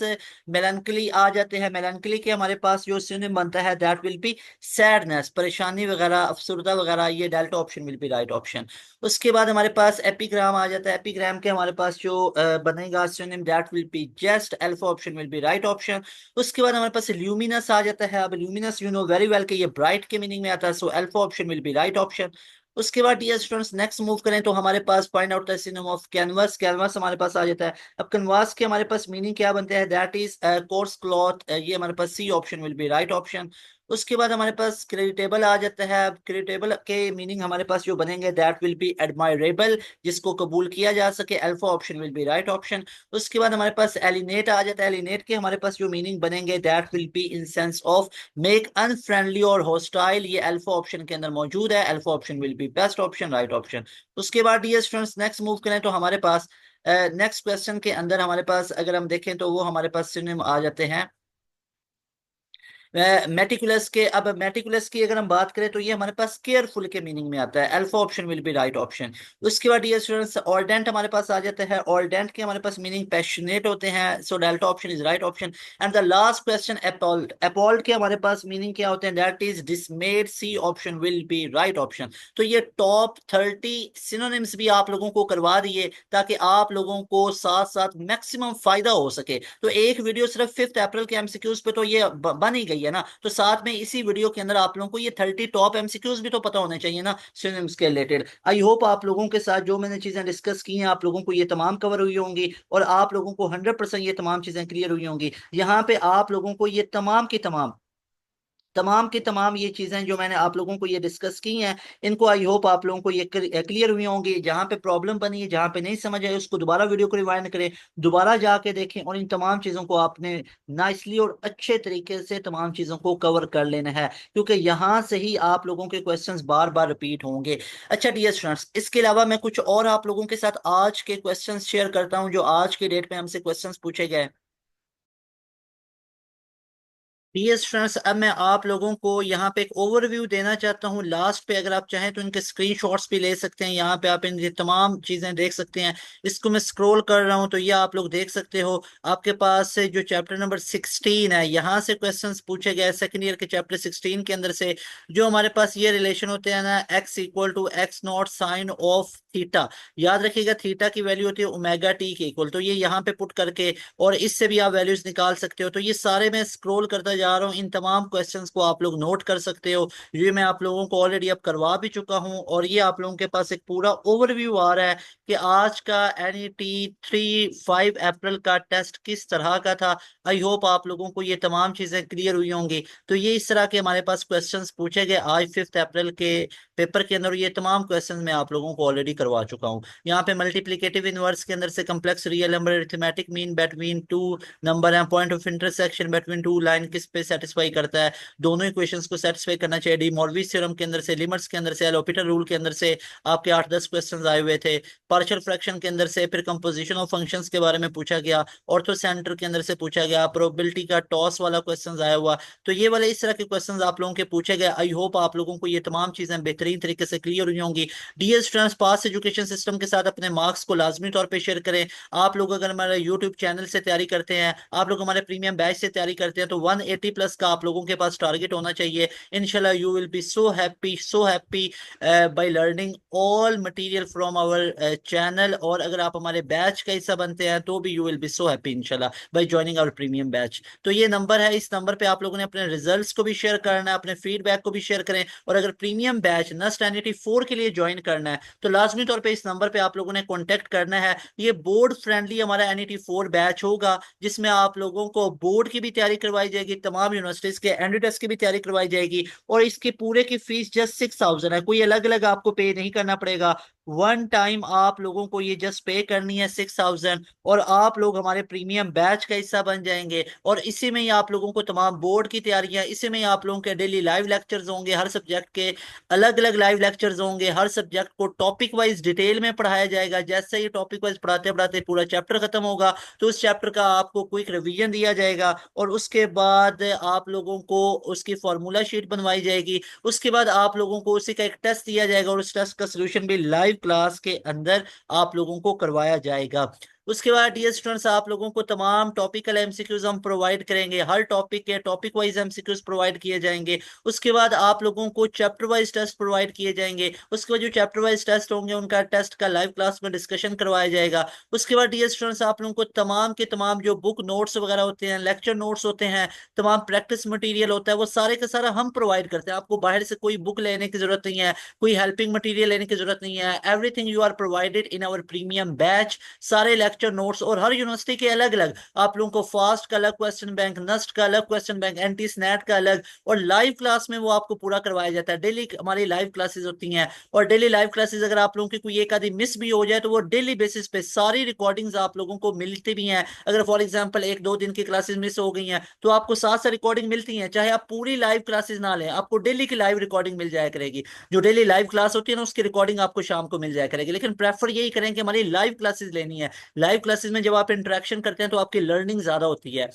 मेलैंकली आ जाते हैं, मेलैंकली के हमारे पास जो सिनोनिम बनता है, दैट विल बी सैडनेस, परेशानी वगैरह, अफसुर्दा वगैरह, ये delta option will be right option. उसके बाद हमारे पास एपीग्राम आ जाता है, एपीग्राम के हमारे पास जो बनेगा synonym, that will be just, alpha option will be right option. उसके बाद हमारे पास ल्यूमिनस आ जाता है, अब luminous you know very well कि ये ब्राइट के मीनिंग में आता है, so alpha option will be right option. उसके बाद डियर स्टूडेंट्स नेक्स्ट मूव करें तो हमारे पास find out the synonym of canvas. Canvas हमारे पास आ जाता है, अब कैनवास के हमारे पास मीनिंग क्या बनते हैं, दैट इज कोर्स क्लॉथ, ये हमारे पास C option will be right option. उसके बाद हमारे पास क्रेडिटेबल आ जाता है, अब क्रेडिटेबल के मीनिंग हमारे पास जो बनेंगे, दैट विल बी एडमायरेबल, जिसको कबूल किया जा सके, alpha option will be right option. उसके बाद हमारे पास एलिनेट आ जाता है, एलिनेट के हमारे पास जो मीनिंग बनेंगे, that will be in sense of make unfriendly और हॉस्टाइल, ये अल्फा ऑप्शन के अंदर मौजूद है, alpha option will be best option, right option. उसके बाद डियर स्टूडेंट्स नेक्स्ट मूव करें तो हमारे पास नेक्स्ट क्वेश्चन के अंदर हमारे पास अगर हम देखें तो वो हमारे पास सिनोनिम आ जाते हैं मेटिकुलस के। अब मेटिकुलस की अगर हम बात करें तो ये हमारे पास केयरफुल के मीनिंग में आता है, alpha option will be right option. उसके बाद ये स्टूडेंट्स ऑर्डेंट हमारे पास आ जाता है, ऑर्डेंट के हमारे पास मीनिंग पैशनेट होते हैं, so delta option is right option. And the last question appalled, appalled के हमारे पास मीनिंग क्या होते हैं, that is dismayed, C option will be right option. तो ये टॉप 30 सिनोनिम्स भी आप लोगों को करवा दिए ताकि आप लोगों को साथ साथ मैक्सिमम फायदा हो सके। तो एक वीडियो सिर्फ 5 अप्रैल के एमसीक्यूज पे तो ये बन ही गई चाहिए ना, तो साथ में इसी वीडियो के अंदर आप लोगों को ये 30 टॉप एमसीक्यूज भी तो पता होने चाहिए ना सिनोनिम्स के रिलेटेड। आई होप आप लोगों के साथ जो मैंने चीजें डिस्कस की हैं आप लोगों को ये तमाम कवर हुई होंगी और आप लोगों को 100% ये तमाम चीजें क्लियर हुई होंगी। यहाँ पे आप लोगों को ये तमाम की तमाम की तमाम ये चीजें जो मैंने आप लोगों को ये डिस्कस की हैं, इनको आई होप आप लोगों को ये क्लियर हुई होंगी। जहां पे प्रॉब्लम बनी है, जहां पे नहीं समझ आए, उसको दोबारा वीडियो को रिवाइंड करें, दोबारा जाके देखें और इन तमाम चीजों को आपने नाइसली और अच्छे तरीके से तमाम चीजों को कवर कर लेना है, क्योंकि यहाँ से ही आप लोगों के क्वेश्चंस बार बार रिपीट होंगे। अच्छा डियर स्टूडेंट्स, इसके अलावा मैं कुछ और आप लोगों के साथ आज के क्वेश्चंस शेयर करता हूँ जो आज के डेट में हमसे क्वेश्चंस पूछे गए। डियर स्टूडेंट्स, अब मैं आप लोगों को यहाँ पे एक ओवरव्यू देना चाहता हूँ लास्ट पे। अगर आप चाहें तो इनके स्क्रीनशॉट्स भी ले सकते हैं, यहाँ पे आप इन ये तमाम चीजें देख सकते हैं। इसको मैं स्क्रॉल कर रहा हूँ तो ये आप लोग देख सकते हो। आपके पास से जो चैप्टर नंबर 16 है, यहाँ से क्वेश्चंस पूछे गए सेकंड ईयर के चैप्टर 16 के अंदर से। जो हमारे पास ये रिलेशन होते हैं ना, X equal to X naught sine of theta. याद रखिएगा थीटा की वैल्यू होती है ओमेगा टी के इक्वल, तो ये यहाँ पे पुट करके और इससे भी आप वैल्यूज निकाल सकते हो। तो ये सारे मैं स्क्रॉल करता जा रहा हूँ, इन तमाम क्वेश्चंस को आप लोग नोट कर सकते हो। ये मैं आप लोगों को ऑलरेडी अब करवा भी चुका हूँ और ये आप लोगों के पास एक पूरा ओवरव्यू आ रहा है कि आज का एनईटी 3 5 अप्रैल का टेस्ट किस तरह का था। आई होप आप लोगों को ये तमाम चीजें क्लियर हुई होंगी। तो ये इस तरह के हमारे पास क्वेश्चंस पूछे गए आज 5 अप्रैल के पेपर के अंदर। ये तमाम क्वेश्चन मैं आप लोगों को ऑलरेडी करवा चुका हूँ। यहाँ पे मल्टीप्लिकेटिव इनवर्स के अंदर से complex real number, arithmetic mean between two number and point of intersection between two line किस पे सेटिस्फाई करता है। दोनों इक्वेशंस को सेटिस्फाई करना चाहिए। डी मॉर्विस थ्योरम के अंदर से, लिमिट्स के अंदर से, एलोपिटल रूल के अंदर से आपके 8-10 क्वेश्चंस आए हुए थे। पार्शियल फ्रैक्शन के अंदर से फिर कंपोजिशन ऑफ फंक्शंस के बारे में पूछा गया। ऑर्थो सेंटर के अंदर से पूछा गया। प्रोबेबिलिटी का टॉस वाला क्वेश्चन आया हुआ। तो ये वाले इस तरह के क्वेश्चंस आप लोगों के पूछे गए। आई होप आप लोगों को ये तमाम चीजें बेहतरीन तरीके से क्लियर हुई होंगी। डीएस स्टूडेंट्स, पास एजुकेशन सिस्टम के साथ अपने मार्क्स को लाजमी तौर पे शेयर करें। आप लोग अगर हमारे यूट्यूब चैनल से तैयारी करते हैं, आप लोग हमारे प्रीमियम बैच से तैयारी करते हैं, तो 180 प्लस का आप लोगों के पास टारगेट होना चाहिए। इंशाल्लाह you will be so happy by learning all material from our channel. और अगर आप हमारे बैच का हिस्सा बनते हैं तो भी you will be so happy इंशाल्लाह by joining our premium batch. तो ये नंबर है, इस नंबर पे आप लोगों ने अपने रिजल्ट्स को भी शेयर करना है, अपने फीडबैक को भी शेयर करें। और अगर प्रीमियम बैच नस्ट एनईटी 4 के लिए ज्वाइन करना है तो लाजमी तौर पे इस नंबर पे आप लोगों ने कॉन्टेक्ट करना है। ये बोर्ड फ्रेंडली हमारा एनईटी 4 बैच होगा, जिसमें आप लोगों को बोर्ड की भी तैयारी करवाई जाएगी, तमाम यूनिवर्सिटीज के एंट्री की भी तैयारी करवाई जाएगी। और इसके पूरे की फीस जस्ट 6,000 है, कोई अलग अलग आपको पे नहीं करना पड़ेगा। वन टाइम आप लोगों को ये जस्ट पे करनी है 6,000 और आप लोग हमारे प्रीमियम बैच का हिस्सा बन जाएंगे। और इसी में ही आप लोगों को तमाम बोर्ड की तैयारियां, इसी में ही आप लोगों के डेली लाइव लेक्चर्स होंगे, हर सब्जेक्ट के अलग अलग लाइव लेक्चर्स होंगे। हर सब्जेक्ट को टॉपिक वाइज डिटेल में पढ़ाया जाएगा। जैसे ही टॉपिक वाइज पढ़ाते पढ़ाते पूरा चैप्टर खत्म होगा तो उस चैप्टर का आपको क्विक रिवीजन दिया जाएगा और उसके बाद आप लोगों को उसकी फॉर्मूला शीट बनवाई जाएगी। उसके बाद आप लोगों को उसी का एक टेस्ट दिया जाएगा और उस टेस्ट का सोल्यूशन भी लाइव क्लास के अंदर आप लोगों को करवाया जाएगा। उसके बाद डियर स्टूडेंट्स, आप लोगों को तमाम टॉपिकल एमसीक्यूज हम प्रोवाइड करेंगे। हर टॉपिक के टॉपिक वाइज एमसीक्यूज प्रोवाइड किए जाएंगे। उसके बाद आप लोगों को चैप्टर वाइज टेस्ट प्रोवाइड किए जाएंगे। उसके बाद जो चैप्टर वाइज टेस्ट होंगे उनका टेस्ट का लाइव क्लास में डिस्कशन करवाया जाएगा। उसके बाद डियर स्टूडेंट्स, आप लोगों को तमाम के तमाम जो बुक नोट्स वगैरह होते हैं, लेक्चर नोट्स होते हैं, तमाम प्रैक्टिस मटेरियल होता है, वो सारे का सारा हम प्रोवाइड करते हैं। आपको बाहर से कोई बुक लेने की जरूरत नहीं है, कोई हेल्पिंग मटेरियल लेने की जरूरत नहीं है। Everything you are provided in our premium batch. सारे लेक्चर नोट्स और हर यूनिवर्सिटी के अलग अलग आप लोगों को फास्ट का अलग क्वेश्चन बैंक, नस्ट का अलग क्वेश्चन बैंक, एंटी स्नैट का अलग, और लाइव क्लास में वो आपको पूरा करवाया जाता है। डेली हमारी लाइव क्लासेस होती हैं और डेली लाइव क्लासेस अगर आप लोगों की कोई एक आधी मिस भी हो जाए तो वो डेली बेसिस पे सारी रिकॉर्डिंग्स आप लोगों को मिलती भी हैं। अगर फॉर एग्जांपल 1-2 दिन की क्लासेस मिस हो गई हैं तो आपको साथ साथ रिकॉर्डिंग मिलती हैं। चाहे आप पूरी लाइव क्लासेस ना लें, आपको डेली की लाइव रिकॉर्डिंग मिल जाया करेगी। जो डेली लाइव क्लास होती है ना, उसकी रिकॉर्डिंग आपको शाम को मिल जाया करेगी। लेकिन प्रेफर यही करें कि हमारी लाइव क्लासेस लेनी है। लाइव क्लासेस में जब आप इंटरेक्शन करते हैं तो आपकी लर्निंग ज्यादा होती है।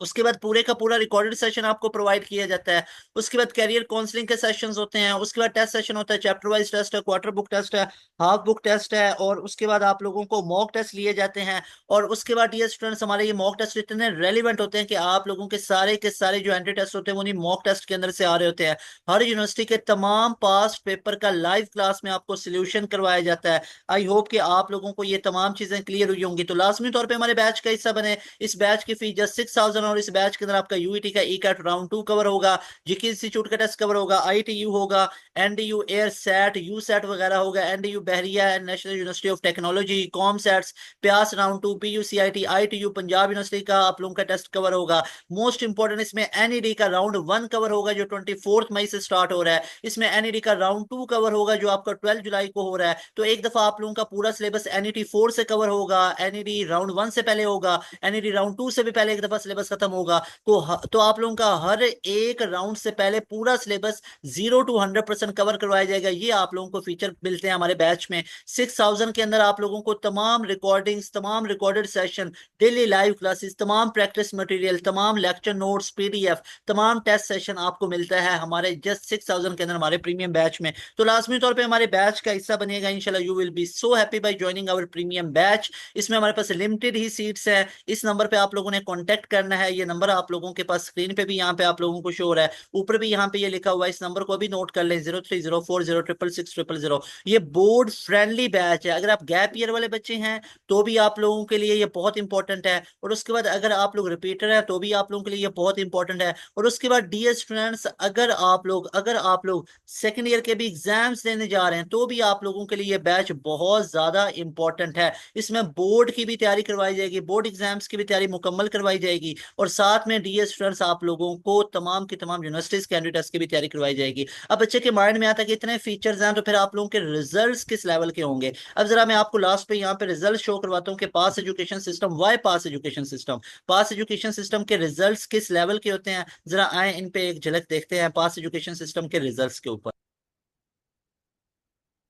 उसके बाद पूरे का पूरा रिकॉर्डेड सेशन आपको प्रोवाइड किया जाता है। उसके बाद कैरियर काउंसलिंग के सेशंस होते हैं। उसके बाद टेस्ट सेशन होता है, चैप्टर वाइज टेस्ट है, क्वार्टर बुक टेस्ट है, हाफ बुक टेस्ट है। और उसके बाद आप लोगों को मॉक टेस्ट लिए जाते हैं। और उसके बाद डियर स्टूडेंट्स, हमारे ये मॉक टेस्ट इतने रेलिवेंट होते हैं कि आप लोगों के सारे जो एंट्री टेस्ट होते हैं वो नहीं मॉक टेस्ट के अंदर से आ रहे होते हैं। हर यूनिवर्सिटी के तमाम पास्ट पेपर का लाइव क्लास में आपको सोल्यूशन करवाया जाता है। आई होप कि आप लोगों को ये तमाम चीजें क्लियर हुई होंगी। तो लाजमी तौर पर हमारे बैच का हिस्सा बने। इस बैच की फीस जस्ट 6,000 और इस बैच के अंदर आपका यूईटी का ई कैट राउंड 2 कवर होगा, जीके इंस्टीट्यूट का टेस्ट कवर होगा, आईटीयू होगा, NDU air set, U set वगैरह होगा, NDU Bahria, national university of technology, COMSATS, PIEAS round 2, PUCIT, ITU, Punjab university का आप लोगों का टेस्ट कवर होगा। मोस्ट इंपॉर्टेंट इसमें एनईडी का राउंड 1 कवर होगा जो 24 मई से स्टार्ट हो रहा है। इसमें एनईडी का राउंड 2 कवर होगा जो आपका 12 जुलाई को हो रहा है। तो एक दफा आप लोगों का पूरा सिलेबस एनईटी 4 से कवर होगा, एनईडी राउंड 1 से पहले होगा, एनईडी राउंड 2 से भी पहले एक दफा सिलेबस खत्म होगा। तो आप लोगों का हर एक राउंड से पहले पूरा सिलेबस 0 to 100% कवर करवाया जाएगा। ये आप लोगों को फीचर मिलते हैं हमारे बैच में। 6000 के अंदर आप लोगों को तमाम रिकॉर्डिंग्स, तमाम recorded session, daily live classes, तमाम प्रैक्टिस मटेरियल, तमाम लेक्चर नोट्स, पीडीएफ, तमाम टेस्ट सेशन आपको मिलता है हमारे जस्ट 6000 के अंदर हमारे प्रीमियम बैच में। तो लाजमी तौर पे हमारे बैच का हिस्सा बनिएगा इंशाल्लाह। You will be so happy by joining our premium batch. इसमें हमारे पास लिमिटेड ही सीट्स हैं। इस नंबर पे आप लोगों ने कांटेक्ट करना है। ये नंबर आप लोगों के पास स्क्रीन पे भी यहाँ पे आप लोगों को शो हो रहा है, ऊपर भी यहाँ पे ये लिखा हुआ है। इस नंबर को भी नोट कर लें, 0304066600। ये बोर्ड फ्रेंडली बैच है। अगर आप गैप ईयर वाले बच्चे हैं तो भी आप लोगों के लिए ये बहुत इंपॉर्टेंट है, और उसके बाद अगर आप लोग रिपीटर है तो भी आप लोगों के लिए ये बहुत इंपॉर्टेंट है। और उसके बाद डियर स्टूडेंट्स, अगर आप लोग सेकेंड ईयर के भी एग्जाम्स देने जा रहे हैं तो भी आप लोगों के लिए ये बैच बहुत ज्यादा इंपॉर्टेंट है। इसमें बोर्ड की भी तैयारी करवाई जाएगी, बोर्ड एग्जाम्स की भी तैयारी मुकम्मल करवाई जाएगी, और साथ में डियर स्टूडेंट्स आप लोगों को तमाम की तमाम यूनिवर्सिटीज कैंडिडेट्स की भी तैयारी करवाई जाएगी। अब बच्चे के माइंड में आता है कि इतने फीचर्स हैं तो फिर आप लोगों के रिजल्ट्स किस लेवल के होंगे। अब जरा मैं आपको लास्ट पे यहाँ पे रिजल्ट शो करवाता हूँ कि पास एजुकेशन सिस्टम, वाई पास एजुकेशन सिस्टम, पास एजुकेशन सिस्टम के रिजल्ट्स किस लेवल के होते हैं। जरा आए इन पे एक झलक देखते हैं पास एजुकेशन सिस्टम के रिजल्ट्स के ऊपर।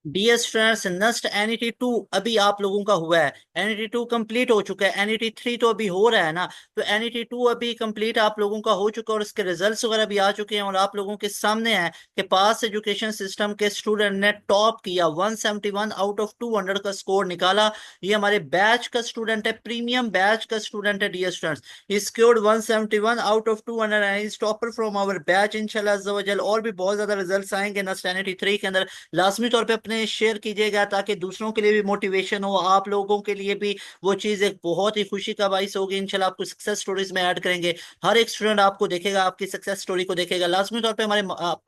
डियर स्टूडेंट्स, नस्ट एनईटी 2 अभी आप लोगों का हुआ है। एनईटी 2 कंप्लीट हो चुका है, एनईटी 3 तो अभी हो रहा है ना। तो एनईटी 2 अभी कंप्लीट आप लोगों का हो चुका है और इसके रिजल्ट्स वगैरह भी आ चुके हैं, और आप लोगों के सामने है कि पास एजुकेशन सिस्टम के स्टूडेंट ने टॉप किया, 171 आउट ऑफ 200 का स्कोर निकाला। ये हमारे बैच का स्टूडेंट है, प्रीमियम बैच का स्टूडेंट है dear students. He scored 171 out of 200 and is topper from our batch इंशाल्लाह अज़्ज़ा वजल। और भी बहुत ज्यादा रिजल्ट्स आएंगे नस्ट एनईटी 3 के अंदर। लाजमी तौर पे अपने शेयर कीजिएगा ताकि दूसरों के लिए भी मोटिवेशन हो, आप लोगों के लिए भी वो चीज़ एक बहुत ही खुशी का बाइस होगी। इंशाल्लाह आपको सक्सेस स्टोरीज में ऐड करेंगे। हर एक स्टूडेंट आपको देखेगा, आपकी सक्सेस स्टोरी को देखेगा। लाजमी तौर पे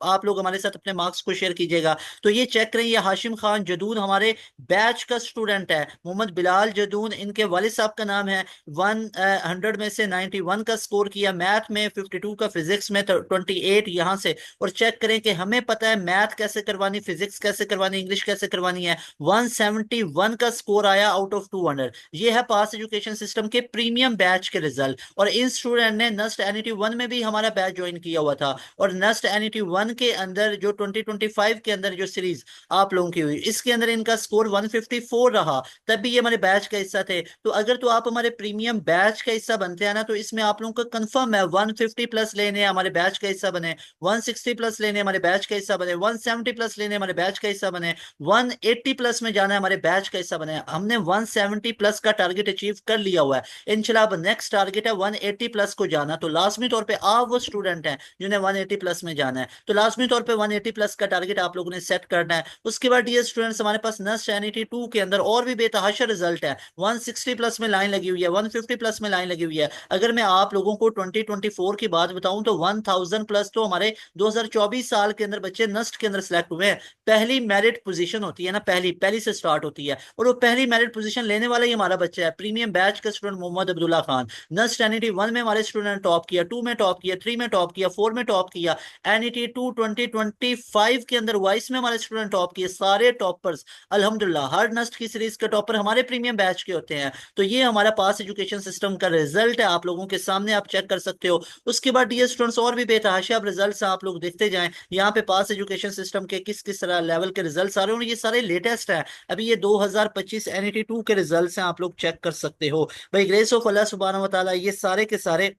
आप लोग हमारे साथ अपने मार्क्स को शेयर कीजिएगा। तो ये चेक करें, ये हाशिम खान जदून हमारे बैच का स्टूडेंट है, मोहम्मद बिलाल जदून इनके वालिद साहब का नाम है। 100 में से 91 का स्कोर किया, मैथ में 52 का, फिजिक्स में 28 यहाँ से। और चेक करें कि हमें पता है मैथ कैसे करवानी, फिजिक्स कैसे करवानी, इंग्लिश कैसे करवानी है। 171 का स्कोर आया आउट ऑफ 200। ये है पास एजुकेशन सिस्टम के प्रीमियम बैच के रिजल्ट। और इन स्टूडेंट ने नस्ट एनईटी 1 में भी हमारा बैच ज्वाइन किया हुआ था, और नस्ट एनईटी 1 के अंदर जो 2025 के अंदर जो सीरीज आप लोगों की हुई, इसके अंदर इनका स्कोर 154 रहा, तब भी ये हमारे बैच का हिस्सा थे। तो अगर तो आप हमारे प्रीमियम बैच का हिस्सा बनते हैं ना, तो इसमें आप लोगों का कंफर्म है 150 प्लस लेने हमारे बैच का हिस्सा बने, 160 प्लस लेने हमारे बैच का हिस्सा बने, 170 प्लस लेने हमारे बैच का हिस्सा बने, 180 प्लस में जाना है हमारे बैच का हिस्सा बने। हमने 170 प्लस का टारगेट अचीव कर लिया हुआ है। इंशाल्लाह अब नेक्स्ट टारगेट है 180 प्लस को जाना। तो लाजमी तौर पे आप वो स्टूडेंट हैं जिन्हें 180 प्लस में जाना है, तो लाजमी तौर पे 180 प्लस का टारगेट आप लोगों ने सेट करना है। उसके बाद डियर स्टूडेंट्स, हमारे पास नस्ट एनईटी 2 के अंदर और भी बेतहाशा रिजल्ट है। 160 प्लस में लाइन लगी हुई है, 150 प्लस में लाइन लगी हुई है। अगर मैं आप लोगों को 2024 की बात बताऊं तो 1000 प्लस तो हमारे 2024 साल के अंदर बच्चे नस्ट के अंदर सेलेक्ट हुए हैं। पहली मेरिट पोजीशन होती है ना, पहली पहली से स्टार्ट होती है, और वो पहली मेरिट पोजीशन लेने वाला ही हमारा बच्चा है, प्रीमियम बैच का student Mohammad Abdullah Khan. NUST NET 1 में हमारे स्टूडेंट टॉप किया, 2 में टॉप किया, 3 में टॉप किया, 4 में टॉप किया। एनईटी 2 2025 के अंदर वाइस में हमारे स्टूडेंट टॉप किए, सारे टॉपर्स अल्हम्दुलिल्लाह। हर नस्ट की सीरीज के टॉपर हमारे प्रीमियम बैच के होते हैं। तो ये हमारा पास एजुकेशन सिस्टम का रिजल्ट है, आप लोगों के सामने आप चेक कर सकते हो। उसके बाद डियर स्टूडेंट्स और भी बेतहाशा रिजल्ट्स आप लोग देखते जाएं। यहाँ पे पास एजुकेशन सिस्टम के किस किस तरह लेवल के रिजल्ट्स आ रहे हैं, और ये सारे लेटेस्ट हैं। अभी ये 2025 एनईटी 2 के रिजल्ट्स हैं, आप लोग चेक कर सकते हो। भाई ग्रेस ऑफ अल्लाह सुब्हानहू व तआला ये सारे के सारे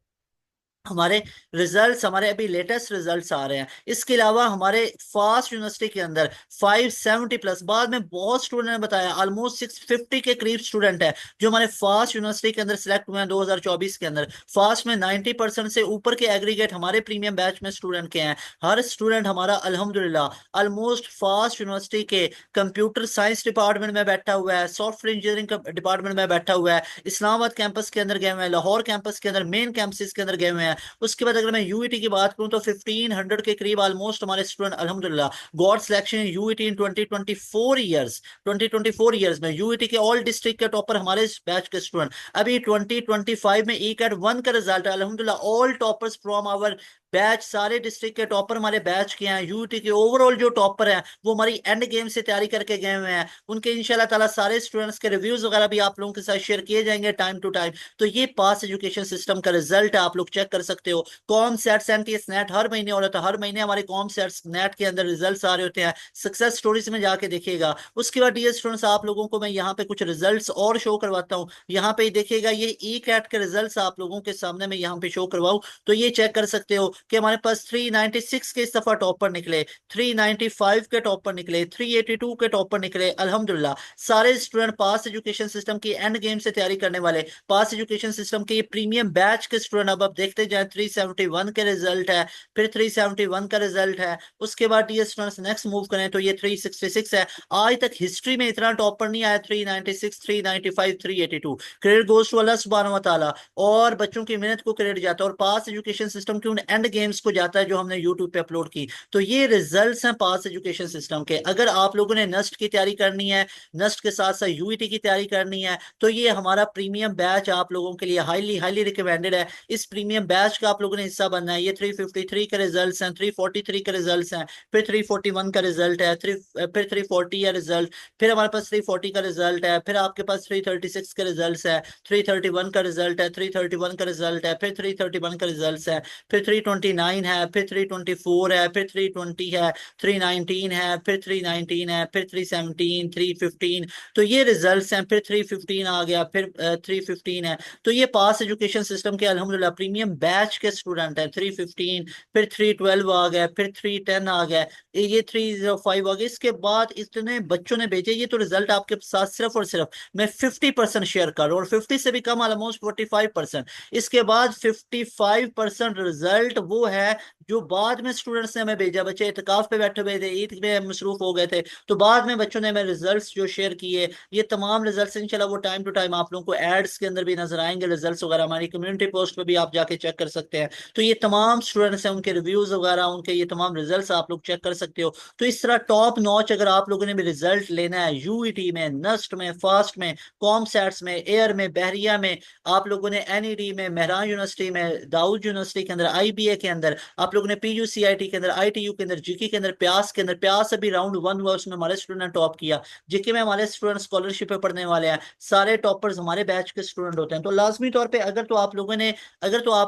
हमारे रिजल्ट्स, हमारे अभी लेटेस्ट रिजल्ट्स आ रहे हैं। इसके अलावा हमारे फास्ट यूनिवर्सिटी के अंदर 570 प्लस, बाद में बहुत स्टूडेंट ने बताया ऑलमोस्ट 650 के करीब स्टूडेंट है जो हमारे फास्ट यूनिवर्सिटी के अंदर सिलेक्ट हुए हैं 2024 के अंदर। फास्ट में 90% से ऊपर के एग्रीगेट हमारे प्रीमियम बैच में स्टूडेंट के हैं। हर स्टूडेंट हमारा अल्हम्दुलिल्लाह ऑलमोस्ट फास्ट यूनिवर्सिटी के कंप्यूटर साइंस डिपार्टमेंट में बैठा हुआ है, सॉफ्टवेयर इंजीनियरिंग डिपार्टमेंट में बैठा हुआ है, इस्लामाबाद कैंपस के अंदर गए हुए हैं, लाहौर कैंपस के अंदर, मेन कैंपस के अंदर गए हुए हैं। उसके बाद अगर मैं यूईटी की बात करूं तो 1500 के करीब ऑलमोस्ट हमारे स्टूडेंट अल्हम्दुलिल्लाह गॉड सिलेक्शन यूईटी इन 2024 ईयर्स में यूईटी के ऑल डिस्ट्रिक्ट के टॉपर हमारे इस बैच के स्टूडेंट। अभी 2025 में ई कैट 1 का रिजल्ट है, अल्हम्दुलिल्लाह all toppers from our batch, सारे डिस्ट्रिक्ट के टॉपर हमारे बैच के हैं। यूटी के ओवरऑल जो टॉपर हैं वो हमारी एंड गेम से तैयारी करके गए हुए हैं। उनके इंशाल्लाह ताला सारे स्टूडेंट्स के रिव्यूज वगैरह भी आप लोगों के साथ शेयर किए जाएंगे टाइम टू टाइम। तो ये पास एजुकेशन सिस्टम का रिजल्ट है, आप लोग चेक कर सकते हो। कॉम सेट्स एमटीएस नेट हर महीने हो रहा था, हर महीने हमारे कॉम सेट्स नेट के अंदर रिजल्ट्स आ रहे होते हैं, सक्सेस स्टोरीज में जाके देखिएगा। उसके बाद डियर स्टूडेंट्स आप लोगों को मैं यहाँ पे कुछ रिजल्ट्स और शो करवाता हूँ। यहाँ पे देखिएगा ये ई कैट के रिजल्ट्स आप लोगों के सामने मैं यहाँ पे शो करवाऊँ तो ये चेक कर सकते हो कि हमारे पास 396 के इस दफा टॉपर निकले, 395 के टॉपर निकले, 382 के टॉपर निकले। अल्हम्दुलिल्लाह सारे स्टूडेंट पास एजुकेशन सिस्टम की एंड गेम से तैयारी करने वाले, पास एजुकेशन सिस्टम के प्रीमियम बैच के स्टूडेंट। अब देखते जाए 371 के रिजल्ट है, फिर 371 का रिजल्ट है। उसके बाद ये स्टूडेंट्स नेक्स्ट मूव करें तो ये 366 है। आज तक हिस्ट्री में इतना टॉपर नहीं आया, 396, 395, 382। क्रेडिट गोज टू अल्लाह सुब्हानहू व तआला, और बच्चों की मेहनत को क्रेडिट जाता है, और पास एजुकेशन सिस्टम के उन एंड गेम्स को जाता है जो हमने यूट्यूब पे अपलोड की। तो ये रिजल्ट्स हैं पास एजुकेशन सिस्टम के। अगर आप लोगों ने नस्ट की तैयारी करनी है, नस्ट के साथ साथ यूईटी की तैयारी करनी है, तो ये हमारा प्रीमियम बैच आप लोगों के लिए हाईली हाईली रिकमेंडेड है। इस प्रीमियम बैच का आप लोगों ने हिस्सा बनना है। ये 353 के रिजल्ट हैं, 343 के रिजल्ट हैं, फिर 341 का रिजल्ट है, फिर 340 है रिजल्ट, फिर हमारे पास 340 का रिजल्ट है, फिर आपके पास 336 के रिजल्ट है, 331 का रिजल्ट है, 331 का रिजल्ट है, फिर 331 का रिजल्ट है, फिर 329 है, फिर 324 है, फिर 320 है, 319 है, फिर 319 है, फिर 317, 315। तो ये रिजल्ट्स हैं। फिर 315 आ गया, फिर 315 है। तो ये पास एजुकेशन सिस्टम के अल्हम्दुलिल्लाह प्रीमियम बैच के स्टूडेंट हैं। 315, फिर 312 आ गया, फिर 310 आ गया, ये 305 आ गया। इसके बाद इतने बच्चों ने भेजे, ये तो रिजल्ट आपके साथ सिर्फ और सिर्फ मैं 50% शेयर कर रहा हूँ, और 50 से भी कम ऑलमोस्ट 45%। इसके बाद 55% रिजल्ट वो है जो बाद में स्टूडेंट्स ने हमें भेजा। बच्चे इतकाफ पे बैठे हुए थे, ईद में मसरूफ हो गए थे, तो बाद में बच्चों ने हमें रिजल्ट्स जो शेयर किए, ये तमाम रिजल्ट्स इंशाल्लाह वो टाइम टू टाइम आप लोगों को एड्स के अंदर भी नजर आएंगे। रिजल्ट्स वगैरह हमारी कम्युनिटी पोस्ट पे भी आप जाके चेक कर सकते हैं। तो ये तमाम स्टूडेंट्स हैं, उनके रिव्यूज वगैरह, उनके ये तमाम रिजल्ट्स आप लोग चेक कर सकते हो। तो इस तरह टॉप नॉच अगर आप लोगों ने भी रिजल्ट लेना है यूईटी में, नस्ट में, फास्ट में, कॉम सैट्स में, एयर में, बहरिया में, आप लोगों ने एनईडी में, मेहरान यूनिवर्सिटी में, दाऊद यूनिवर्सिटी के अंदर, आईबीए के अंदर, आप लोगों ने पीयूसीआईटी के अंदर, आईटीयू के अंदर, जीके के अंदर, प्यास के अंदर, प्यास अभी राउंड 1 हुआ उसमें हमारे स्टूडेंट ने टॉप किया। जीके में हमारे स्टूडेंट स्कॉलरशिप पे पढ़ने वाले हैं, सारे टॉपर्स हमारे बैच के स्टूडेंट होते हैं। तो लाजमी तौर पे अगर तो आप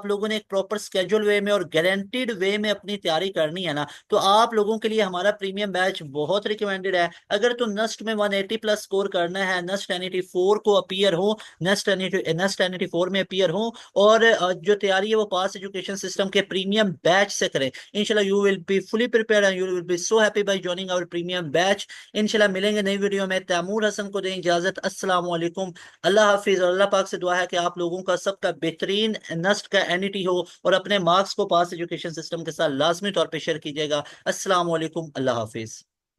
लोगों ने एक प्रॉपर स्केजुअल वे में और गारंटीड वे में अपनी तैयारी करनी है ना, तो आप लोगों के लिए हमारा प्रीमियम बैच बहुत रिकमेंडेड है। अगर तो नस्ट में 180 प्लस स्कोर करना है, नस्ट 184 को अपीयर हो, नस्ट 184 में अपीयर हो, और जो तैयारी है वो पास एजुकेशन सिस्टम के प्रीमियम बैच से करें, इंशाल्लाह you will be fully prepared and you will be so happy by joining our premium batch. इंशाल्लाह मिलेंगे नई वीडियो में। तैमूर हसन को दें इजाजत। अस्सलाम वालेकुम, अल्लाह हाफिज। और अल्लाह पाक से दुआ है कि आप लोगों का सबका बेहतरीन नस्ट का एनईटी हो, और अपने मार्क्स को पास एजुकेशन सिस्टम के साथ लाजमी तौर पर शेयर कीजिएगा। अस्सलाम वालेकुम, अल्लाह हाफिज।